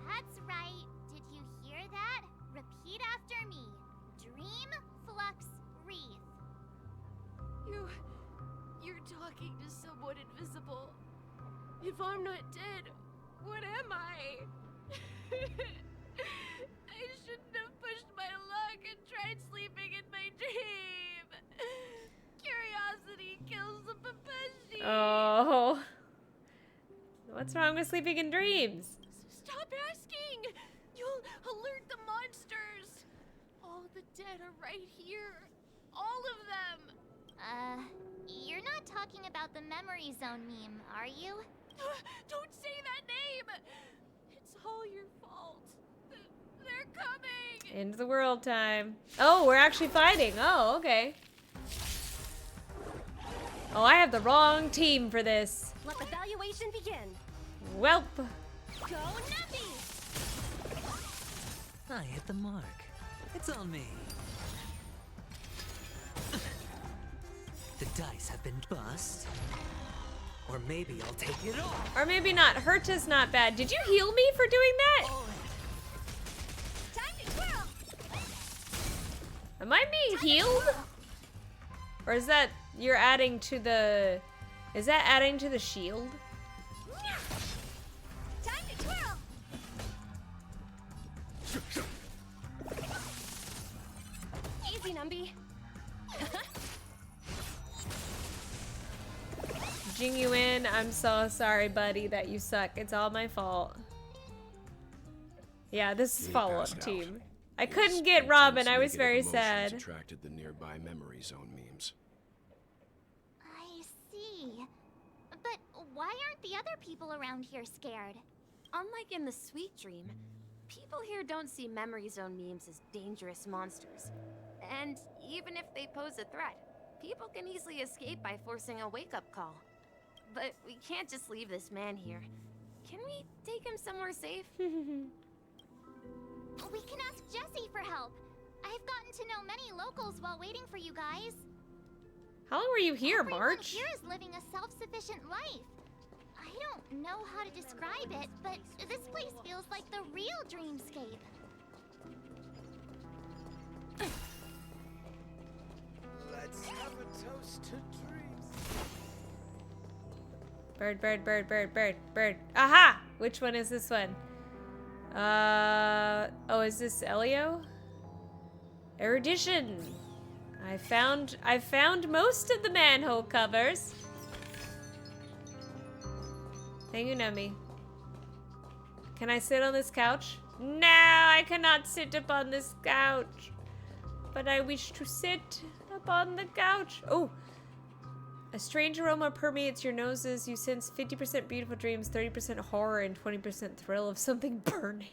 That's right. Did you hear that? Repeat after me. Dreamflux Reef. You're talking to someone invisible. If I'm not dead, what am I? I shouldn't have pushed my luck and tried sleeping in my dream. Curiosity kills the Papeshi. Oh. What's wrong with sleeping in dreams? Stop asking! You'll alert the monsters. All the dead are right here. All of them. You're not talking about the Memory Zone meme, are you? Don't say that name! It's all your fault. They're coming! End of the world time. Oh, we're actually fighting. Oh, okay. Oh, I have the wrong team for this. Let the evaluation begin. Welp. Go Numpy! I hit the mark. It's on me. The dice have been bust. Or maybe I'll take it all. Or maybe not. Hurt is not bad. Did you heal me for doing that? Time to twirl! Am I being healed? Or is that you're adding to the... Is that adding to the shield? Time to twirl! Easy, Numby. Jingyuin, I'm so sorry, buddy, that you suck. It's all my fault. Yeah, this is follow-up team. I couldn't get Robin. I was very sad. Attracted the nearby memory zone memes. I see. But why aren't the other people around here scared? Unlike in the sweet dream, People here don't see memory zone memes as dangerous monsters. And even if they pose a threat, people can easily escape by forcing a wake-up call. But we can't just leave this man here. Can we take him somewhere safe? We can ask Jessie for help. I've gotten to know many locals while waiting for you guys. How long were you here, Everyone March? here is living a self-sufficient life. I don't know how to describe it, but this place feels like the real dreamscape. Let's have a toast to dreams. Bird, bird, bird, bird, bird, bird. Aha! Which one is this one? Oh, is this Elio? Erudition. I found most of the manhole covers. Thank you, Nemi. Can I sit on this couch? No, I cannot sit upon this couch. But I wish to sit upon the couch. Oh, a strange aroma permeates your noses. You sense 50% beautiful dreams, 30% horror, and 20% thrill of something burning.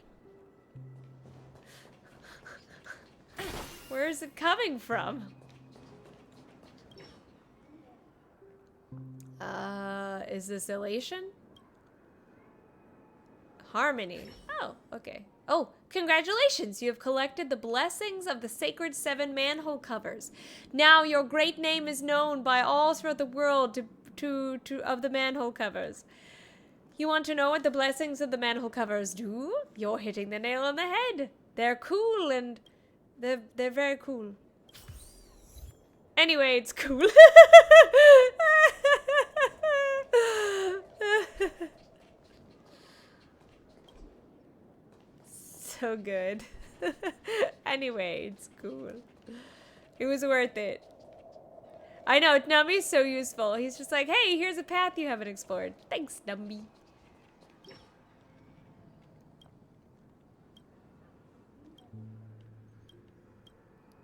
Where is it coming from? Is this elation? Harmony. Oh, okay. Oh, congratulations! You have collected the blessings of the sacred 7 manhole covers. Now your great name is known by all throughout the world of the manhole covers. You want to know what the blessings of the manhole covers do? You're hitting the nail on the head. They're cool and they're very cool. Anyway, it's cool. So good. Anyway, it's cool. It was worth it. I know, Numby's so useful. He's just like, hey, here's a path you haven't explored. Thanks, Numby.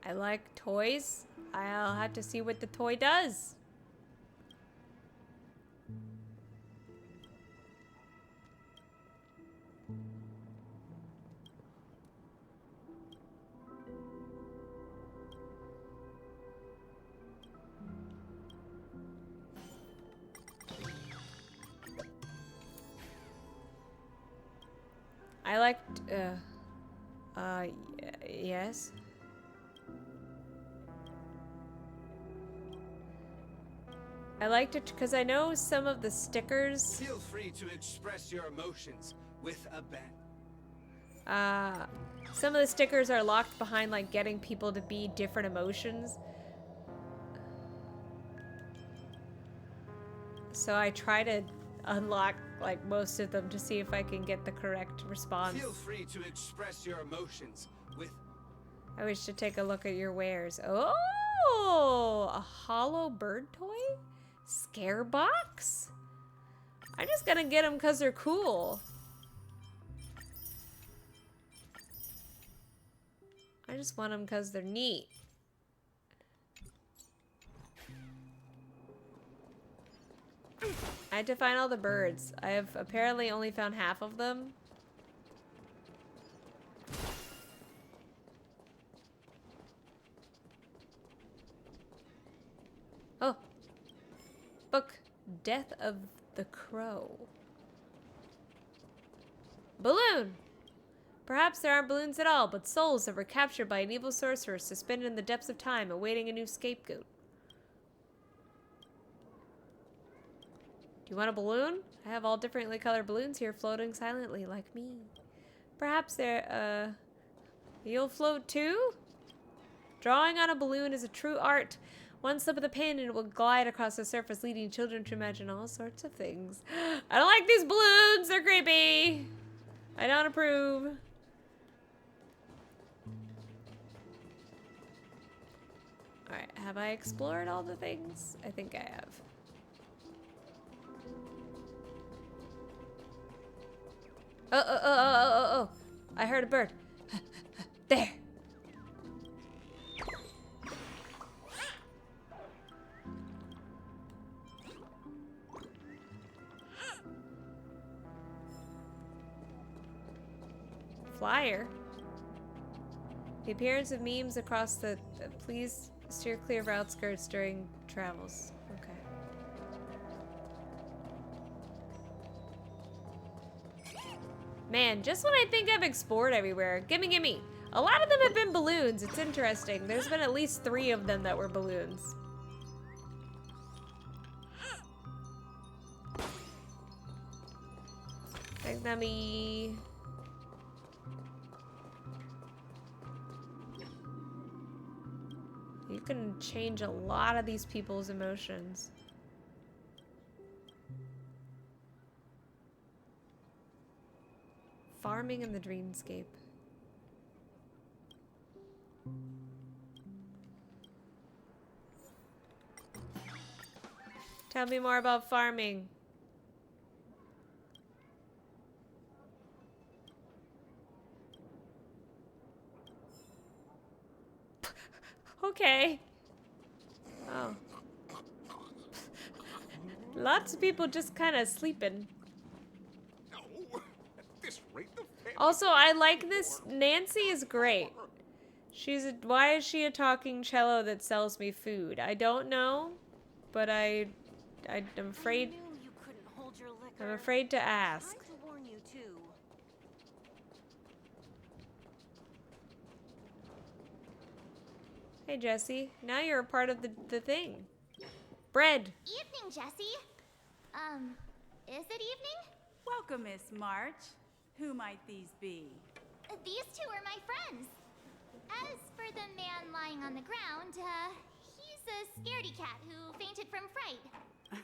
I like toys. I'll have to see what the toy does. I liked, yes. I liked it because I know some of the stickers. Feel free to express your emotions with a bet. Some of the stickers are locked behind like getting people to be different emotions. So I try to unlock like most of them to see if I can get the correct response. Feel free to express your emotions with... I wish to take a look at your wares. Oh, a hollow bird toy? Scare box? I'm just gonna get them because they're cool. I just want them because they're neat. I had to find all the birds. I have apparently only found half of them. Oh. Book. Death of the Crow. Balloon! Perhaps there aren't balloons at all, but souls that were captured by an evil sorcerer suspended in the depths of time, awaiting a new scapegoat. Do you want a balloon? I have all differently colored balloons here floating silently like me. Perhaps they're, you'll float too? Drawing on a balloon is a true art. One slip of the pen and it will glide across the surface, leading children to imagine all sorts of things. I don't like these balloons. They're creepy. I don't approve. Alright, have I explored all the things? I think I have. Oh. I heard a bird. There. Flyer. The appearance of memes across the please steer clear of outskirts during travels. Okay. Man, just when I think I've explored everywhere. Gimme, gimme. A lot of them have been balloons. It's interesting. There's been at least 3 of them that were balloons. Thanks, Nami. You can change a lot of these people's emotions. Farming in the dreamscape. Tell me more about farming. Okay. Oh. Lots of people just kind of sleeping. Also, I like this. Nancy is great. Why is she a talking cello that sells me food? I don't know, but I'm afraid. I'm afraid to ask. Hey, Jesse. Now you're a part of the thing. Bread. Evening, Jesse. Is it evening? Welcome, Miss March. Who might these be? These 2 are my friends. As for the man lying on the ground, he's a scaredy cat who fainted from fright.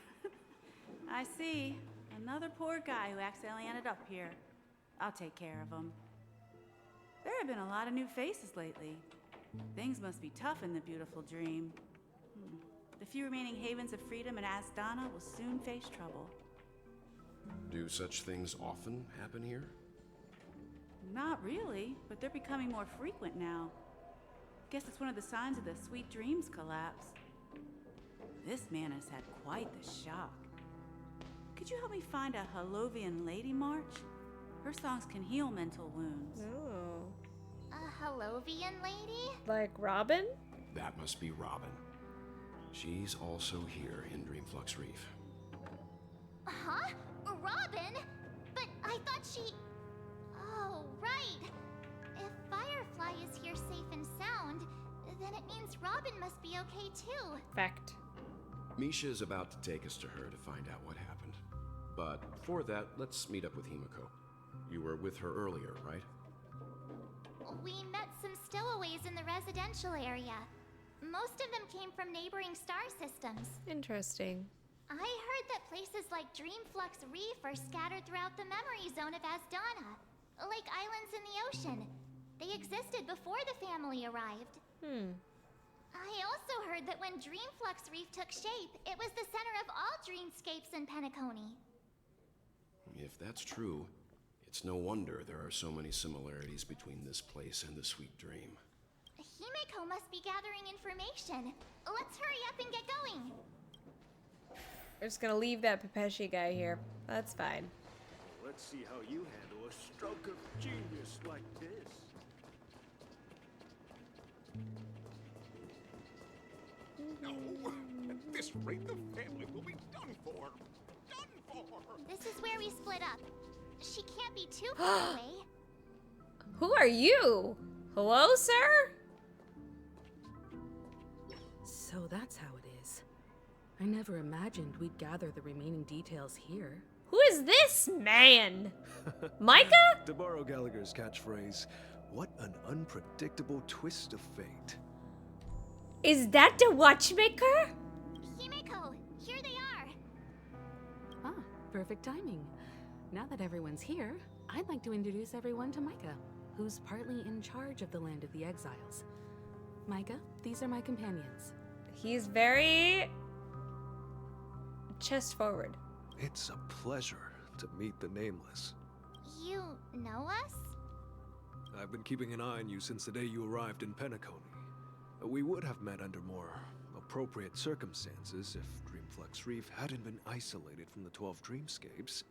I see. Another poor guy who accidentally ended up here. I'll take care of him. There have been a lot of new faces lately. Things must be tough in the beautiful dream. The few remaining havens of freedom in Asdana will soon face trouble. Do such things often happen here? Not really, but they're becoming more frequent now. Guess it's one of the signs of the Sweet Dreams collapse. This man has had quite the shock. Could you help me find a Halovian lady, March? Her songs can heal mental wounds. Oh. A Halovian lady? Like Robin? That must be Robin. She's also here in Dreamflux Reef. Huh? Robin? But I thought she... Oh, right. If Firefly is here safe and sound, then it means Robin must be okay too. Fact. Misha is about to take us to her to find out what happened. But before that, let's meet up with Himiko. You were with her earlier, right? We met some stowaways in the residential area. Most of them came from neighboring star systems. Interesting. I heard that places like Dreamflux Reef are scattered throughout the memory zone of Asdana, like islands in the ocean. They existed before the family arrived. I also heard that when Dreamflux Reef took shape, it was the center of all dreamscapes in Penacony. If that's true, it's no wonder there are so many similarities between this place and the Sweet Dream. Himiko must be gathering information. Let's hurry up and get going. We're just gonna leave that Pepeshi guy here. That's fine. Let's see how you handle a stroke of genius like this. No, at this rate, the family will be done for. Done for. This is where we split up. She can't be too far away. Who are you? Hello, sir? So that's how it is. I never imagined we'd gather the remaining details here. Who is this man? Micah? To borrow Gallagher's catchphrase, what an unpredictable twist of fate. Is that the watchmaker? Himiko, here they are. Ah, perfect timing. Now that everyone's here, I'd like to introduce everyone to Micah, who's partly in charge of the Land of the Exiles. Micah, these are my companions. He's very chest forward. It's a pleasure to meet the Nameless. You know us? I've been keeping an eye on you since the day you arrived in Penacony. We would have met under more appropriate circumstances if Dreamflux Reef hadn't been isolated from the 12 dreamscapes.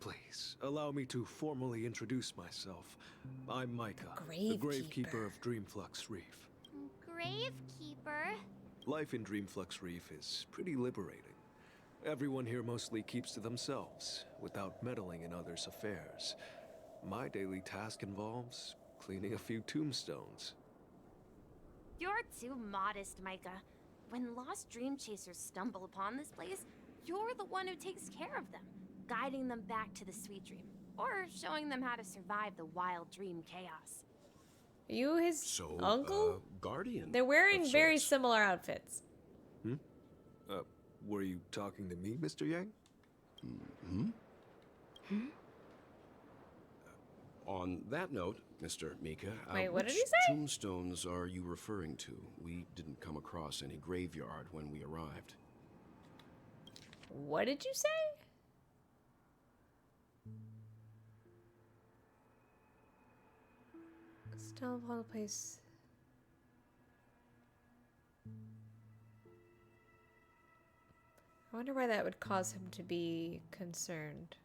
Please, allow me to formally introduce myself. I'm Micah, the Gravekeeper of Dreamflux Reef. Gravekeeper? Life in Dreamflux Reef is pretty liberating. Everyone here mostly keeps to themselves, without meddling in others' affairs. My daily task involves cleaning a few tombstones. You're too modest, Micah. When lost dream chasers stumble upon this place, you're the one who takes care of them, guiding them back to the sweet dream, or showing them how to survive the wild dream chaos. Are you his uncle? Guardian. They're wearing very similar outfits. Were you talking to me, Mr. Yang? On that note, Mr. Mika, Wait, what did which he say? tombstones are you referring to? We didn't come across any graveyard when we arrived. What did you say? Still upon the place. I wonder why that would cause him to be concerned.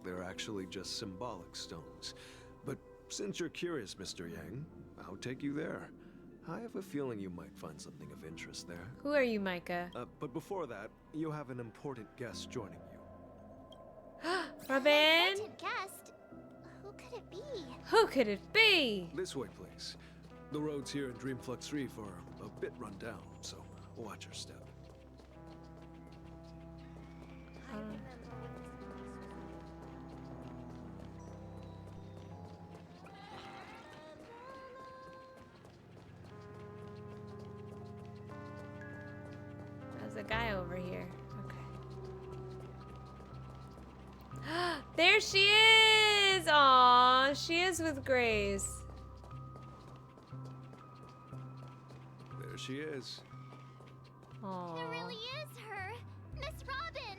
They're actually just symbolic stones. But since you're curious, Mr. Yang, I'll take you there. I have a feeling you might find something of interest there. Who are you, Micah? But before that, you have an important guest joining you. Robin? Important guest? Who could it be? Who could it be? This way, please. The roads here in Dreamflux Reef are a bit run down, so watch your step. There's a guy over here. Okay. There she is! Aw, she is with Grace. There she is. Aww. It really is her! Miss Robin!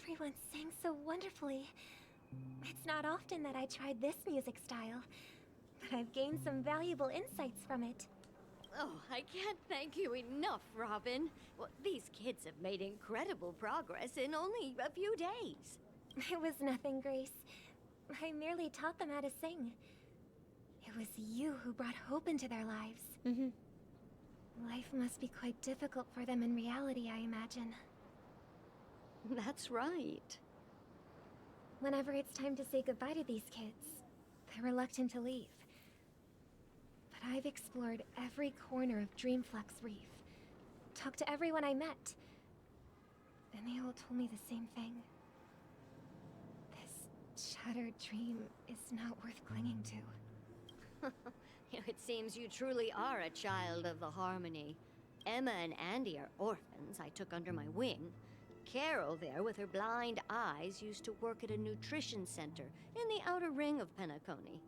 Everyone sang so wonderfully. It's not often that I tried this music style, but I've gained some valuable insights from it. Oh, I can't thank you enough, Robin. Well, these kids have made incredible progress in only a few days. It was nothing, Grace. I merely taught them how to sing. It was you who brought hope into their lives. Life must be quite difficult for them in reality, I imagine. That's right. Whenever it's time to say goodbye to these kids, they're reluctant to leave. But I've explored every corner of Dreamflux Reef, talked to everyone I met, and they all told me the same thing. This shattered dream is not worth clinging to. It seems you truly are a child of the Harmony. Emma and Andy are orphans I took under my wing. Carol there, with her blind eyes, used to work at a nutrition center in the outer ring of Penacony.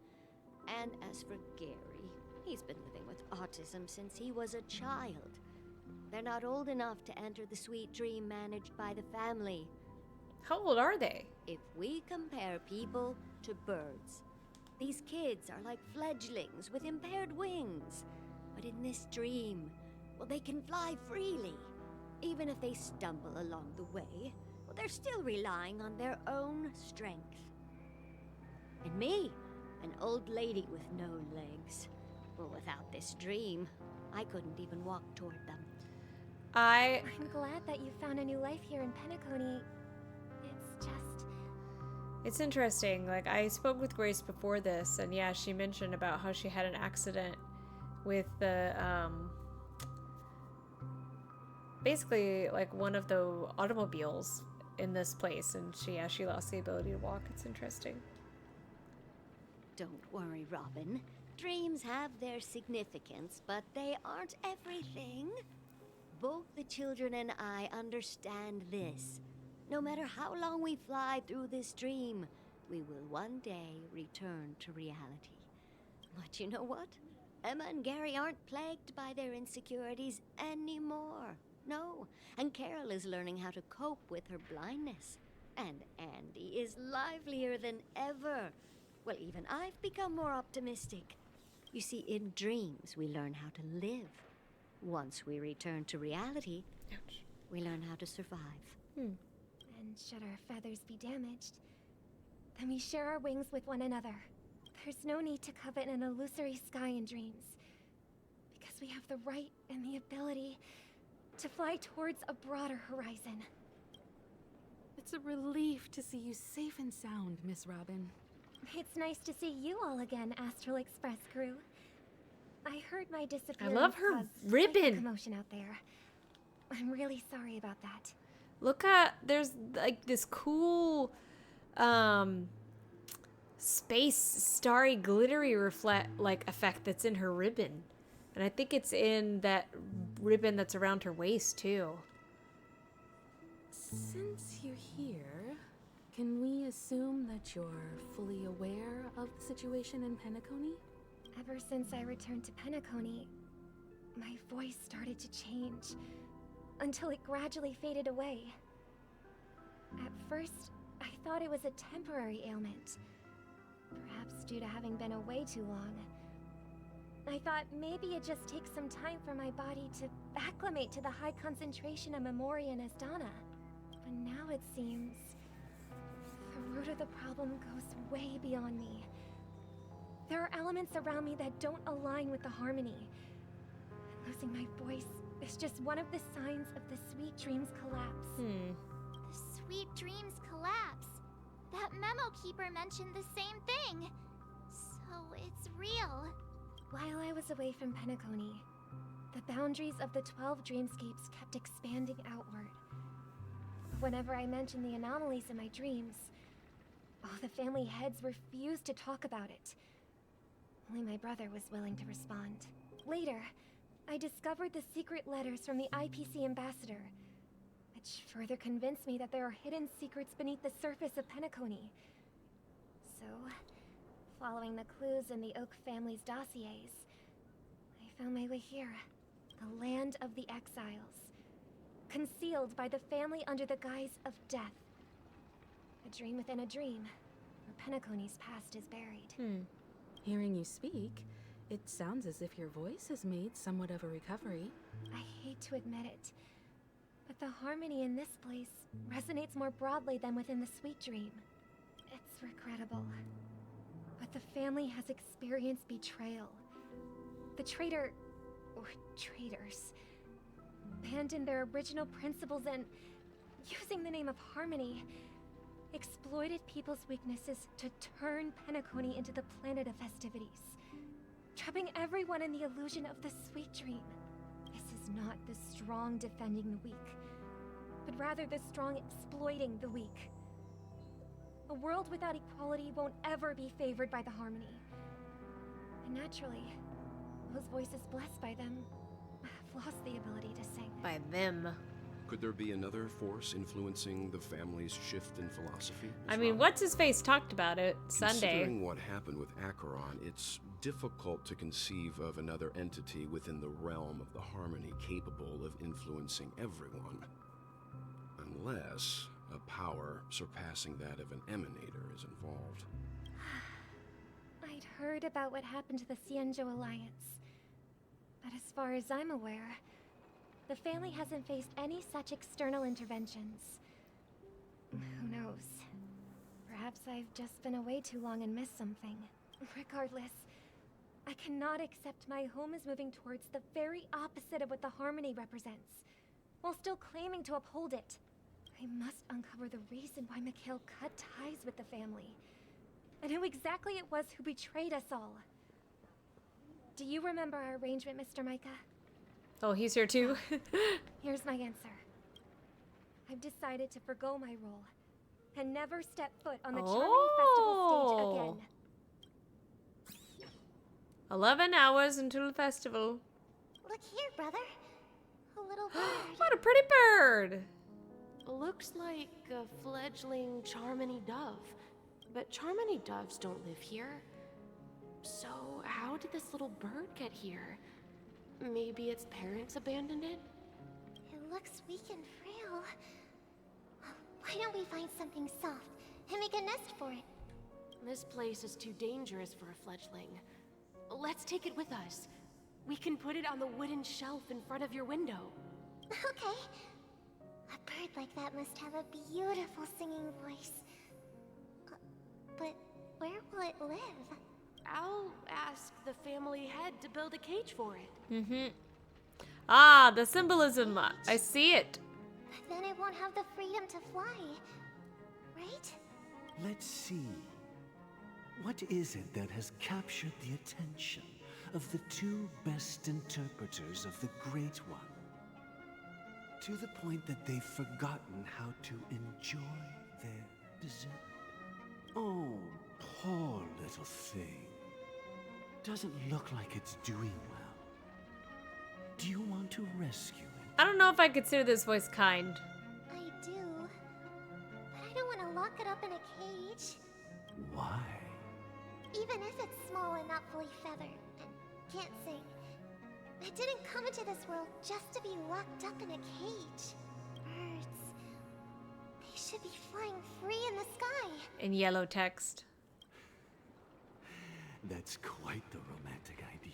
And as for Gary, he's been living with autism since he was a child. They're not old enough to enter the sweet dream managed by the family. How old are they? If we compare people to birds, these kids are like fledglings with impaired wings. But in this dream, well, they can fly freely. Even if they stumble along the way, well, they're still relying on their own strength. And me, an old lady with no legs. Well, without this dream, I couldn't even walk toward them. I'm glad that you found a new life here in Penacony. It's interesting. Like, I spoke with Grace before this, and yeah, she mentioned about how she had an accident with the, basically, like, one of the automobiles in this place, and she lost the ability to walk. It's interesting. Don't worry, Robin. Dreams have their significance, but they aren't everything. Both the children and I understand this. No matter how long we fly through this dream, we will one day return to reality. But you know what? Emma and Gary aren't plagued by their insecurities anymore. No, and Carol is learning how to cope with her blindness. And Andy is livelier than ever. Well, even I've become more optimistic. You see, in dreams, we learn how to live. Once we return to reality, we learn how to survive. And should our feathers be damaged, then we share our wings with one another. There's no need to covet an illusory sky in dreams, because we have the right and the ability to fly towards a broader horizon. It's a relief to see you safe and sound, Miss Robin. It's nice to see you all again, Astral Express crew. I heard my disappearance love her caused ribbon. quite the commotion out there. I'm really sorry about that. Look at, there's like this cool space starry glittery effect that's in her ribbon. And I think it's in that ribbon that's around her waist too. Since you're here, can we assume that you're fully aware of the situation in Penacony? Ever since I returned to Penacony, my voice started to change, until it gradually faded away. At first, I thought it was a temporary ailment, perhaps due to having been away too long. I thought maybe it just takes some time for my body to acclimate to the high concentration of Memoria and Asdana. But now it seems the root of the problem goes way beyond me. There are elements around me that don't align with the harmony. And losing my voice is just one of the signs of the Sweet Dreams collapse. The Sweet Dreams collapse. That memo keeper mentioned the same thing. So it's real. While I was away from Penacony, the boundaries of the 12 dreamscapes kept expanding outward. Whenever I mentioned the anomalies in my dreams, all the family heads refused to talk about it. Only my brother was willing to respond. Later, I discovered the secret letters from the IPC ambassador, which further convinced me that there are hidden secrets beneath the surface of Penacony. So, following the clues in the Oak family's dossiers, I found my way here, the land of the exiles, concealed by the family under the guise of death. A dream within a dream, where Penacony's past is buried. Hearing you speak, it sounds as if your voice has made somewhat of a recovery. I hate to admit it, but the harmony in this place resonates more broadly than within the Sweet Dream. It's regrettable, but the family has experienced betrayal. The traitor, or traitors, abandoned their original principles and, using the name of harmony, exploited people's weaknesses to turn Penacony into the planet of festivities, trapping everyone in the illusion of the Sweet Dream. This is not the strong defending the weak, but rather the strong exploiting the weak. A world without equality won't ever be favored by the harmony. And naturally, those voices blessed by them have lost the ability to sing. By them. Could there be another force influencing the family's shift in philosophy? I mean, what's-his-face talked about it Sunday. Considering what happened with Acheron, it's difficult to conceive of another entity within the realm of the harmony capable of influencing everyone. Unless a power surpassing that of an emanator is involved. I'd heard about what happened to the Synder Alliance, but as far as I'm aware, the family hasn't faced any such external interventions. Who knows? Perhaps I've just been away too long and missed something. Regardless, I cannot accept my home is moving towards the very opposite of what the harmony represents, while still claiming to uphold it. I must uncover the reason why Mikhail cut ties with the family, and who exactly it was who betrayed us all. Do you remember our arrangement, Mr. Micah? Oh, he's here too? Here's my answer. I've decided to forgo my role and never step foot on the Charmony Festival stage again. 11 hours until the festival. Look here, brother. A little bird. What a pretty bird! Looks like a fledgling Charmony dove. But Charmony doves don't live here. So how did this little bird get here? Maybe its parents abandoned it? It looks weak and frail. Why don't we find something soft and make a nest for it? This place is too dangerous for a fledgling. Let's take it with us. We can put it on the wooden shelf in front of your window. Okay. A bird like that must have a beautiful singing voice. But where will it live? I'll ask the family head to build a cage for it. Mm-hmm. Ah, the symbolism. I see it. Then it won't have the freedom to fly, right? Let's see. What is it that has captured the attention of the two best interpreters of the Great One? To the point that they've forgotten how to enjoy their dessert. Oh, poor little thing. Doesn't look like it's doing well. Do you want to rescue it? I don't know if I consider this voice kind. I do. But I don't want to lock it up in a cage. Why? Even if it's small and not fully feathered and can't sing. I didn't come into this world just to be locked up in a cage. Birds. They should be flying free in the sky. In yellow text. That's quite the romantic idea.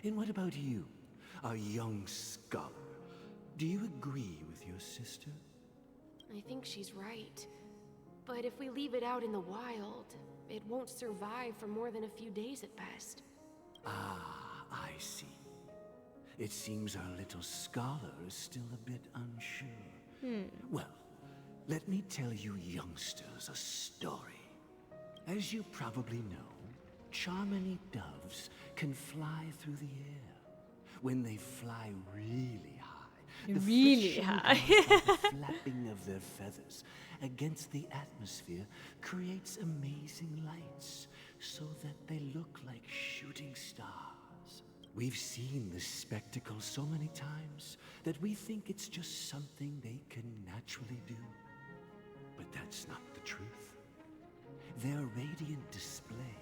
And what about you, a young scholar? Do you agree with your sister? I think she's right. But if we leave it out in the wild, it won't survive for more than a few days at best. Ah, I see. It seems our little scholar is still a bit unsure. Well, let me tell you youngsters a story. As you probably know, Charmony doves can fly through the air. When they fly really high, the friction caused by the flapping of their feathers against the atmosphere creates amazing lights so that they look like shooting stars. We've seen this spectacle so many times that we think it's just something they can naturally do. But that's not the truth. Their radiant display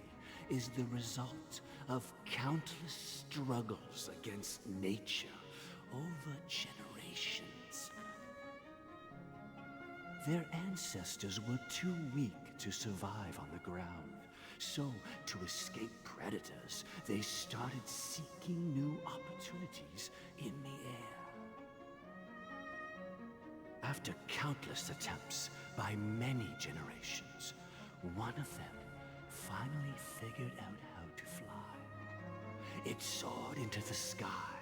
is the result of countless struggles against nature over generations. Their ancestors were too weak to survive on the ground, so to escape predators, they started seeking new opportunities in the air. After countless attempts by many generations, one of them finally figured out how to fly. It soared into the sky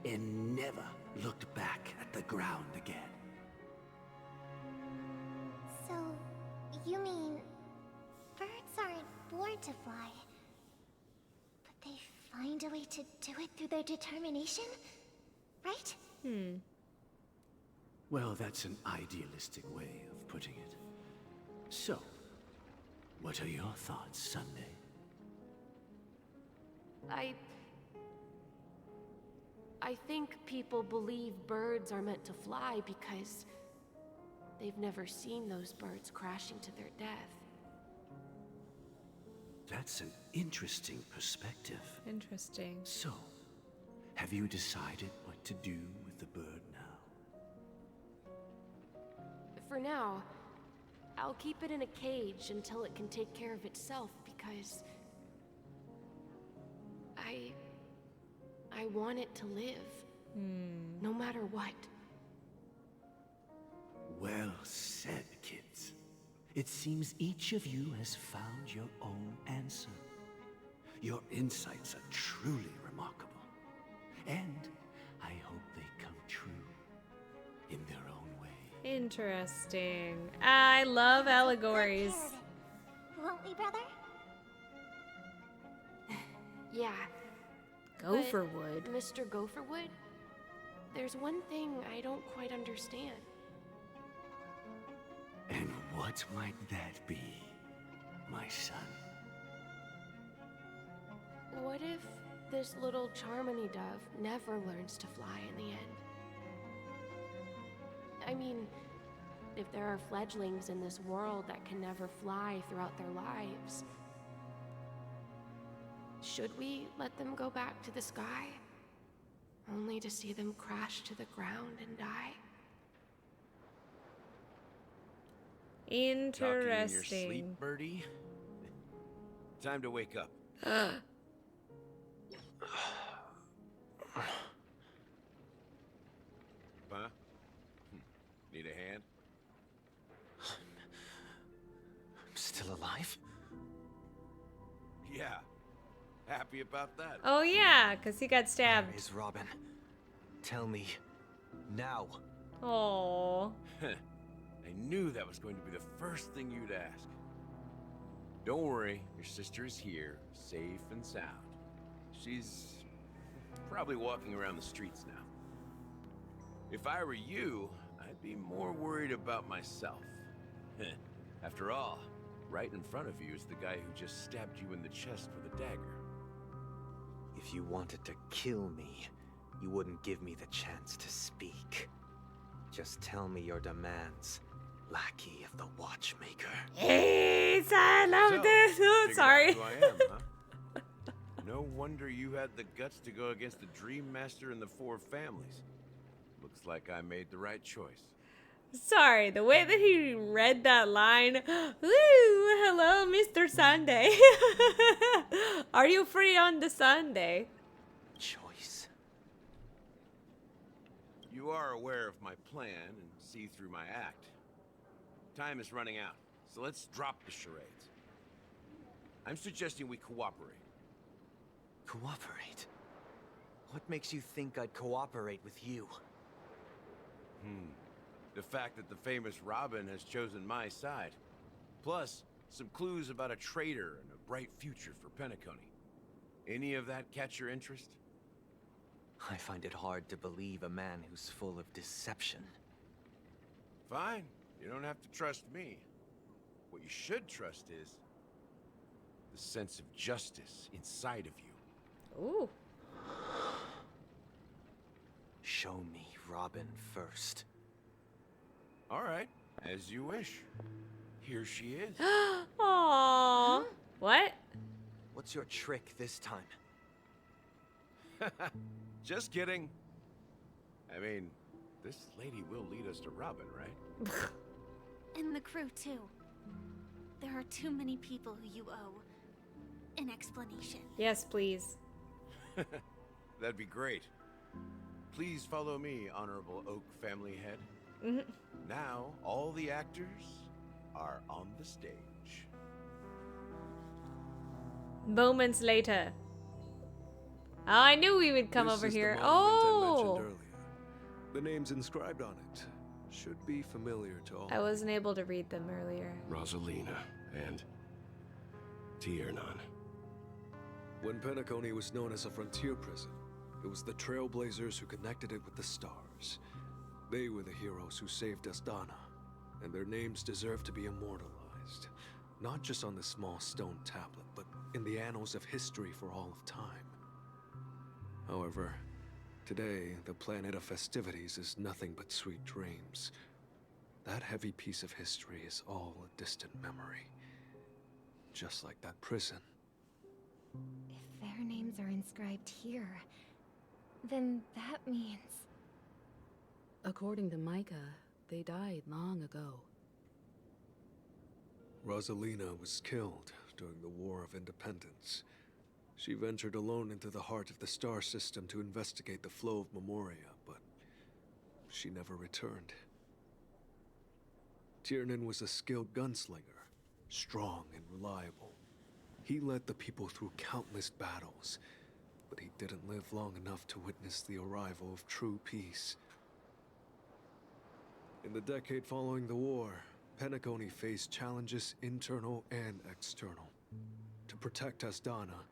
and never looked back at the ground again. So, you mean birds aren't born to fly, but they find a way to do it through their determination, right? Well, that's an idealistic way of putting it. So, what are your thoughts, Sunday? I think people believe birds are meant to fly because they've never seen those birds crashing to their death. That's an interesting perspective. Interesting. So, have you decided what to do with the bird now? For now, I'll keep it in a cage until it can take care of itself because I want it to live. No matter what. Well said, kids. It seems each of you has found your own answer. Your insights are truly remarkable. And I hope they come true in their own way. Interesting. I love allegories. Won't we, brother? Yeah. Gopherwood. But, Mr. Gopherwood, there's one thing I don't quite understand. And what might that be, my son? What if this little Charmony dove never learns to fly in the end? I mean, if there are fledglings in this world that can never fly throughout their lives, should we let them go back to the sky, only to see them crash to the ground and die? Interesting. Talking in your sleep, birdie? Time to wake up. Huh? Need a hand? I'm still alive? Yeah. Happy about that? Oh yeah, because he got stabbed. Where is Robin? Tell me. Now. Oh. I knew that was going to be the first thing you'd ask. Don't worry, your sister is here, safe and sound. She's probably walking around the streets now. If I were you, I'd be more worried about myself. After all, right in front of you is the guy who just stabbed you in the chest with a dagger. If you wanted to kill me, you wouldn't give me the chance to speak. Just tell me your demands, lackey of the watchmaker. Yes, I love this. Oh, figured sorry. out who I am, huh? No wonder you had the guts to go against the Dream Master and the Four Families. Looks like I made the right choice. Sorry, the way that he read that line. Woo, hello, Mr. Sunday. Are you free on the Sunday? Choice. You are aware of my plan and see through my act. Time is running out, so let's drop the charades. I'm suggesting we cooperate. Cooperate? What makes you think I'd cooperate with you? The fact that the famous Robin has chosen my side. Plus, some clues about a traitor and a bright future for Penacony. Any of that catch your interest? I find it hard to believe a man who's full of deception. Fine, you don't have to trust me. What you should trust is the sense of justice inside of you. Ooh. Show me Robin first. All right, as you wish. Here she is. Aww. What? What's your trick this time? Just kidding. I mean, this lady will lead us to Robin, right? And the crew, too. There are too many people who you owe an explanation. Yes, please. That'd be great. Please follow me, Honorable Oak Family Head. Now, all the actors are on the stage. Moments later. Oh, I knew we would come over here. Oh! The names inscribed on it should be familiar to all. I wasn't able to read them earlier. Rosalina and Tiernan. When Penacony was known as a frontier prison, it was the Trailblazers who connected it with the stars. They were the heroes who saved Asdana, and their names deserve to be immortalized. Not just on this small stone tablet, but in the annals of history for all of time. However, today, the planet of festivities is nothing but sweet dreams. That heavy piece of history is all a distant memory. Just like that prison. If their names are inscribed here, then that means... According to Micah, they died long ago. Rosalina was killed during the War of Independence. She ventured alone into the heart of the star system to investigate the flow of Memoria, but she never returned. Tiernan was a skilled gunslinger, strong and reliable. He led the people through countless battles, but he didn't live long enough to witness the arrival of true peace. In the decade following the war, Penacony faced challenges internal and external. To protect Asdana,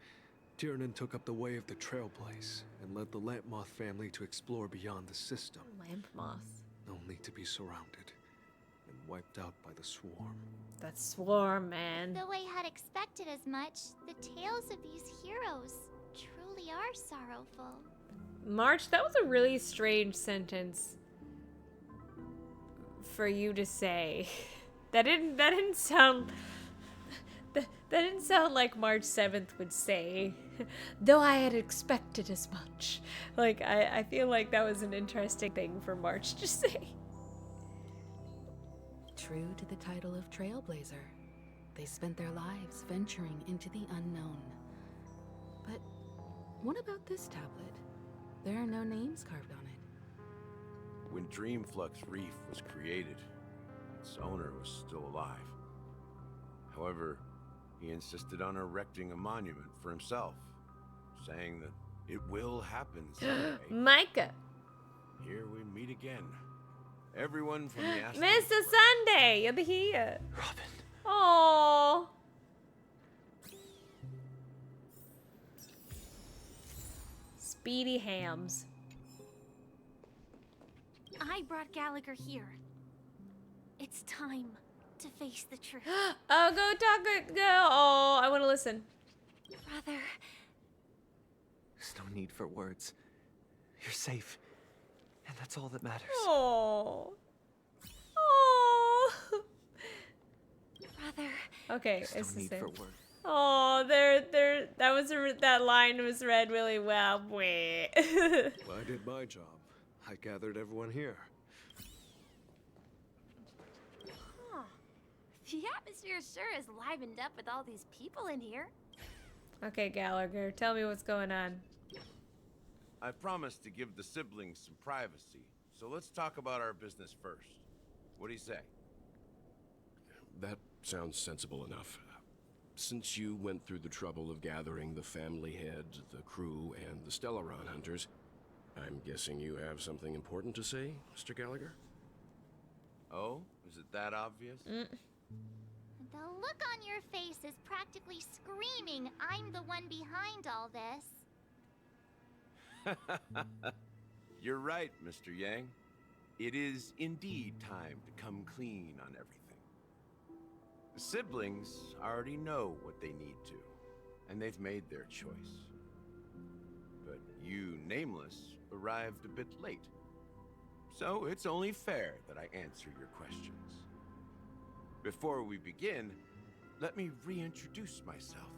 Tiernan took up the way of the Trailblaze and led the Lampmoth family to explore beyond the system. Lampmoth. Only to be surrounded and wiped out by the Swarm. That Swarm, man. Though I had expected as much, the tales of these heroes truly are sorrowful. March, that was a really strange sentence for you to say. That didn't sound like March 7th would say. Though I had expected as much. Like, I feel like that was an interesting thing for March to say. True to the title of Trailblazer, they spent their lives venturing into the unknown. But what about this tablet? There are no names carved on it. When Dreamflux Reef was created, its owner was still alive. However, he insisted on erecting a monument for himself, saying that it will happen someday. Micah. Here we meet again. Everyone from the Astral Mr. Sunday, you'll be here. Robin. Oh. Speedy hams. I brought Gallagher here. It's time to face the truth. Oh, go talk it, go. Oh, I want to listen. Brother. There's no need for words. You're safe. And that's all that matters. Oh. Oh. Brother. Okay, There's it's no the need same. for words. Oh, that line was read really well. Wait. Well, I did my job. I gathered everyone here. Huh. The atmosphere sure is livened up with all these people in here. Okay, Gallagher, tell me what's going on. I promised to give the siblings some privacy, so let's talk about our business first. What do you say? That sounds sensible enough. Since you went through the trouble of gathering the family head, the crew, and the Stellaron hunters, I'm guessing you have something important to say, Mr. Gallagher? Oh, is it that obvious? The look on your face is practically screaming, I'm the one behind all this. You're right, Mr. Yang. It is indeed time to come clean on everything. The siblings already know what they need to, and they've made their choice. But you, Nameless, arrived a bit late. So it's only fair that I answer your questions. Before we begin, let me reintroduce myself.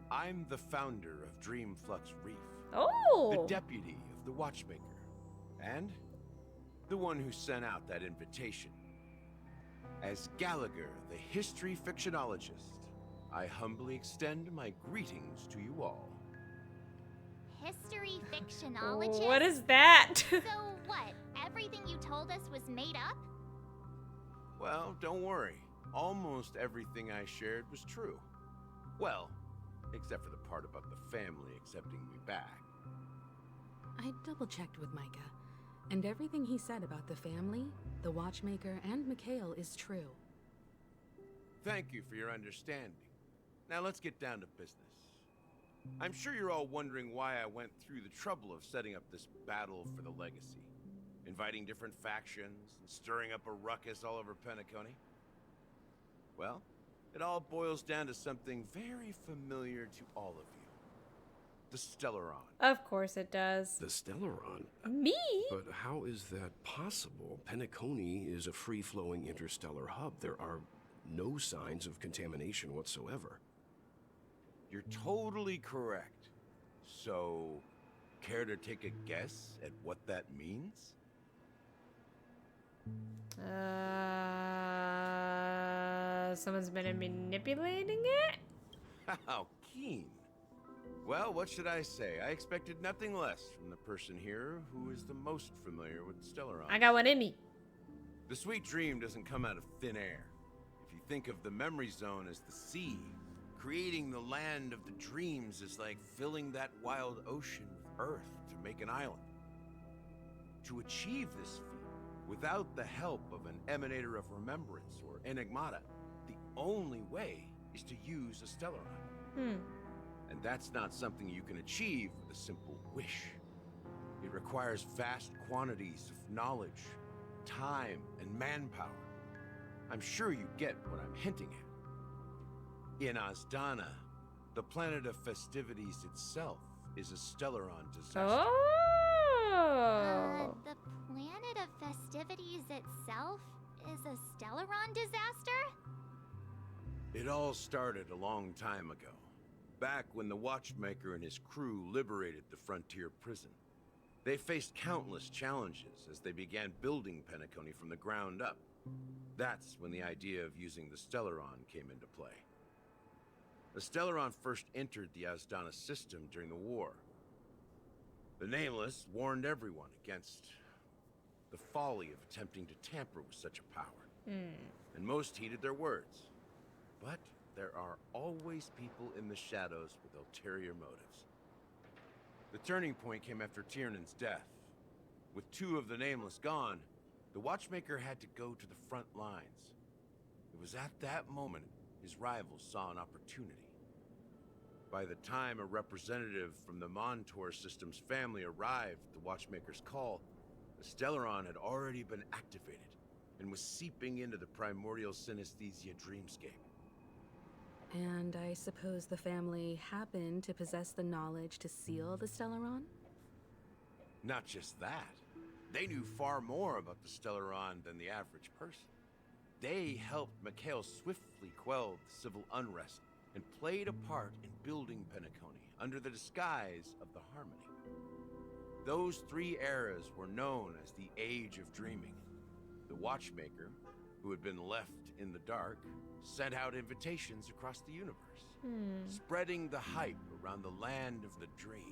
I'm the founder of Dreamflux Reef. Oh! The deputy of the Watchmaker. And the one who sent out that invitation. As Gallagher, the history fictionologist, I humbly extend my greetings to you all. History fictionologist? What is that? So what? Everything you told us was made up? Well, don't worry. Almost everything I shared was true. Well, except for the part about the family accepting me back. I double-checked with Micah, and everything he said about the family, the Watchmaker, and Mikhail is true. Thank you for your understanding. Now let's get down to business. I'm sure you're all wondering why I went through the trouble of setting up this battle for the legacy, inviting different factions, and stirring up a ruckus all over Penacony. Well, it all boils down to something very familiar to all of you. The Stellaron. Of course it does. The Stellaron? Me? But how is that possible? Penacony is a free-flowing interstellar hub. There are no signs of contamination whatsoever. You're totally correct. So, care to take a guess at what that means? Someone's been manipulating it? How keen. Well, what should I say? I expected nothing less from the person here who is the most familiar with Stellaron. I got one in me. The sweet dream doesn't come out of thin air. If you think of the memory zone as the sea, creating the land of the dreams is like filling that wild ocean with earth to make an island. To achieve this feat, without the help of an emanator of remembrance or enigmata, the only way is to use a Stellaron. And that's not something you can achieve with a simple wish. It requires vast quantities of knowledge, time, and manpower. I'm sure you get what I'm hinting at. In Azdana, the planet of festivities itself is a Stellaron disaster. Oh! The planet of festivities itself is a Stellaron disaster? It all started a long time ago. Back when the Watchmaker and his crew liberated the frontier prison. They faced countless challenges as they began building Penacony from the ground up. That's when the idea of using the Stellaron came into play. The Stellaron first entered the Azdana system during the war. The Nameless warned everyone against, the folly of attempting to tamper with such a power. And most heeded their words. But there are always people in the shadows with ulterior motives. The turning point came after Tiernan's death. With 2 of the Nameless gone, the Watchmaker had to go to the front lines. It was at that moment his rivals saw an opportunity. By the time a representative from the Montour Systems family arrived at the Watchmaker's call, the Stellaron had already been activated and was seeping into the primordial synesthesia dreamscape. And I suppose the family happened to possess the knowledge to seal the Stellaron? Not just that. They knew far more about the Stellaron than the average person. They helped Mikhail swiftly quell the civil unrest and played a part in building Penacony under the disguise of the Harmony. Those 3 eras were known as the Age of Dreaming. The Watchmaker, who had been left in the dark, sent out invitations across the universe, spreading the hype around the land of the dreams.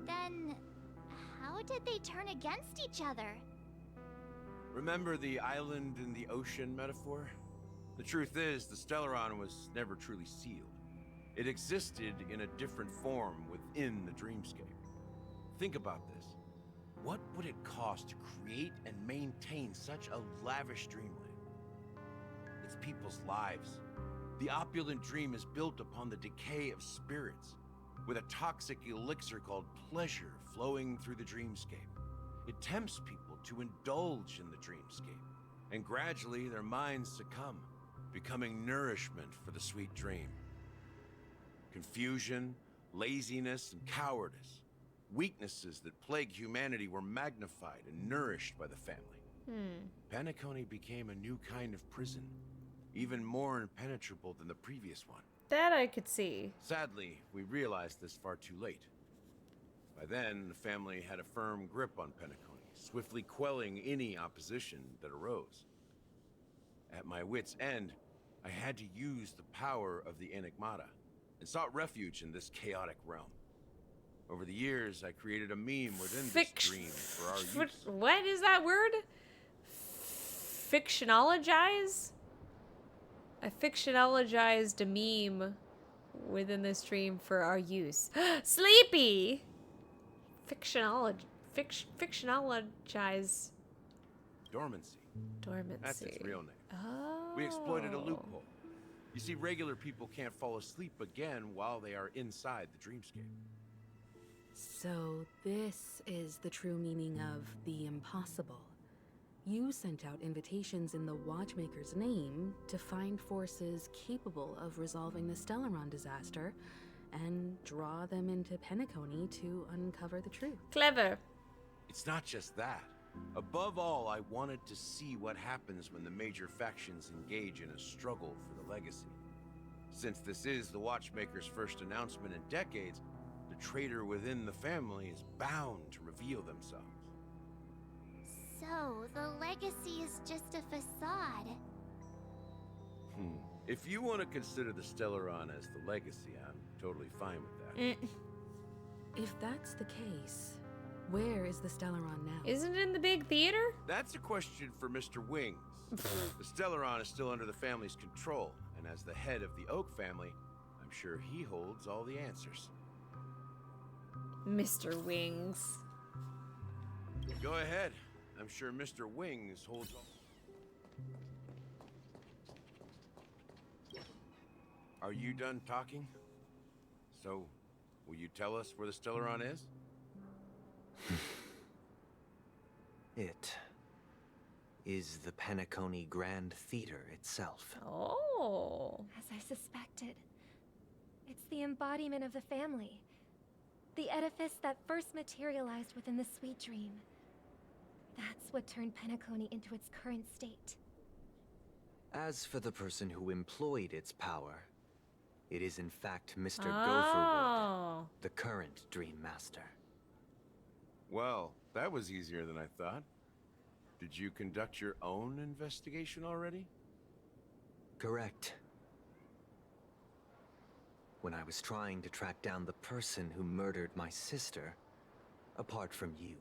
Then, how did they turn against each other? Remember the island in the ocean metaphor? The truth is, the Stellaron was never truly sealed. It existed in a different form within the dreamscape. Think about this. What would it cost to create and maintain such a lavish dreamland? It's people's lives. The opulent dream is built upon the decay of spirits, with a toxic elixir called pleasure flowing through the dreamscape. It tempts people to indulge in the dreamscape, and gradually their minds succumb, becoming nourishment for the sweet dream. Confusion, laziness, and cowardice, weaknesses that plague humanity, were magnified and nourished by the family. Penacony became a new kind of prison, even more impenetrable than the previous one. That I could see. Sadly, we realized this far too late. By then, the family had a firm grip on Penacony, swiftly quelling any opposition that arose. At my wit's end, I had to use the power of the Enigmata, and sought refuge in this chaotic realm. Over the years, I created a meme within this dream for our use. What is that word? Fictionologize? I fictionologized a meme within this dream for our use. Sleepy! Fictionologize. Dormancy. Dormancy. That's its real name. Oh. We exploited a loophole. You see, regular people can't fall asleep again while they are inside the dreamscape. So this is the true meaning of the impossible. You sent out invitations in the Watchmaker's name to find forces capable of resolving the Stellaron disaster and draw them into Penacony to uncover the truth. Clever. It's not just that. Above all, I wanted to see what happens when the major factions engage in a struggle for the legacy. Since this is the Watchmaker's first announcement in decades, the traitor within the family is bound to reveal themselves. So, the legacy is just a facade. If you want to consider the Stellaron as the legacy, I'm totally fine with that. If that's the case, where is the Stellaron now? Isn't it in the big theater? That's a question for Mr. Wings. The Stellaron is still under the family's control, and as the head of the Oak family, I'm sure he holds all the answers. Mr. Wings. Go ahead. I'm sure Mr. Wings holds all... Are you done talking? So, will you tell us where the Stellaron is? It is the Penacony Grand Theater itself. Oh. As I suspected. It's the embodiment of the family. The edifice that first materialized within the Sweet Dream. That's what turned Penacony into its current state. As for the person who employed its power, it is in fact Mr. Oh. Gopherwood, the current Dream Master. Well, that was easier than I thought. Did you conduct your own investigation already? Correct. When I was trying to track down the person who murdered my sister, apart from you,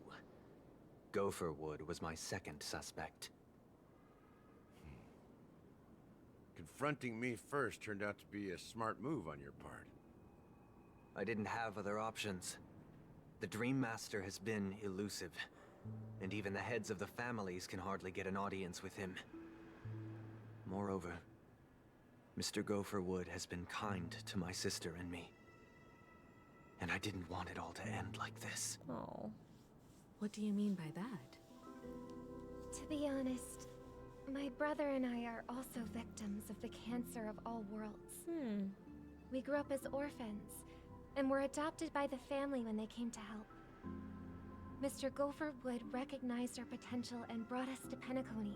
Gopherwood was my second suspect. Confronting me first turned out to be a smart move on your part. I didn't have other options. The Dream Master has been elusive, and even the heads of the families can hardly get an audience with him. Moreover, Mr. Gopherwood has been kind to my sister and me. And I didn't want it all to end like this. Oh. What do you mean by that? To be honest, my brother and I are also victims of the cancer of all worlds. We grew up as orphans, and were adopted by the family when they came to help. Mr. Gopherwood recognized our potential and brought us to Penacony.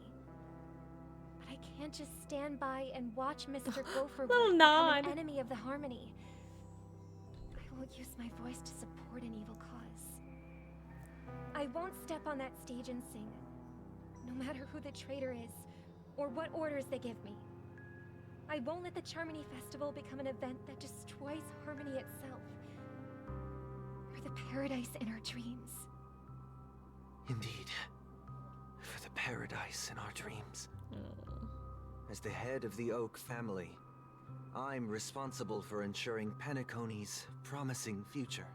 But I can't just stand by and watch Mr. Gopherwood become an enemy of the Harmony. I won't use my voice to support an evil cause. I won't step on that stage and sing, no matter who the traitor is, or what orders they give me. I won't let the Charmony Festival become an event that destroys Harmony itself, or the paradise in our dreams. Indeed. For the paradise in our dreams. As the head of the Oak family, I'm responsible for ensuring Penacony's promising future.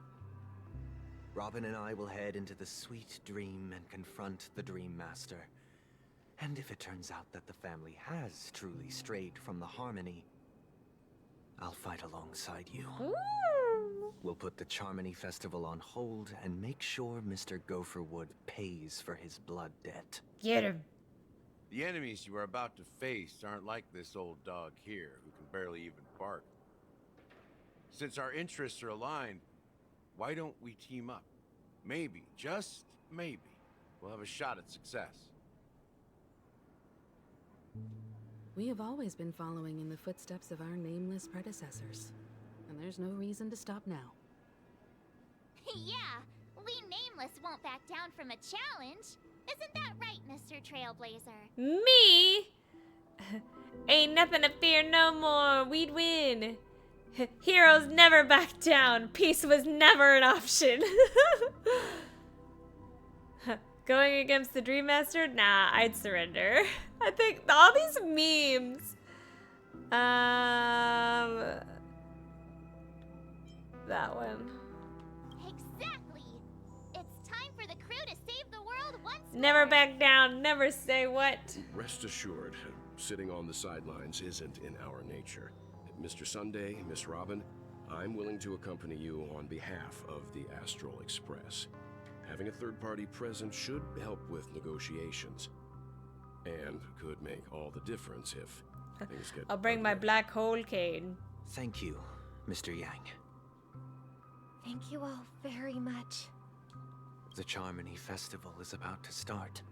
Robin and I will head into the sweet dream and confront the Dream Master. And if it turns out that the family has truly strayed from the Harmony, I'll fight alongside you. We'll put the Charmony Festival on hold and make sure Mr. Gopherwood pays for his blood debt. Get him. The enemies you are about to face aren't like this old dog here, who can barely even bark. Since our interests are aligned, why don't we team up? Maybe, just maybe, we'll have a shot at success. We have always been following in the footsteps of our nameless predecessors, and there's no reason to stop now. Yeah, we Nameless won't back down from a challenge. Isn't that right, Mr. Trailblazer? Me? Ain't nothing to fear no more. We'd win. Heroes never back down. Peace was never an option. Going against the Dream Master? Nah, I'd surrender. I think all these memes. That one. Exactly. It's time for the crew to save the world once more. Never back down. Never say what. Rest assured, sitting on the sidelines isn't in our nature. Mr. Sunday, Miss Robin, I'm willing to accompany you on behalf of the Astral Express. Having a third party present should help with negotiations. And could make all the difference if things get I'll bring my black hole cane. Thank you, Mr. Yang. Thank you all very much. The Charmony Festival is about to start,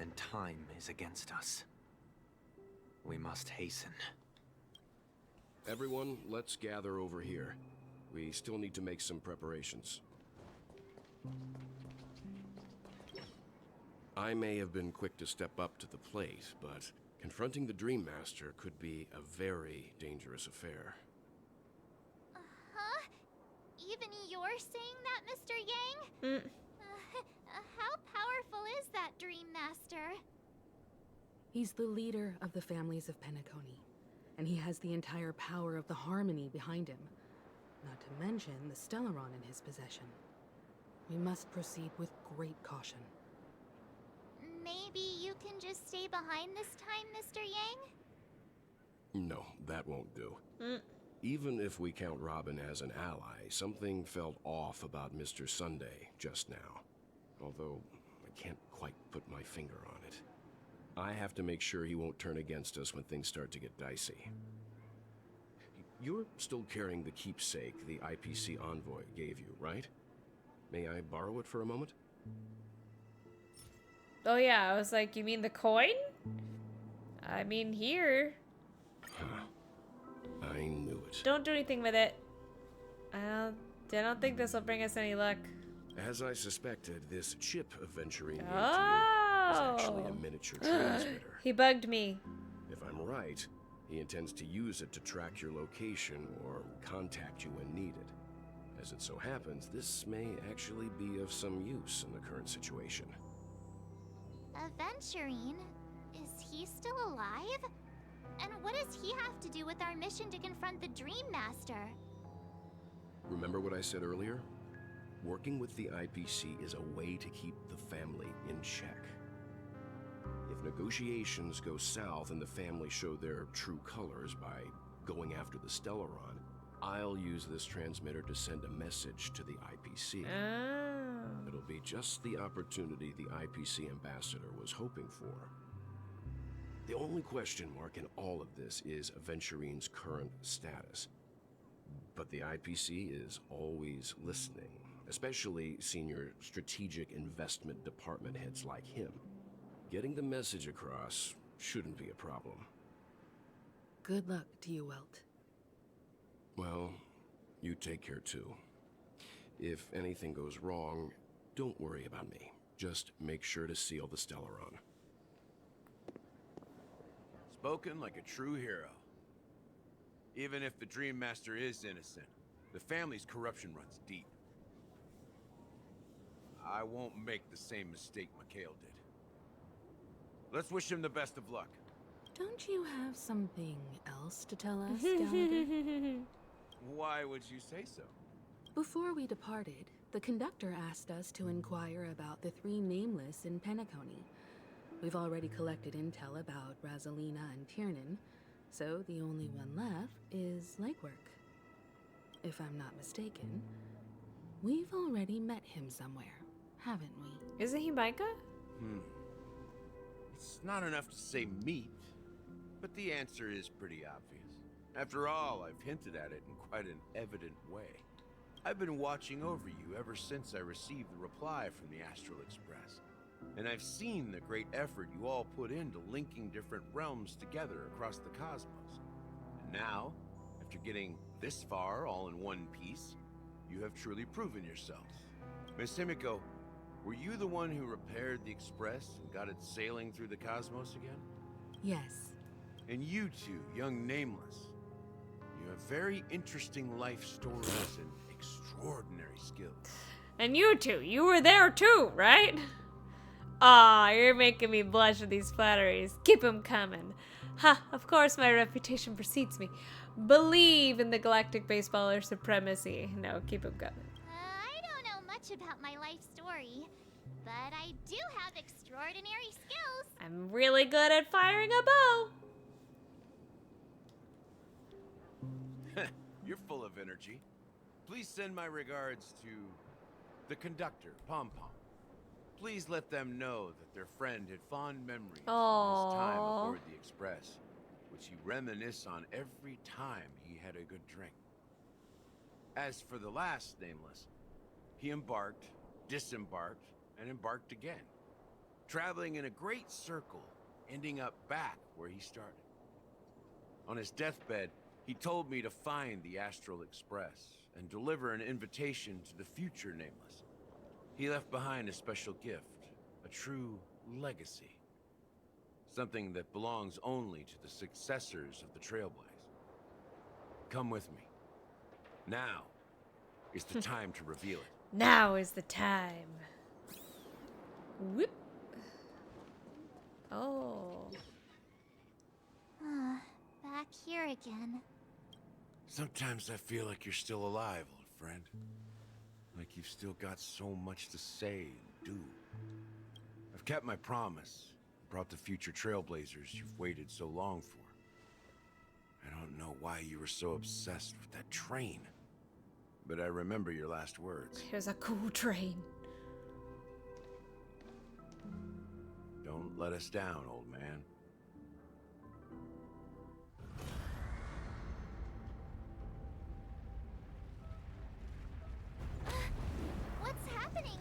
and time is against us. We must hasten. Everyone, let's gather over here. We still need to make some preparations. I may have been quick to step up to the plate, but confronting the Dream Master could be a very dangerous affair. Huh? Even you're saying that, Mr. Yang? How powerful is that Dream Master? He's the leader of the families of Penacony, and he has the entire power of the Harmony behind him. Not to mention the Stellaron in his possession. We must proceed with great caution. Maybe you can just stay behind this time, Mr. Yang? No, that won't do. Even if we count Robin as an ally, something felt off about Mr. Sunday just now. Although, I can't quite put my finger on it. I have to make sure he won't turn against us when things start to get dicey. You're still carrying the keepsake the IPC envoy gave you, right? May I borrow it for a moment? Oh yeah, I was like, you mean the coin? I mean here. I knew it. Don't do anything with it. I don't think this will bring us any luck. As I suspected, this chip venturing into you is actually a miniature transmitter. He bugged me. If I'm right, he intends to use it to track your location or contact you when needed. As it so happens, this may actually be of some use in the current situation. Aventurine? Is he still alive? And what does he have to do with our mission to confront the Dream Master? Remember what I said earlier? Working with the IPC is a way to keep the family in check. If negotiations go south and the family show their true colors by going after the Stellaron, I'll use this transmitter to send a message to the IPC. Oh. It'll be just the opportunity the IPC ambassador was hoping for. The only question mark in all of this is Aventurine's current status. But the IPC is always listening, especially senior strategic investment department heads like him. Getting the message across shouldn't be a problem. Good luck to you, Welt. Well, you take care too. If anything goes wrong, don't worry about me. Just make sure to seal the Stellaron. Spoken like a true hero. Even if the Dream Master is innocent, the family's corruption runs deep. I won't make the same mistake Mikhail did. Let's wish him the best of luck. Don't you have something else to tell us, Gallagher? Why would you say so? Before we departed, the conductor asked us to inquire about the 3 nameless in Penacony. We've already collected intel about Rosalina and Tiernan, so the only one left is Legwork. If I'm not mistaken, we've already met him somewhere, haven't we? Isn't he Micah? It's not enough to say meet, but the answer is pretty obvious. After all, I've hinted at it in quite an evident way. I've been watching over you ever since I received the reply from the Astral Express. And I've seen the great effort you all put into linking different realms together across the cosmos. And now, after getting this far all in one piece, you have truly proven yourselves. Miss Himiko, were you the one who repaired the Express and got it sailing through the cosmos again? Yes. And you two, young Nameless, you have very interesting life stories and extraordinary skills. And you two, you were there too, right? Aw, you're making me blush with these flatteries. Keep 'em coming. Ha, of course my reputation precedes me. Believe in the galactic baseballer supremacy. No, keep 'em coming. I don't know much about my life story, but I do have extraordinary skills. I'm really good at firing a bow. You're full of energy. Please send my regards to the conductor, Pom Pom. Please let them know that their friend had fond memories of his time aboard the Express, which he reminisced on every time he had a good drink. As for the last Nameless, he embarked, disembarked, and embarked again, traveling in a great circle, ending up back where he started. On his deathbed, he told me to find the Astral Express and deliver an invitation to the future Nameless. He left behind a special gift, a true legacy. Something that belongs only to the successors of the Trailblaze. Come with me. Now is the time to reveal it. Now is the time. Whoop. Oh. Back here again. Sometimes I feel like you're still alive, old friend. Like you've still got so much to say and do. I've kept my promise. Brought the future Trailblazers you've waited so long for. I don't know why you were so obsessed with that train. But I remember your last words. It was a cool train. Don't let us down, old man. What's happening?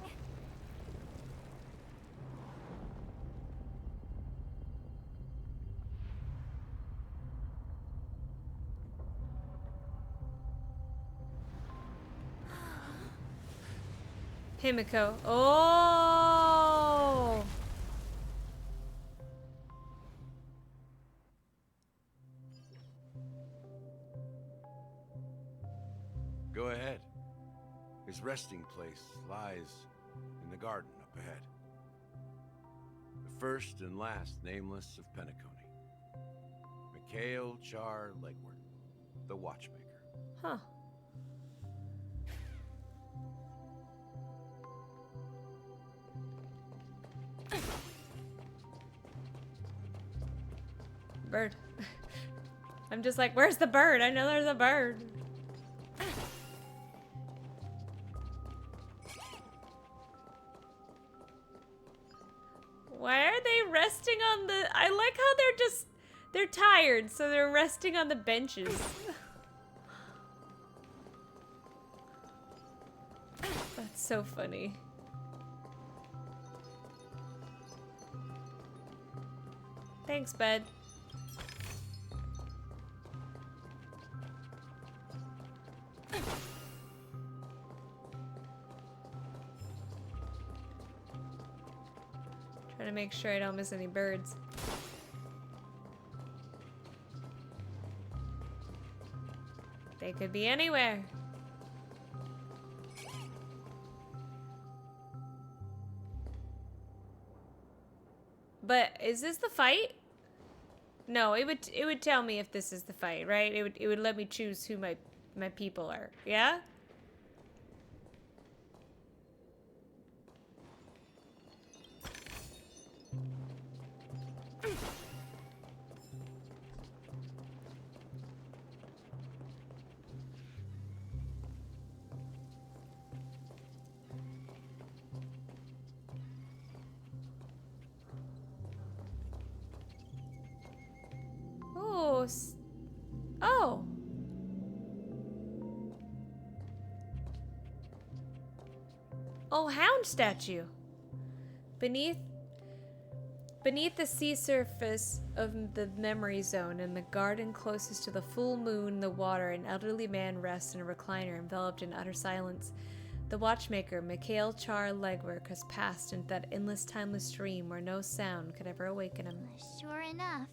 Himiko. Oh! Go ahead. His resting place lies in the garden up ahead. The first and last nameless of Penacony. Mikhail Char Legward, the watchmaker. Huh. Bird. I'm just like, where's the bird? I know there's a bird. Why are they resting on the... I like how they're tired, so they're resting on the benches. That's so funny. Thanks, bud. Trying to make sure I don't miss any birds. They could be anywhere. But is this the fight? No, it would tell me if this is the fight, right? It would let me choose who my people are. Yeah? Oh. Oh, hound statue. Beneath the sea surface of the memory zone, in the garden closest to the full moon, the water, an elderly man rests in a recliner enveloped in utter silence. The watchmaker, Mikhail Char Legwork, has passed into that endless, timeless dream where no sound could ever awaken him. Sure enough,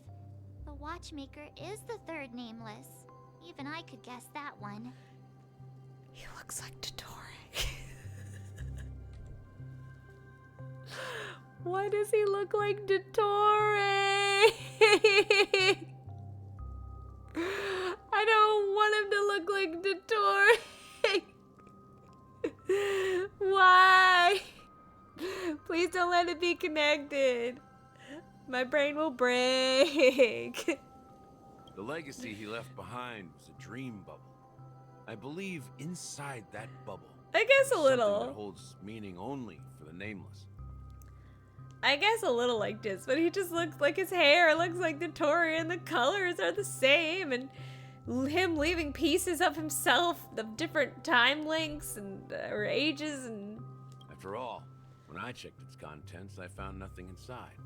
the watchmaker is the third nameless. Even I could guess that one. He looks like Dottore. Why does he look like Dottore? I don't want him to look like Dottore. Why? Please don't let it be connected. My brain will break. The legacy he left behind was a dream bubble. I believe inside that bubble, I guess a little. something that holds meaning only for the nameless. I guess a little like this, but he just looks like his hair looks like Dottore and the colors are the same, and him leaving pieces of himself of different time links and or ages and... After all, when I checked its contents, I found nothing inside.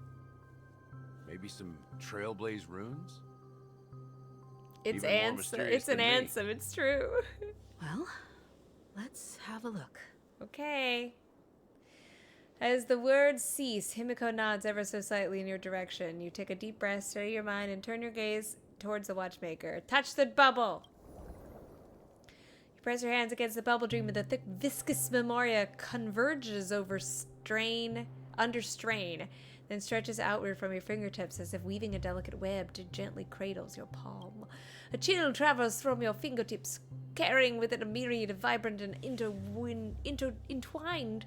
Maybe some Trailblaze runes? It's Even more mysterious it's an than me. answer, it's true. Well, let's have a look. Okay. As the words cease, Himiko nods ever so slightly in your direction. You take a deep breath, steady your mind, and turn your gaze towards the watchmaker. Touch the bubble! You press your hands against the bubble dream, and the thick, viscous memoria converges under strain, then stretches outward from your fingertips as if weaving a delicate web to gently cradles your palm. A chill travels from your fingertips, carrying with it a myriad of vibrant and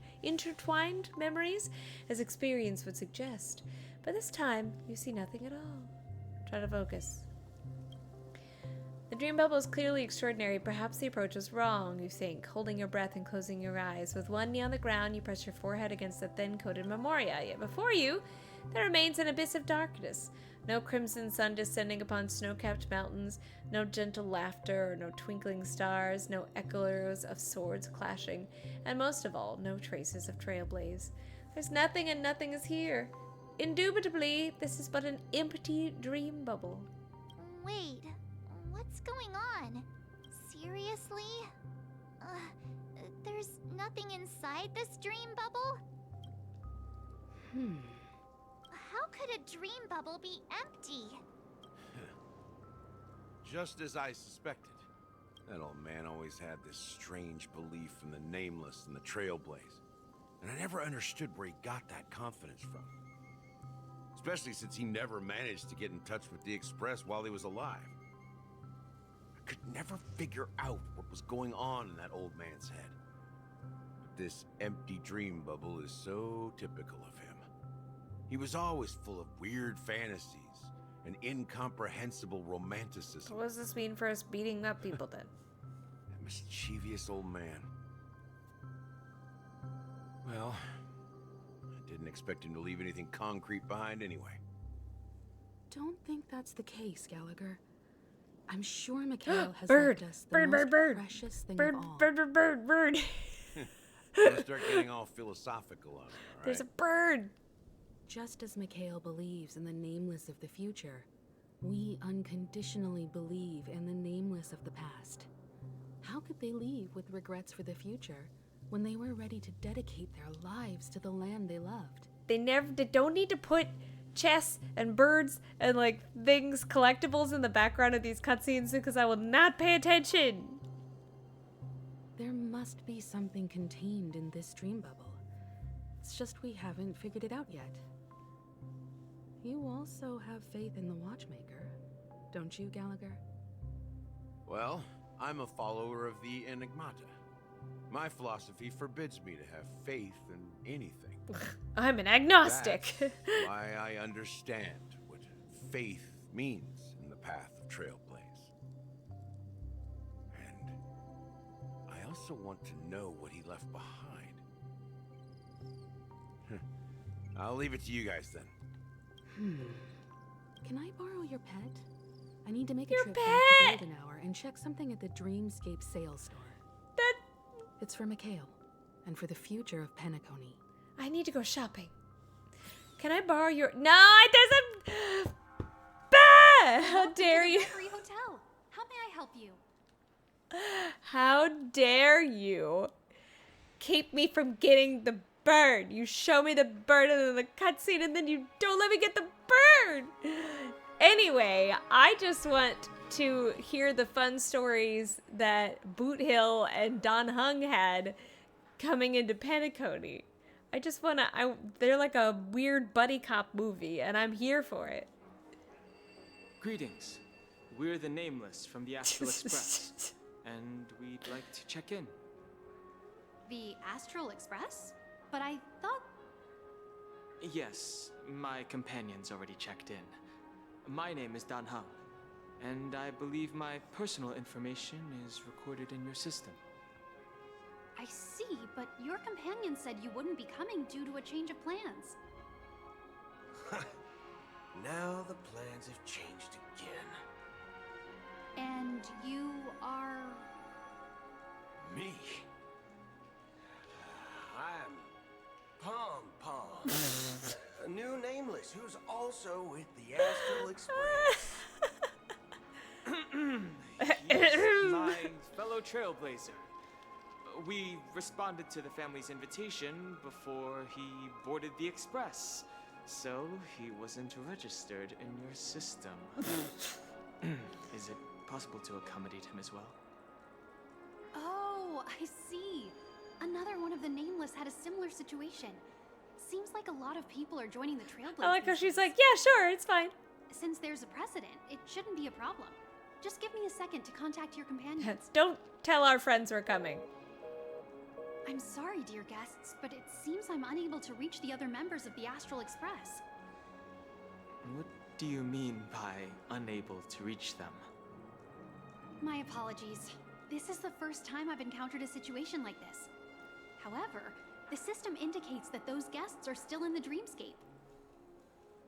intertwined memories, as experience would suggest. But this time, you see nothing at all. Try to focus. The dream bubble is clearly extraordinary. Perhaps the approach was wrong, you think, holding your breath and closing your eyes. With one knee on the ground, you press your forehead against the thin-coated memoria. Yet before you, there remains an abyss of darkness. No crimson sun descending upon snow-capped mountains, no gentle laughter or no twinkling stars, no echoes of swords clashing, and most of all, no traces of Trailblaze. There's nothing and nothing is here. Indubitably, this is but an empty dream bubble. Wait, what's going on? Seriously? There's nothing inside this dream bubble? How could a dream bubble be empty? Just as I suspected. That old man always had this strange belief in the nameless and the Trailblaze. And I never understood where he got that confidence from. Especially since he never managed to get in touch with the Express while he was alive. I could never figure out what was going on in that old man's head. But this empty dream bubble is so typical of him. He was always full of weird fantasies and incomprehensible romanticism. What does this mean for us beating up people then? That mischievous old man. Well, I didn't expect him to leave anything concrete behind anyway. Don't think that's the case, Gallagher. I'm sure Mikhail has Bird! left us the Bird, most bird, bird! precious thing Bird, of all. bird, bird, bird, bird! Don't start getting all philosophical on me, all right? There's a bird! Just as Mikhail believes in the nameless of the future, we unconditionally believe in the nameless of the past. How could they leave with regrets for the future when they were ready to dedicate their lives to the land they loved? They don't need to put chests and birds and like things, collectibles in the background of these cutscenes because I will not pay attention. There must be something contained in this dream bubble. It's just we haven't figured it out yet. You also have faith in the Watchmaker, don't you, Gallagher? Well, I'm a follower of the Enigmata. My philosophy forbids me to have faith in anything. I'm an agnostic. That's why I understand what faith means in the path of Trailblaze. And I also want to know what he left behind. I'll leave it to you guys then. Can I borrow your pet? I need to make a Your trip pet! back to Golden Hour and check something at the Dreamscape sales store. It's for Mikhail, and for the future of Penacony. I need to go shopping. Can I borrow your... No, there's a... Bah! How dare you? Free hotel. How may I help you? How dare you keep me from getting the bird? You show me the bird in the cutscene and then you don't let me get the bird. Anyway, I just want to hear the fun stories that Boot Hill and Don Hung had coming into Penacony. I just want to, they're like a weird buddy cop movie and I'm here for it. Greetings. We're the Nameless from the Astral Express, and we'd like to check in. The Astral Express? But I thought... Yes, my companion's already checked in. My name is Dan Hung, and I believe my personal information is recorded in your system. I see, but your companion said you wouldn't be coming due to a change of plans. Now the plans have changed again. And you are... Me? I'm Pom Pom. A new nameless who's also with the Astral Express. Yes, my fellow Trailblazer. We responded to the family's invitation before he boarded the Express, so he wasn't registered in your system. Is it possible to accommodate him as well? Oh, I see. Another one of the Nameless had a similar situation. Seems like a lot of people are joining the Trailblazers. I like how she's like, yeah, sure, it's fine. Since there's a precedent, it shouldn't be a problem. Just give me a second to contact your companions. Don't tell our friends we're coming. I'm sorry, dear guests, but it seems I'm unable to reach the other members of the Astral Express. What do you mean by unable to reach them? My apologies. This is the first time I've encountered a situation like this. However, the system indicates that those guests are still in the dreamscape.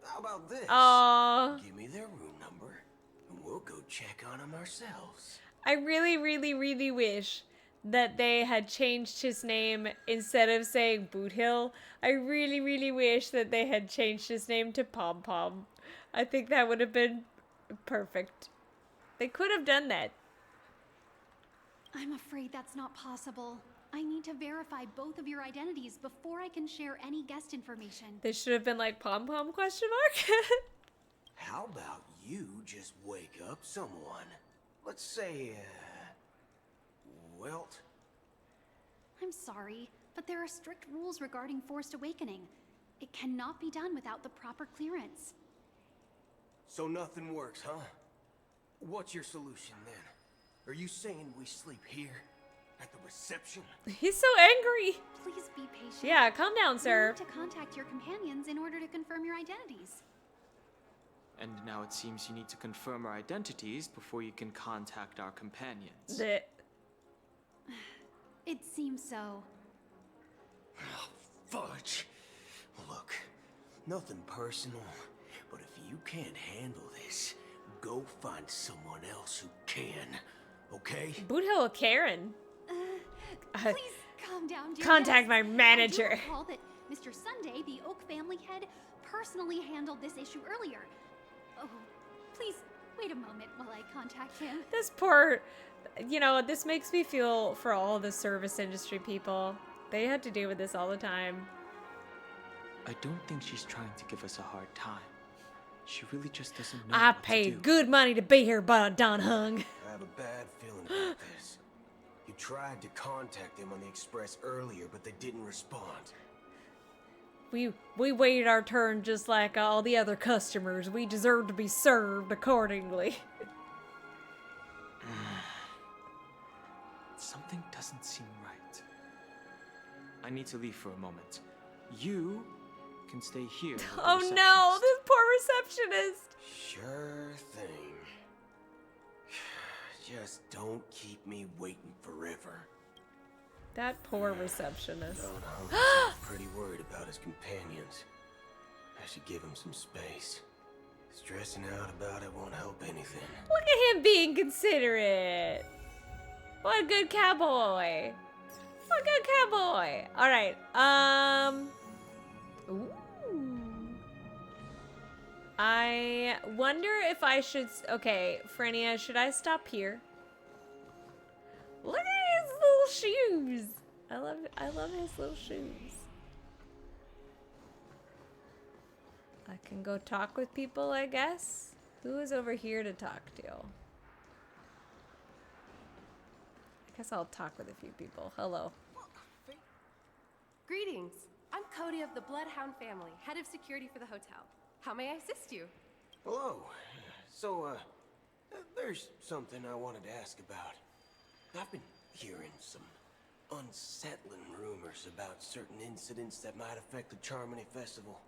How about this? Aww. Give me their room number, and we'll go check on them ourselves. I really, really, really wish that they had changed his name instead of saying Boot Hill. I really, really wish that they had changed his name to Pom Pom. I think that would have been perfect. They could have done that. I'm afraid that's not possible. I need to verify both of your identities before I can share any guest information. They should have been like Pom Pom ? How about you just wake up someone? Let's say, Welt? I'm sorry, but there are strict rules regarding forced awakening. It cannot be done without the proper clearance. So nothing works, huh? What's your solution then? Are you saying we sleep here? At the reception? He's so angry. Please be patient. Yeah, calm down, sir. You need to contact your companions in order to confirm your identities. And now it seems you need to confirm our identities before you can contact our companions. It seems so. Oh, fudge. Look, nothing personal, but if you can't handle this, go find someone else who can, okay? Boot Hill Karen. Please calm down, dear Contact guest. my manager. I do recall that Mr. Sunday, the Oak family head, personally handled this issue earlier. Oh, please wait a moment while I contact him. This poor, you know, this makes me feel for all the service industry people. They had to deal with this all the time. I don't think she's trying to give us a hard time. She really just doesn't know I what to do. paid good money to be here, but Don Hung. I have a bad feeling about this. You tried to contact them on the express earlier, but they didn't respond. We waited our turn just like all the other customers. We deserve to be served accordingly. Something doesn't seem right. I need to leave for a moment. You can stay here. with the Oh no, receptionist. this poor receptionist. Sure thing. Just don't keep me waiting forever. That poor receptionist. Don Hung seems pretty worried about his companions. I should give him some space. Stressing out about it won't help anything. Look at him being considerate. What a good cowboy. What a good cowboy. All right. Ooh. I wonder if I should. Okay, Frenia, should I stop here? Look at his little shoes. I love his little shoes. I can go talk with people, I guess. Who is over here to talk to? I guess I'll talk with a few people. Hello. Greetings. I'm Cody of the Bloodhound family, head of security for the hotel. How may I assist you? Hello. So, there's something I wanted to ask about. I've been hearing some unsettling rumors about certain incidents that might affect the Charmony Festival.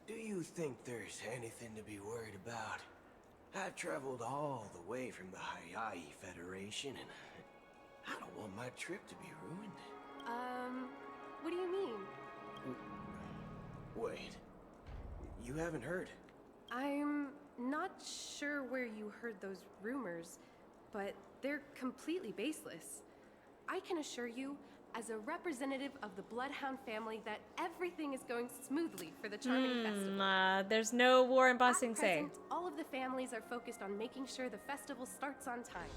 Do you think there's anything to be worried about? I've traveled all the way from the Hayaii Federation, and I don't want my trip to be ruined. What do you mean? Wait. You haven't heard? I'm not sure where you heard those rumors, but they're completely baseless. I can assure you, as a representative of the Bloodhound family, that everything is going smoothly for the Charmony Festival. There's no war in Ba Sing At Se. present, all of the families are focused on making sure the festival starts on time.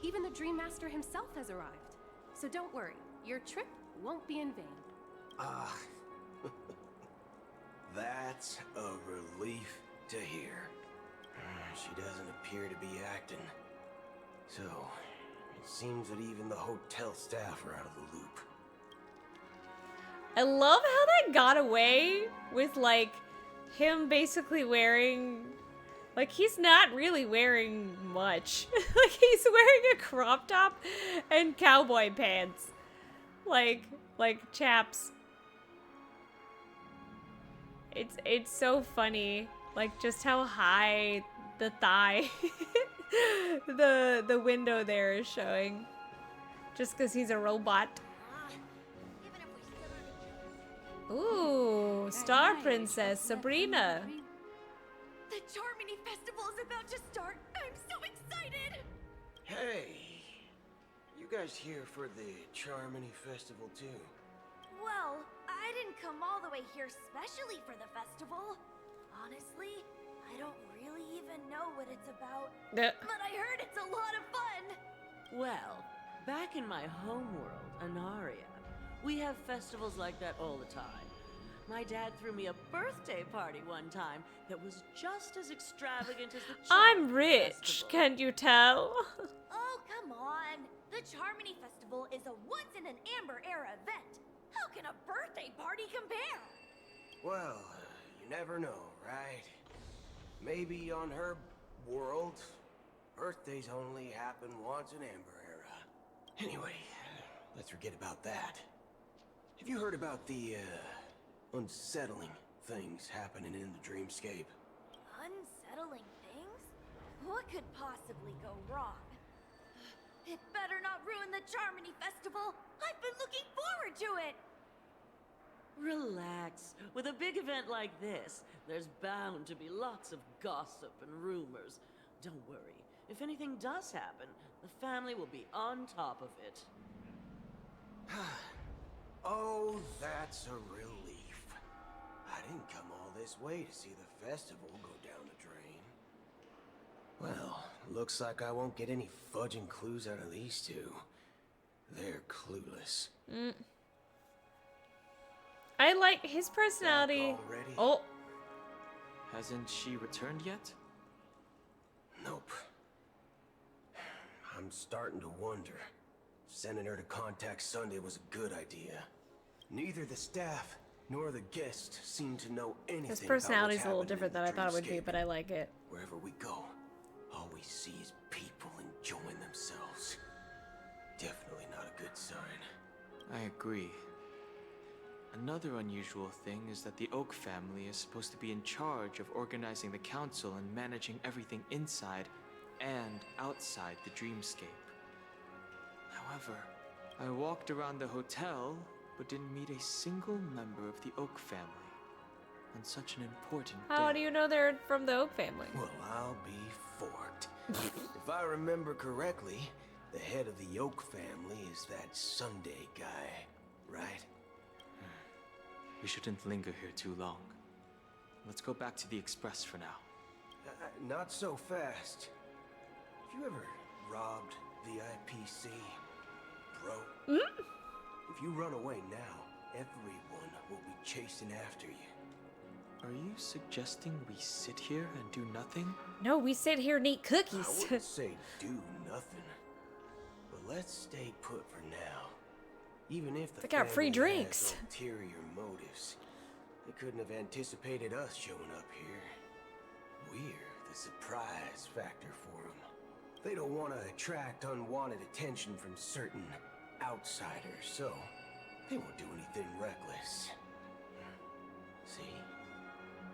Even the Dream Master himself has arrived. So don't worry, your trip won't be in vain. Ah. That's a relief to hear. She doesn't appear to be acting. So, it seems that even the hotel staff are out of the loop. I love how that got away with, like, him basically wearing... Like, he's not really wearing much. Like, he's wearing a crop top and cowboy pants. Like chaps. It's so funny. Like, just how high the thigh the window there is showing. Just because he's a robot. Ooh, Star Princess Sabrina. The Charmony Festival is about to start. I'm so excited. Hey, you guys here for the Charmony Festival too? Well, I didn't come all the way here specially for the festival. Honestly, I don't really even know what it's about. But I heard it's a lot of fun. Well, back in my homeworld, Anaria, we have festivals like that all the time. My dad threw me a birthday party one time that was just as extravagant as the I'm Charmony rich, Festival. can't you tell? Oh, come on. The Charmony Festival is a once-in-an-amber era event. How can a birthday party compare? Well, you never know, right? Maybe on her world, birthdays only happen once in Amber Era. Anyway, let's forget about that. Have you heard about the, unsettling things happening in the dreamscape? Unsettling things? What could possibly go wrong? It better not ruin the Charmony Festival! I've been looking forward to it! Relax. With a big event like this, there's bound to be lots of gossip and rumors. Don't worry. If anything does happen, the family will be on top of it. Oh, that's a relief. I didn't come all this way to see the festival go down the drain. Well, looks like I won't get any fudging clues out of these two. They're clueless. I like his personality. Oh. Hasn't she returned yet? Nope. I'm starting to wonder. Sending her to contact Sunday was a good idea. Neither the staff nor the guests seem to know anything. His personality's a little different than I thought it would be, but I like it. Wherever we go, all we see is people enjoying themselves. Definitely not a good sign. I agree. Another unusual thing is that the Oak family is supposed to be in charge of organizing the council and managing everything inside and outside the dreamscape. However, I walked around the hotel but didn't meet a single member of the Oak family on such an important day. How do you know they're from the Oak family? Well, I'll be forked. If I remember correctly, the head of the Oak family is that Sunday guy, right? We shouldn't linger here too long. Let's go back to the Express for now. Not so fast. Have you ever robbed VIPC, bro? If you run away now, everyone will be chasing after you. Are you suggesting we sit here and do nothing? No, we sit here and eat cookies. I wouldn't say do nothing, but let's stay put for now. Even if the They got free family drinks. has ulterior motives, they couldn't have anticipated us showing up here. We're the surprise factor for them. They don't want to attract unwanted attention from certain outsiders, so they won't do anything reckless. See?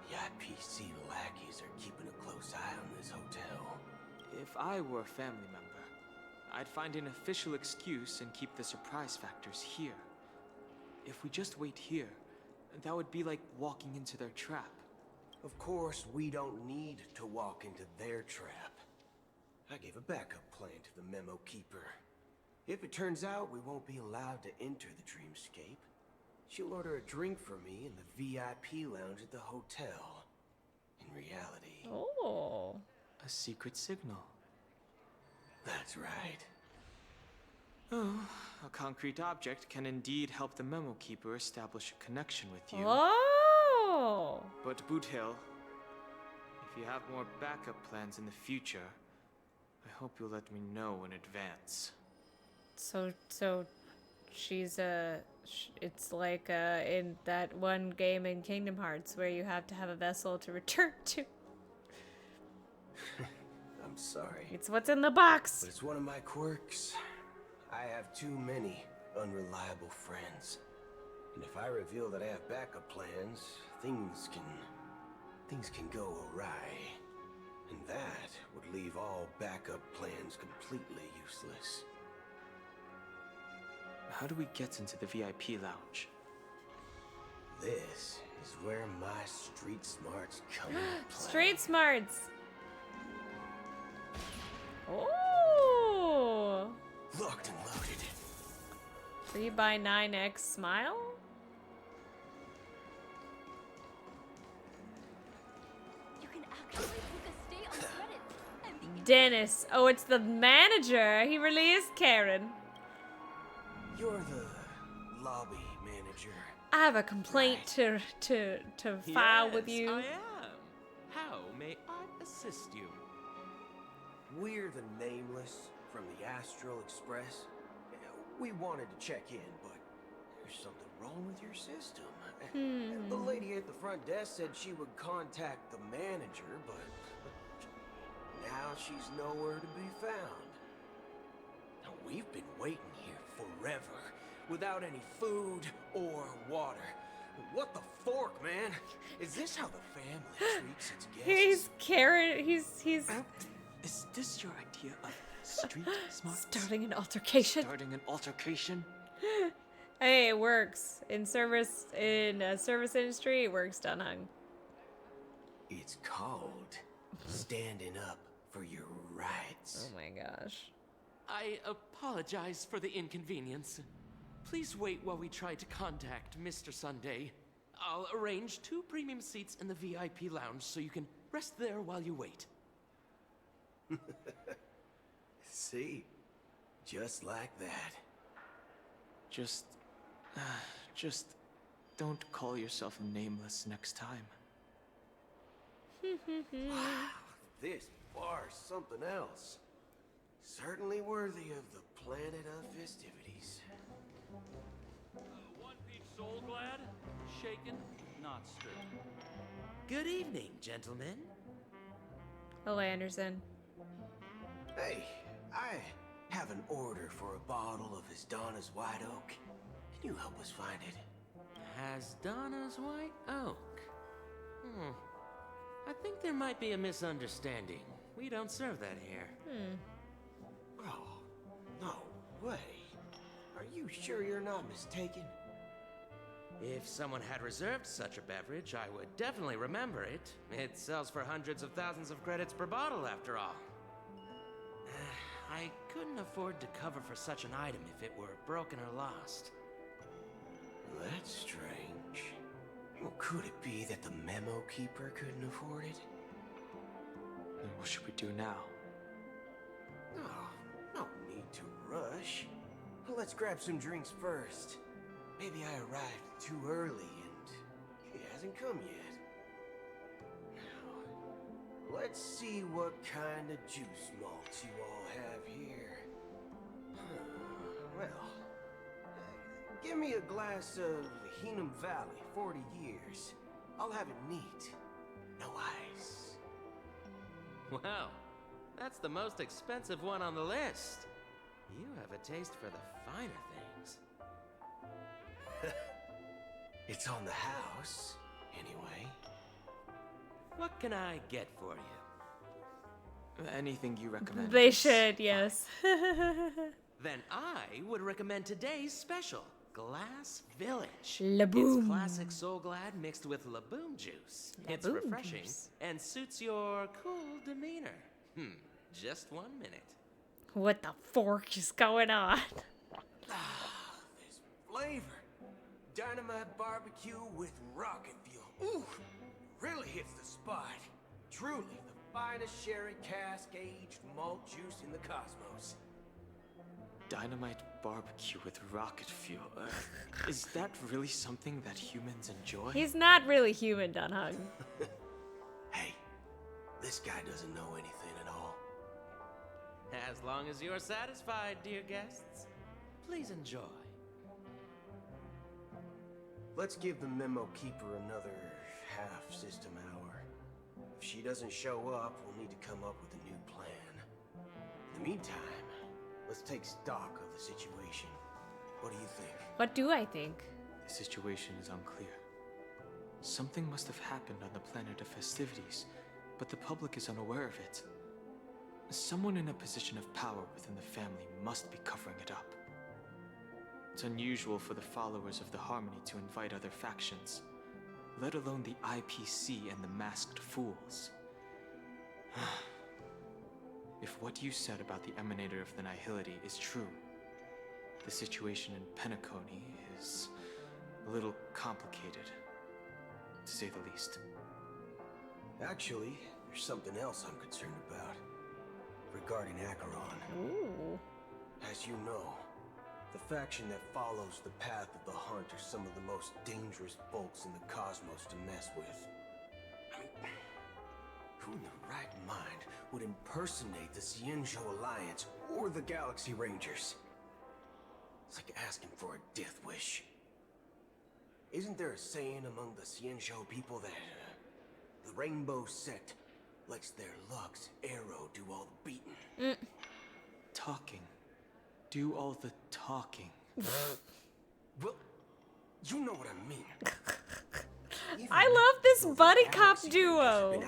The IPC lackeys are keeping a close eye on this hotel. If I were a family member, I'd find an official excuse and keep the surprise factors here. If we just wait here, that would be like walking into their trap. Of course, we don't need to walk into their trap. I gave a backup plan to the memo keeper. If it turns out we won't be allowed to enter the dreamscape, she'll order a drink for me in the VIP lounge at the hotel. In reality... Oh. A secret signal. That's right. Oh, a concrete object can indeed help the memo keeper establish a connection with you. Oh. But Boot Hill, if you have more backup plans in the future, I hope you'll let me know in advance. So she's it's like in that one game in Kingdom Hearts where you have to have a vessel to return to. I'm sorry. It's what's in the box. But it's one of my quirks. I have too many unreliable friends. And if I reveal that I have backup plans, things can go awry. And that would leave all backup plans completely useless. How do we get into the VIP lounge? This is where my street smarts come into play. Street smarts. Oh. Locked and loaded. Free by 9x smile? You can actually book a stay on credit. And Dennis. Oh, it's the manager. He really is Karen. You're the lobby manager. I have a complaint to file with you. I am. How may I assist you? We're the Nameless from the Astral Express. We wanted to check in, but there's something wrong with your system. The lady at the front desk said she would contact the manager, but now she's nowhere to be found. Now, we've been waiting here forever, without any food or water. What the fork, man? Is this how the family treats its guests? Is this your idea of street smarts? Starting an altercation. Starting an altercation? Hey, it works. In service industry, it works, Dunhung. It's called standing up for your rights. Oh my gosh. I apologize for the inconvenience. Please wait while we try to contact Mr. Sunday. I'll arrange 2 premium seats in the VIP lounge so you can rest there while you wait. See? Just like that. Just don't call yourself nameless next time. Wow, this bar's something else. Certainly worthy of the planet of festivities. One-piece soul glad, shaken, not stirred. Good evening, gentlemen. Hello, Anderson. Hey, I have an order for a bottle of His Donna's White Oak. Can you help us find it? Has Donna's White Oak? I think there might be a misunderstanding. We don't serve that here. Oh, no way. Are you sure you're not mistaken? If someone had reserved such a beverage, I would definitely remember it. It sells for hundreds of thousands of credits per bottle, after all. I couldn't afford to cover for such an item if it were broken or lost. That's strange. Well, could it be that the memo keeper couldn't afford it? Then what should we do now? Oh, no need to rush. Let's grab some drinks first. Maybe I arrived too early and he hasn't come yet. Now, let's see what kind of juice malts you all have here. Well, give me a glass of Heenum Valley, 40 years. I'll have it neat. No ice. Wow, that's the most expensive one on the list. You have a taste for the finer things. It's on the house, anyway. What can I get for you? Anything you recommend. They should, yes. Then I would recommend today's special, Glass Village. Laboom. It's classic Soul Glad mixed with Laboom juice. It's Laboom refreshing juice. and suits your cool demeanor. Just 1 minute. What the fork is going on? This flavor. Dynamite barbecue with rocket fuel. Ooh, really hits the spot. Truly the finest sherry cask-aged malt juice in the cosmos. Dynamite barbecue with rocket fuel. Is that really something that humans enjoy? He's not really human, Dunhung. Hey, this guy doesn't know anything at all. As long as you're satisfied, dear guests, please enjoy. Let's give the memo keeper another half-system hour. If she doesn't show up, we'll need to come up with a new plan. In the meantime, let's take stock of the situation. What do you think? What do I think? The situation is unclear. Something must have happened on the planet of festivities, but the public is unaware of it. Someone in a position of power within the family must be covering it up. It's unusual for the followers of the Harmony to invite other factions, let alone the IPC and the Masked Fools. If what you said about the Emanator of the Nihility is true, the situation in Penacony is a little complicated, to say the least. Actually, there's something else I'm concerned about. Regarding Acheron. Ooh. As you know, the faction that follows the path of the Hunt are some of the most dangerous folks in the cosmos to mess with. I mean, who in the right mind would impersonate the Synder Alliance or the Galaxy Rangers? It's like asking for a death wish. Isn't there a saying among the Xianzhou people that the Rainbow Sect lets their Lux arrow do all the beating? Talking. Do all the talking. Well, you know what I mean. I love this buddy cop duo.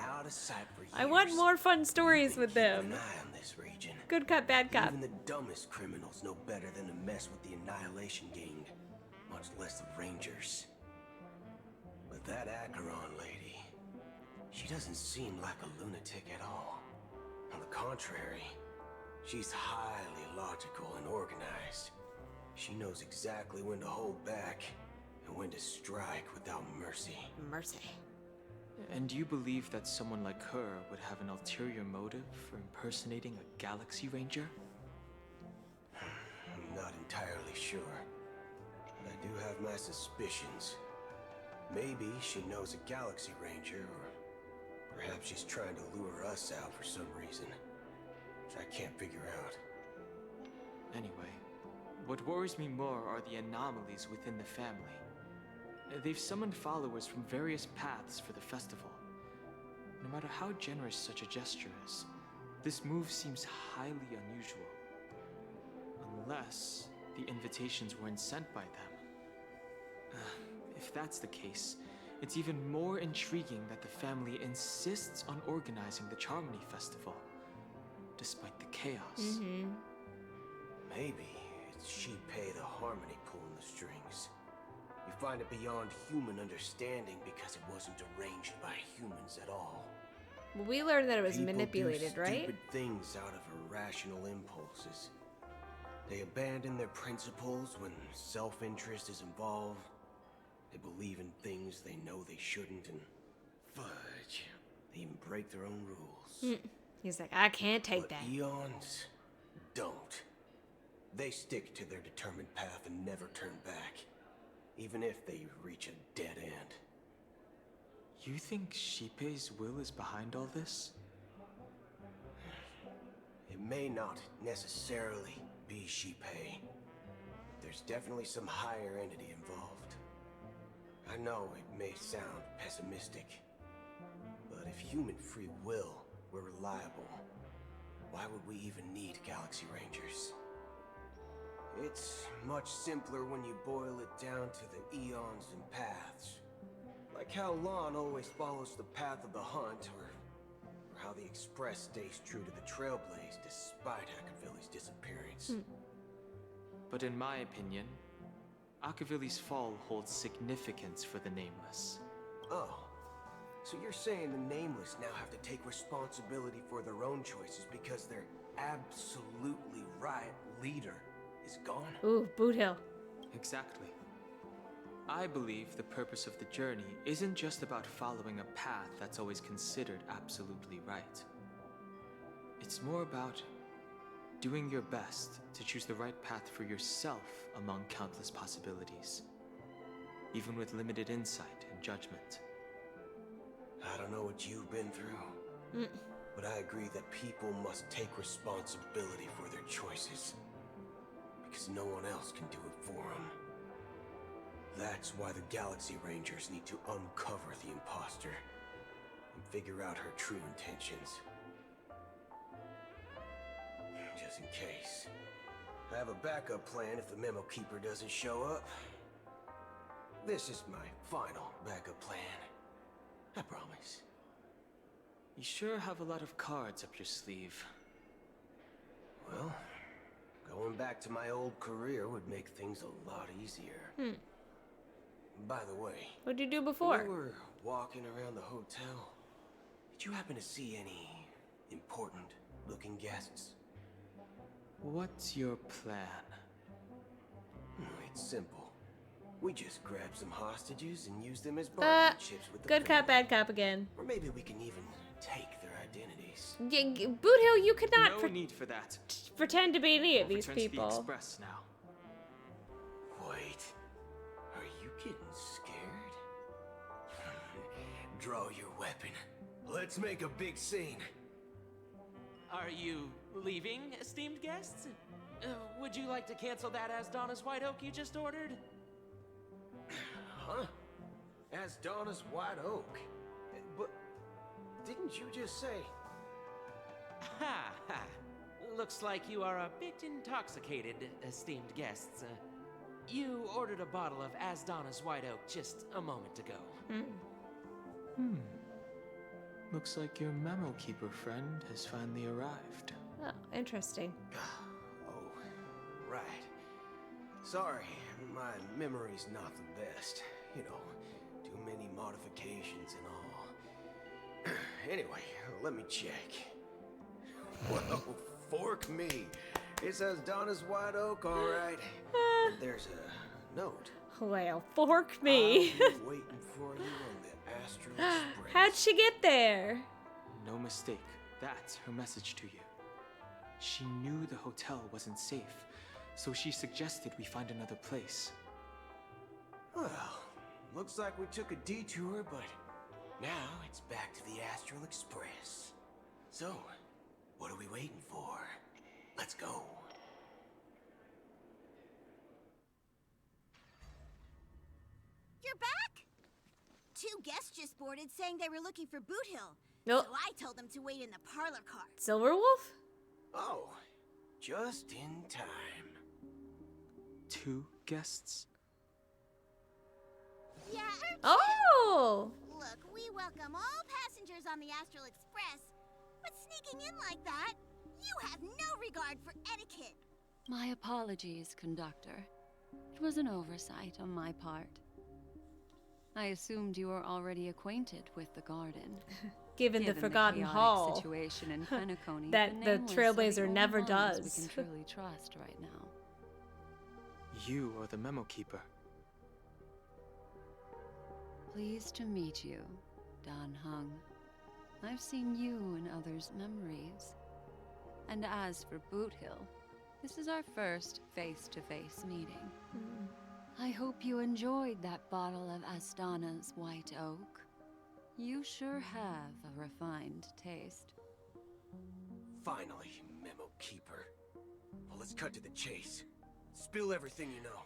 I want more fun stories with them. Good cop, bad cop. Even the dumbest criminals know better than to mess with the Annihilation Gang, much less the Rangers. But that Acheron lady, she doesn't seem like a lunatic at all. On the contrary, she's highly logical and organized. She knows exactly when to hold back and when to strike without mercy. Mercy. And do you believe that someone like her would have an ulterior motive for impersonating a Galaxy Ranger? I'm not entirely sure, but I do have my suspicions. Maybe she knows a Galaxy Ranger, or perhaps she's trying to lure us out for some reason, which I can't figure out. Anyway, what worries me more are the anomalies within the family. They've summoned followers from various paths for the festival. No matter how generous such a gesture is, this move seems highly unusual. Unless the invitations weren't sent by them. If that's the case, it's even more intriguing that the family insists on organizing the Charmony Festival, despite the chaos. Maybe it's Shipei the Harmony pulling the strings. You find it beyond human understanding because it wasn't arranged by humans at all. Well, we learned that it was People manipulated, do right? stupid things out of irrational impulses. They abandon their principles when self-interest is involved. They believe in things they know they shouldn't, and fudge, they even break their own rules. He's like, I can't take that. Eons don't. They stick to their determined path and never turn back, even if they reach a dead end. You think Shipei's will is behind all this? It may not necessarily be Shipei. There's definitely some higher entity involved. I know it may sound pessimistic, but if human free will were reliable, why would we even need Galaxy Rangers? It's much simpler when you boil it down to the eons and paths. Like how Lon always follows the path of the hunt, or how the Express stays true to the Trailblaze despite Akavili's disappearance. But in my opinion, Akavili's fall holds significance for the Nameless. Oh, so you're saying the Nameless now have to take responsibility for their own choices because their absolutely right leader is gone? Ooh, Boot Hill. Exactly. I believe the purpose of the journey isn't just about following a path that's always considered absolutely right. It's more about doing your best to choose the right path for yourself among countless possibilities, even with limited insight and judgment. I don't know what you've been through, but I agree that people must take responsibility for their choices, because no one else can do it for them. That's why the Galaxy Rangers need to uncover the imposter and figure out her true intentions. Just in case. I have a backup plan if the Memo Keeper doesn't show up. This is my final backup plan. I promise. You sure have a lot of cards up your sleeve. Well, going back to my old career would make things a lot easier. By the way, What'd you do before? when we were walking around the hotel, did you happen to see any important looking guests? What's your plan? It's simple. We just grab some hostages and use them as bargaining chips with the Good cop, family. bad cop again. Or maybe we can even take their identities. Boot Hill, you could not No need for that. pretend to be any of these Return to the people. Express now. Wait, are you getting scared? Draw your weapon. Let's make a big scene. Are you leaving, esteemed guests? Would you like to cancel that as Donna's White Oak you just ordered? Huh? Asdona's White Oak. But didn't you just say... Ha ha. Looks like you are a bit intoxicated, esteemed guests. You ordered a bottle of Asdona's White Oak just a moment ago. Looks like your memo keeper friend has finally arrived. Oh, interesting. Oh, right. Sorry, my memory's not the best. You know, too many modifications and all. Anyway, let me check. Well, fork me. It says Donna's White Oak, all right. And there's a note. Well, fork me. I'll be waiting for you on the Astral Express. How'd she get there? No mistake. That's her message to you. She knew the hotel wasn't safe, so she suggested we find another place. Well, looks like we took a detour, but now it's back to the Astral Express. So, what are we waiting for? Let's go. You're back? 2 guests just boarded saying they were looking for Boot Hill. Nope. So I told them to wait in the parlor car. Silverwolf? Oh, just in time. 2 guests? Yeah, Oh! Look, we welcome all passengers on the Astral Express, but sneaking in like that, you have no regard for etiquette. My apologies, conductor. It was an oversight on my part. I assumed you were already acquainted with the garden. Given the Forgotten Hall situation in Penacony, that the Nameless are Trailblazer only never ones does. We can truly trust right now. You are the memo keeper. Pleased to meet you, Dan Hung. I've seen you in others' memories. And as for Boot Hill, this is our first face-to-face meeting. I hope you enjoyed that bottle of Asdona's White Oak. You sure have a refined taste. Finally, Memo Keeper. Well, let's cut to the chase. Spill everything you know.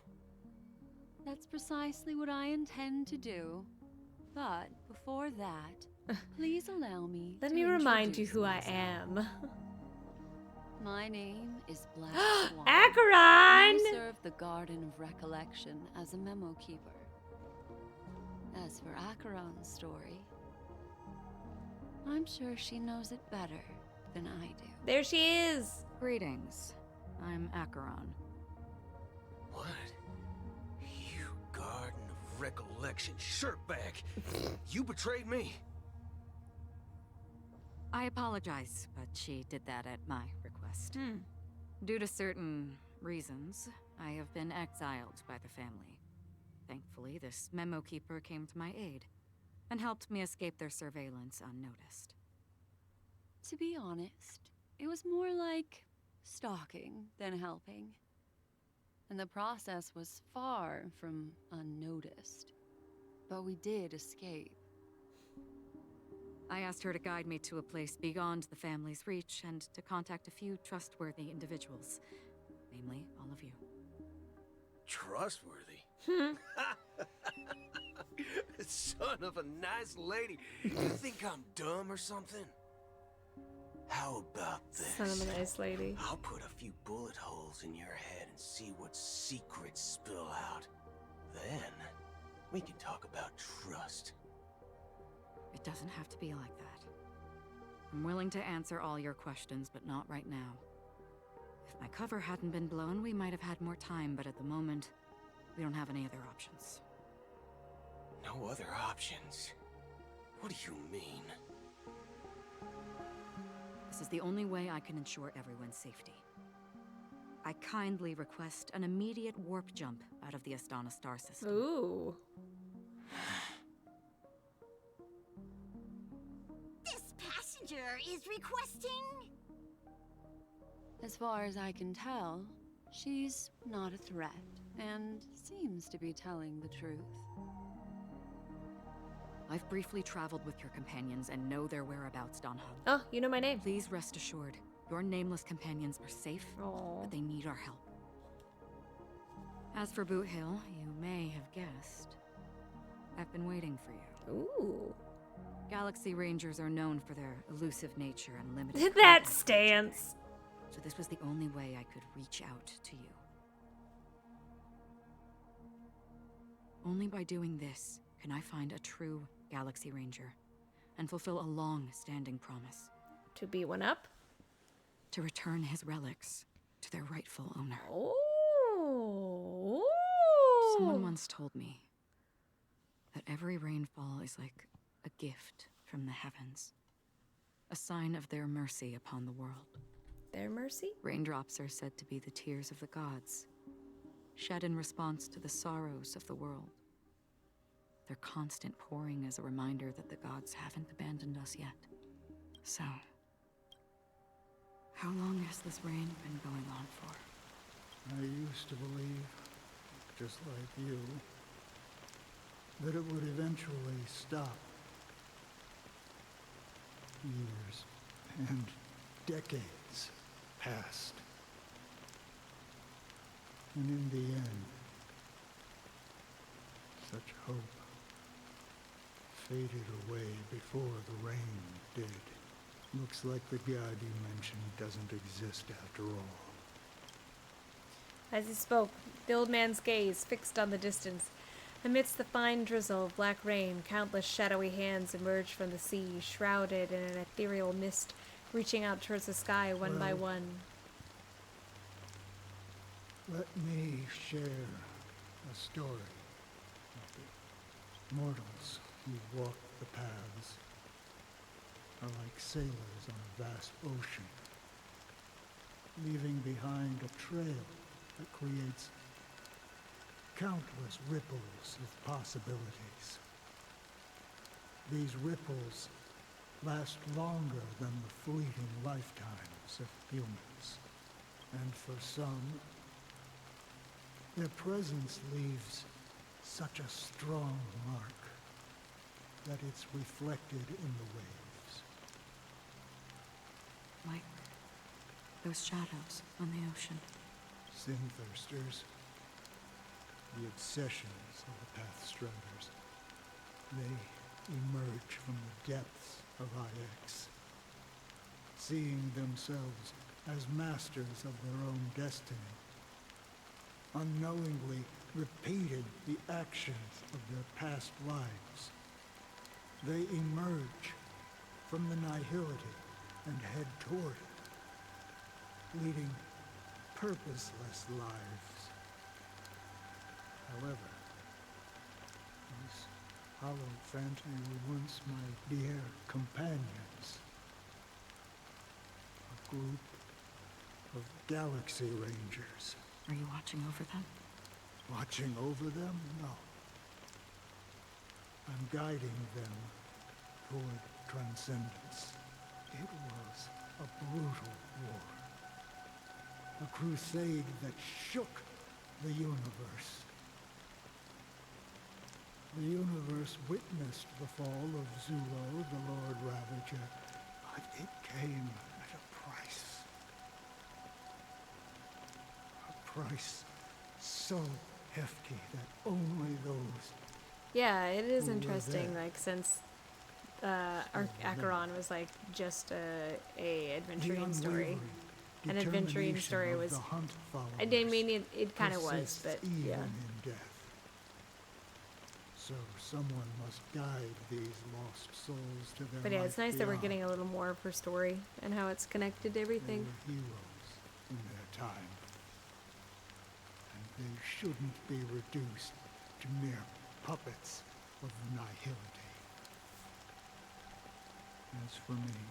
That's precisely what I intend to do. But before that, please allow me Let to me remind you introduce who I myself. am. My name is Black Swan. Acheron! I serve the Garden of Recollection as a memo keeper. As for Acheron's story, I'm sure she knows it better than I do. There she is. Greetings. I'm Acheron. What? You Garden of Recollection shirtbag! You betrayed me! I apologize, but she did that at my request. Due to certain reasons, I have been exiled by the family. Thankfully, this memo keeper came to my aid and helped me escape their surveillance unnoticed. To be honest, it was more like stalking than helping. And the process was far from unnoticed. But we did escape. I asked her to guide me to a place beyond the family's reach and to contact a few trustworthy individuals. Namely, all of you. Trustworthy? Son of a nice lady. You think I'm dumb or something? How about this? Son of a nice lady. I'll put a few bullet holes in your head and see what secrets spill out. Then, we can talk about trust. It doesn't have to be like that. I'm willing to answer all your questions, but not right now. If my cover hadn't been blown, we might have had more time, but at the moment, we don't have any other options. No other options? What do you mean? This is the only way I can ensure everyone's safety. I kindly request an immediate warp jump out of the Astana star system. Ooh. This passenger is requesting... As far as I can tell, she's not a threat, and seems to be telling the truth. I've briefly traveled with your companions and know their whereabouts, Don Hung. Oh, you know my name. Please rest assured, your nameless companions are safe, but they need our help. As for Boot Hill, you may have guessed. I've been waiting for you. Ooh. Galaxy Rangers are known for their elusive nature and limited That contact stance. so this was the only way I could reach out to you. Only by doing this can I find a true Galaxy Ranger and fulfill a long-standing promise. To beat one up? To return his relics to their rightful owner. Oh. Someone once told me that every rainfall is like a gift from the heavens, a sign of their mercy upon the world. Their mercy? Raindrops are said to be the tears of the gods, shed in response to the sorrows of the world. Their constant pouring is a reminder that the gods haven't abandoned us yet. So, how long has this rain been going on for? I used to believe, just like you, that it would eventually stop. Years and decades passed. And in the end, such hope faded away before the rain did. Looks like the god you mentioned doesn't exist after all. As he spoke, the old man's gaze fixed on the distance. Amidst the fine drizzle of black rain, countless shadowy hands emerged from the sea, shrouded in an ethereal mist, reaching out towards the sky one by one. Let me share a story of the mortals who walk the paths are like sailors on a vast ocean, leaving behind a trail that creates countless ripples of possibilities. These ripples last longer than the fleeting lifetimes of humans, and for some, their presence leaves such a strong mark that it's reflected in the waves. Like those shadows on the ocean. Sin-thirsters, the obsessions of the Pathstranders, they emerge from the depths of IX, seeing themselves as masters of their own destiny, unknowingly repeated the actions of their past lives. They emerge from the nihility and head toward it, leading purposeless lives. However, these hollow phantoms were once my dear companions. A group of Galaxy Rangers. Are you watching over them? Watching over them? No. I'm guiding them toward transcendence. It was a brutal war. A crusade that shook the universe. The universe witnessed the fall of Zulo, the Lord Ravager, but it came at a price. A price so hefty that only those... Yeah, it is who were interesting, there like, since Acheron was, like, just a adventuring story. An adventuring story was... I mean, it kind of was, but, even yeah. in death. So someone must guide these lost souls to their But yeah, it's life nice that we're beyond. getting a little more of her story and how it's connected to They everything. were heroes in their time. And they shouldn't be reduced to mere puppets of nihility. As for me,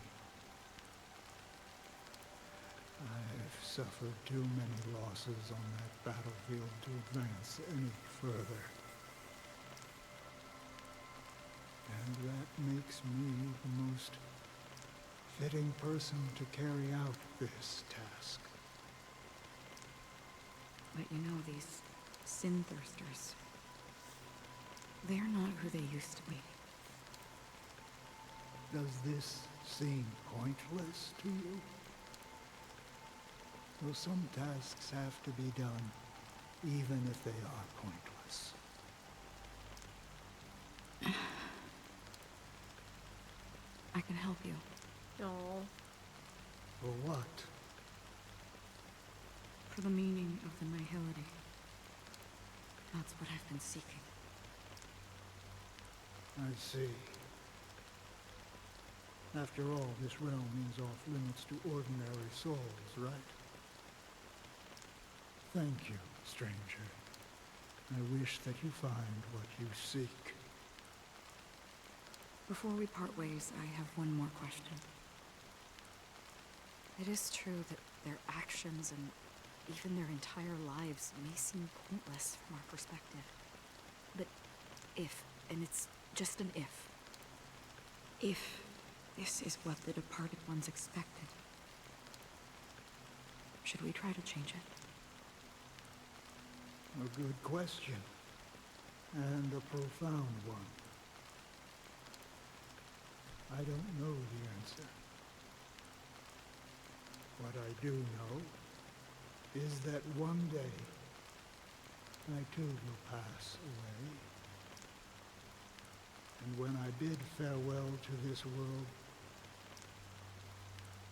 I've suffered too many losses on that battlefield to advance any further. And that makes me the most fitting person to carry out this task. But you know, these sin-thirsters, they're not who they used to be. Does this seem pointless to you? Well, some tasks have to be done, even if they are pointless. help you. No. For what? For the meaning of the nihility. That's what I've been seeking. I see. After all, this realm is off limits to ordinary souls, right? Thank you, stranger. I wish that you find what you seek. Before we part ways, I have one more question. It is true that their actions and even their entire lives may seem pointless from our perspective. But if, and it's just an if this is what the departed ones expected, should we try to change it? A good question. And a profound one. I don't know the answer. What I do know is that one day, I too will pass away. And when I bid farewell to this world,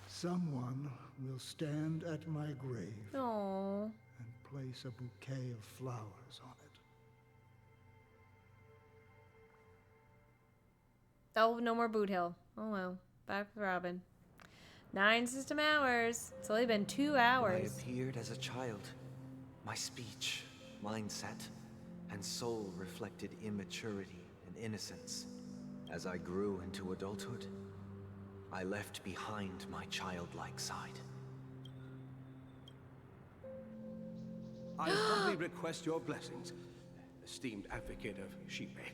someone will stand at my grave Aww. and place a bouquet of flowers on it. Oh, no more Boot Hill. Oh well. Back with Robin. 9 system hours. It's only been 2 hours. I appeared as a child. My speech, mindset, and soul reflected immaturity and innocence. As I grew into adulthood, I left behind my childlike side. I humbly request your blessings, esteemed advocate of Shipe.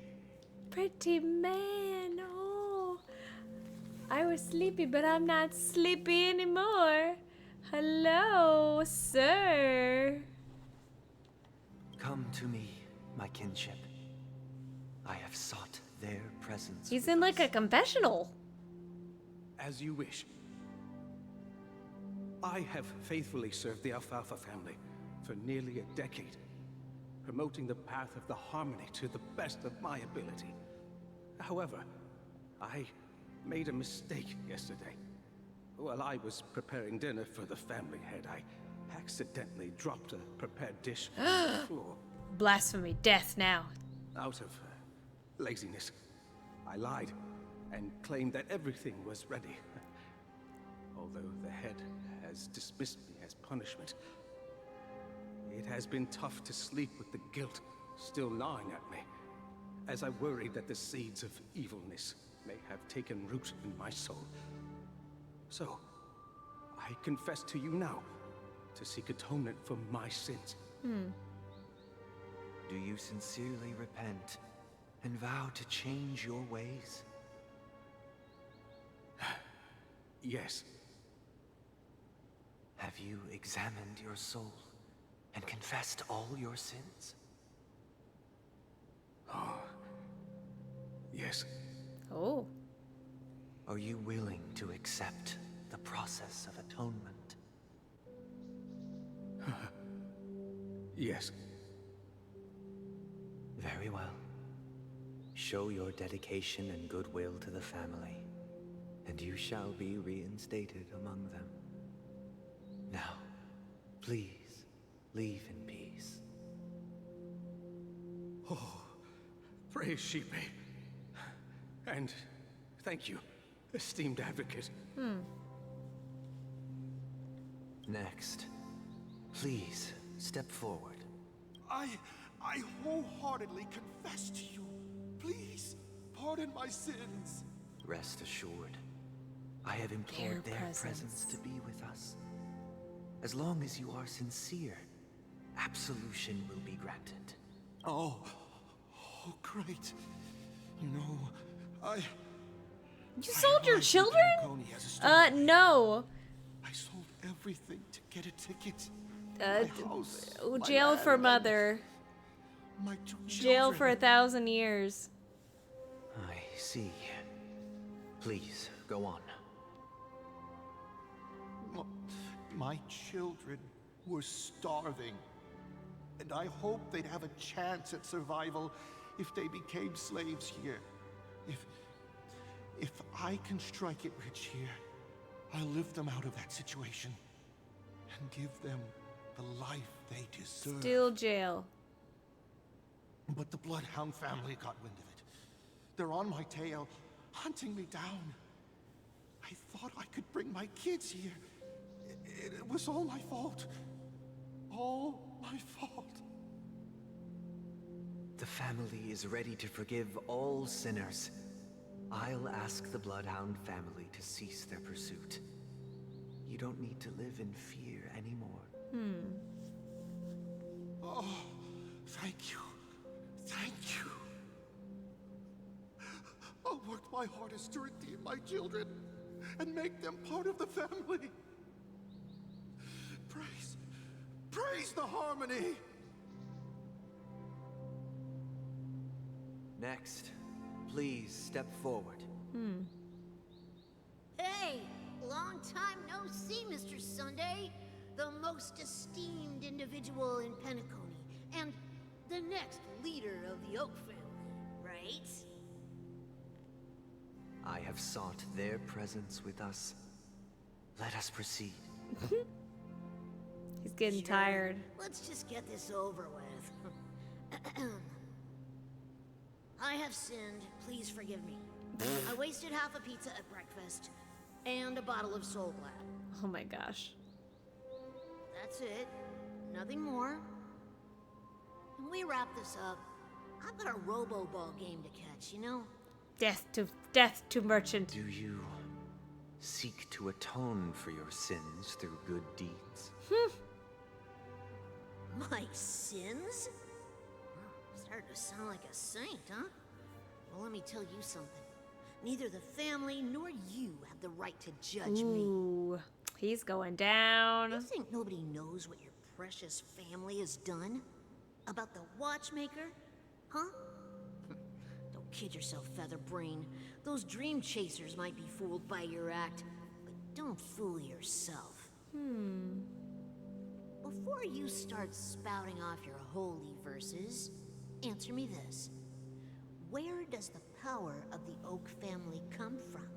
Pretty man. Oh. I was sleepy, but I'm not sleepy anymore. Hello, sir. Come to me, my kinship. I have sought their presence. He's in like a confessional. As you wish. I have faithfully served the Alfalfa family for nearly a decade, promoting the path of the harmony to the best of my ability. However, I made a mistake yesterday. While I was preparing dinner for the family head, I accidentally dropped a prepared dish on the floor. Blasphemy, death now. Out of laziness, I lied and claimed that everything was ready. Although the head has dismissed me as punishment, it has been tough to sleep with the guilt still gnawing at me, as I worried that the seeds of evilness may have taken root in my soul. So, I confess to you now to seek atonement for my sins. Do you sincerely repent and vow to change your ways? Yes. Have you examined your soul and confessed all your sins? Oh. Yes. Oh. Are you willing to accept the process of atonement? Yes. Very well. Show your dedication and goodwill to the family, and you shall be reinstated among them. Now, please, leave in peace. Oh, praise Shipe. And thank you, esteemed advocate. Next, please step forward. I wholeheartedly confess to you. Please, pardon my sins. Rest assured, I have implored their presence to be with us. As long as you are sincere, absolution will be granted. Oh, great. You know, You sold your children? No. I sold everything to get a ticket. Jail for mother. My 2 children. Jail for 1,000 years. I see. Please, go on. My children were starving, and I hoped they'd have a chance at survival if they became slaves here. If I can strike it rich here, I'll lift them out of that situation and give them the life they deserve. Still jail. But the Bloodhound family got wind of it. They're on my tail, hunting me down. I thought I could bring my kids here. It was all my fault. All my fault. The family is ready to forgive all sinners. I'll ask the Bloodhound family to cease their pursuit. You don't need to live in fear anymore. Oh, thank you. Thank you. I'll work my hardest to redeem my children and make them part of the family. Praise the harmony! Next, please step forward. Hey, long time no see, Mr. Sunday. The most esteemed individual in Penacony, and the next leader of the Oak family, right? I have sought their presence with us. Let us proceed. He's getting tired. Let's just get this over with. I have sinned. Please forgive me. I wasted half a pizza at breakfast and a bottle of Soul Glad. Oh my gosh. That's it. Nothing more. When we wrap this up, I've got a robo-ball game to catch, you know? Death to merchant. Do you seek to atone for your sins through good deeds? My sins? Starting to sound like a saint, huh? Well, let me tell you something. Neither the family nor you have the right to judge me. Ooh, he's going down. You think nobody knows what your precious family has done? About the watchmaker? Huh? Don't kid yourself, Featherbrain. Those dream chasers might be fooled by your act, but don't fool yourself. Before you start spouting off your holy verses, answer me this. Where does the power of the Oak family come from?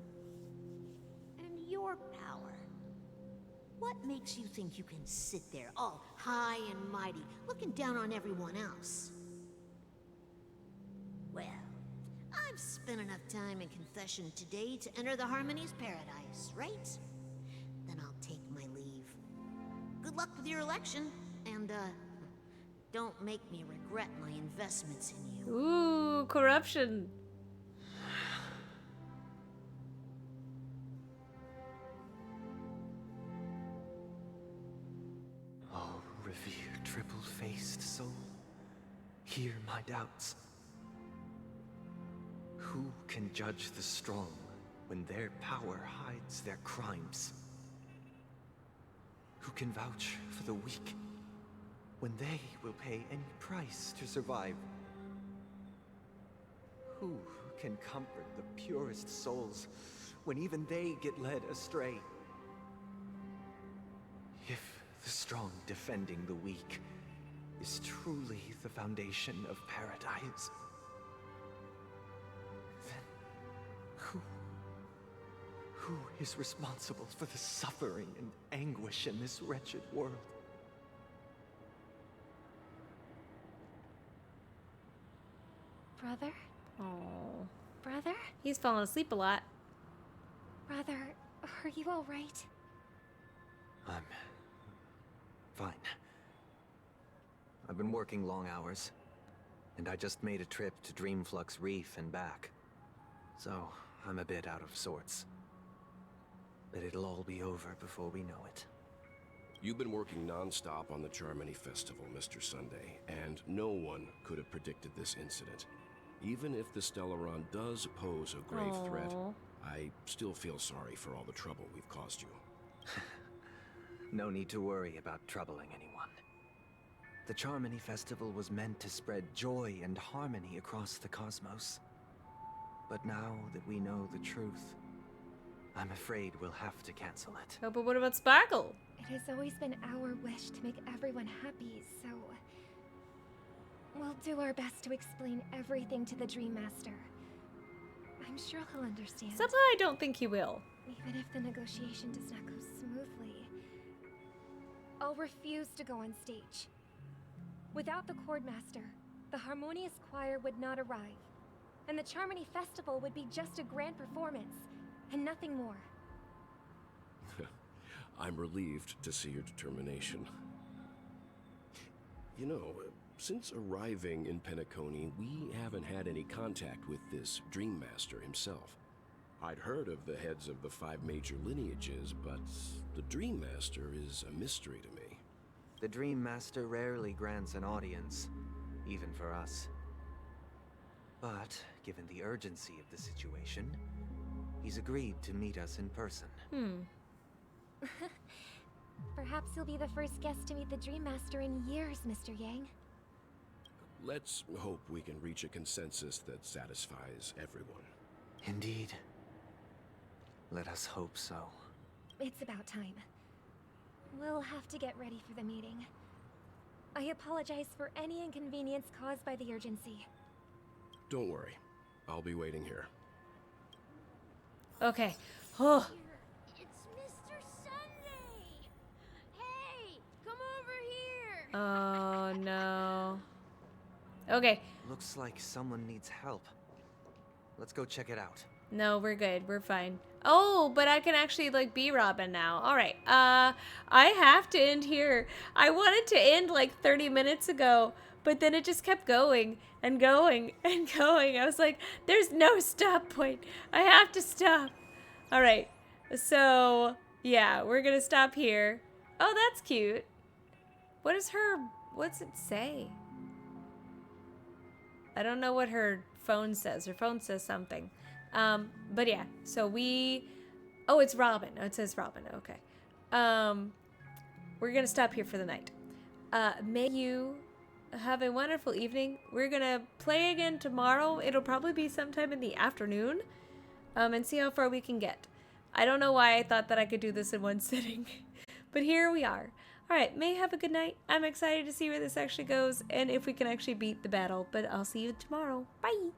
And your power? What makes you think you can sit there all high and mighty, looking down on everyone else? Well, I've spent enough time in confession today to enter the Harmony's paradise, right? Then I'll take my leave. Good luck with your election, and, don't make me regret my investments in you. Ooh, corruption. Oh, revered triple-faced soul, hear my doubts. Who can judge the strong when their power hides their crimes? Who can vouch for the weak when they will pay any price to survive? Who can comfort the purest souls when even they get led astray? If the strong defending the weak is truly the foundation of paradise, then who is responsible for the suffering and anguish in this wretched world? Brother? Oh. Brother? He's falling asleep a lot. Brother, are you all right? I'm fine. I've been working long hours, and I just made a trip to Dreamflux Reef and back. So, I'm a bit out of sorts. But it'll all be over before we know it. You've been working non-stop on the Charmony Festival, Mr. Sunday, and no one could have predicted this incident. Even if the Stellaron does pose a grave threat, I still feel sorry for all the trouble we've caused you. No need to worry about troubling anyone. The Charmony Festival was meant to spread joy and harmony across the cosmos. But now that we know the truth, I'm afraid we'll have to cancel it. Oh, but what about Sparkle? It has always been our wish to make everyone happy, so we'll do our best to explain everything to the Dream Master. I'm sure he'll understand. Somehow I don't think he will. Even if the negotiation does not go smoothly, I'll refuse to go on stage. Without the Chordmaster, the Harmonious Choir would not arrive, and the Charmony Festival would be just a grand performance, and nothing more. I'm relieved to see your determination. You know, since arriving in Penacony, we haven't had any contact with this Dream Master himself. I'd heard of the heads of the 5 major lineages, but the Dream Master is a mystery to me. The Dream Master rarely grants an audience, even for us. But, given the urgency of the situation, he's agreed to meet us in person. Perhaps you'll be the first guest to meet the Dream Master in years, Mr. Yang. Let's hope we can reach a consensus that satisfies everyone. Indeed. Let us hope so. It's about time. We'll have to get ready for the meeting. I apologize for any inconvenience caused by the urgency. Don't worry. I'll be waiting here. Okay. Oh. It's Mr. Sunday! Hey, come over here! Oh no. Okay. Looks like someone needs help. Let's go check it out. No, we're good. We're fine. Oh, but I can actually like be Robin now. All right. I have to end here. I wanted to end like 30 minutes ago, but then it just kept going and going and going. I was like, there's no stop point. I have to stop. All right. So, yeah, we're going to stop here. Oh, that's cute. What's it say? I don't know what her phone says. Her phone says something. But yeah, so oh, it's Robin. Oh, it says Robin. Okay. We're going to stop here for the night. May you have a wonderful evening. We're going to play again tomorrow. It'll probably be sometime in the afternoon, and see how far we can get. I don't know why I thought that I could do this in one sitting, but here we are. All right, May, have a good night. I'm excited to see where this actually goes and if we can actually beat the battle, but I'll see you tomorrow. Bye.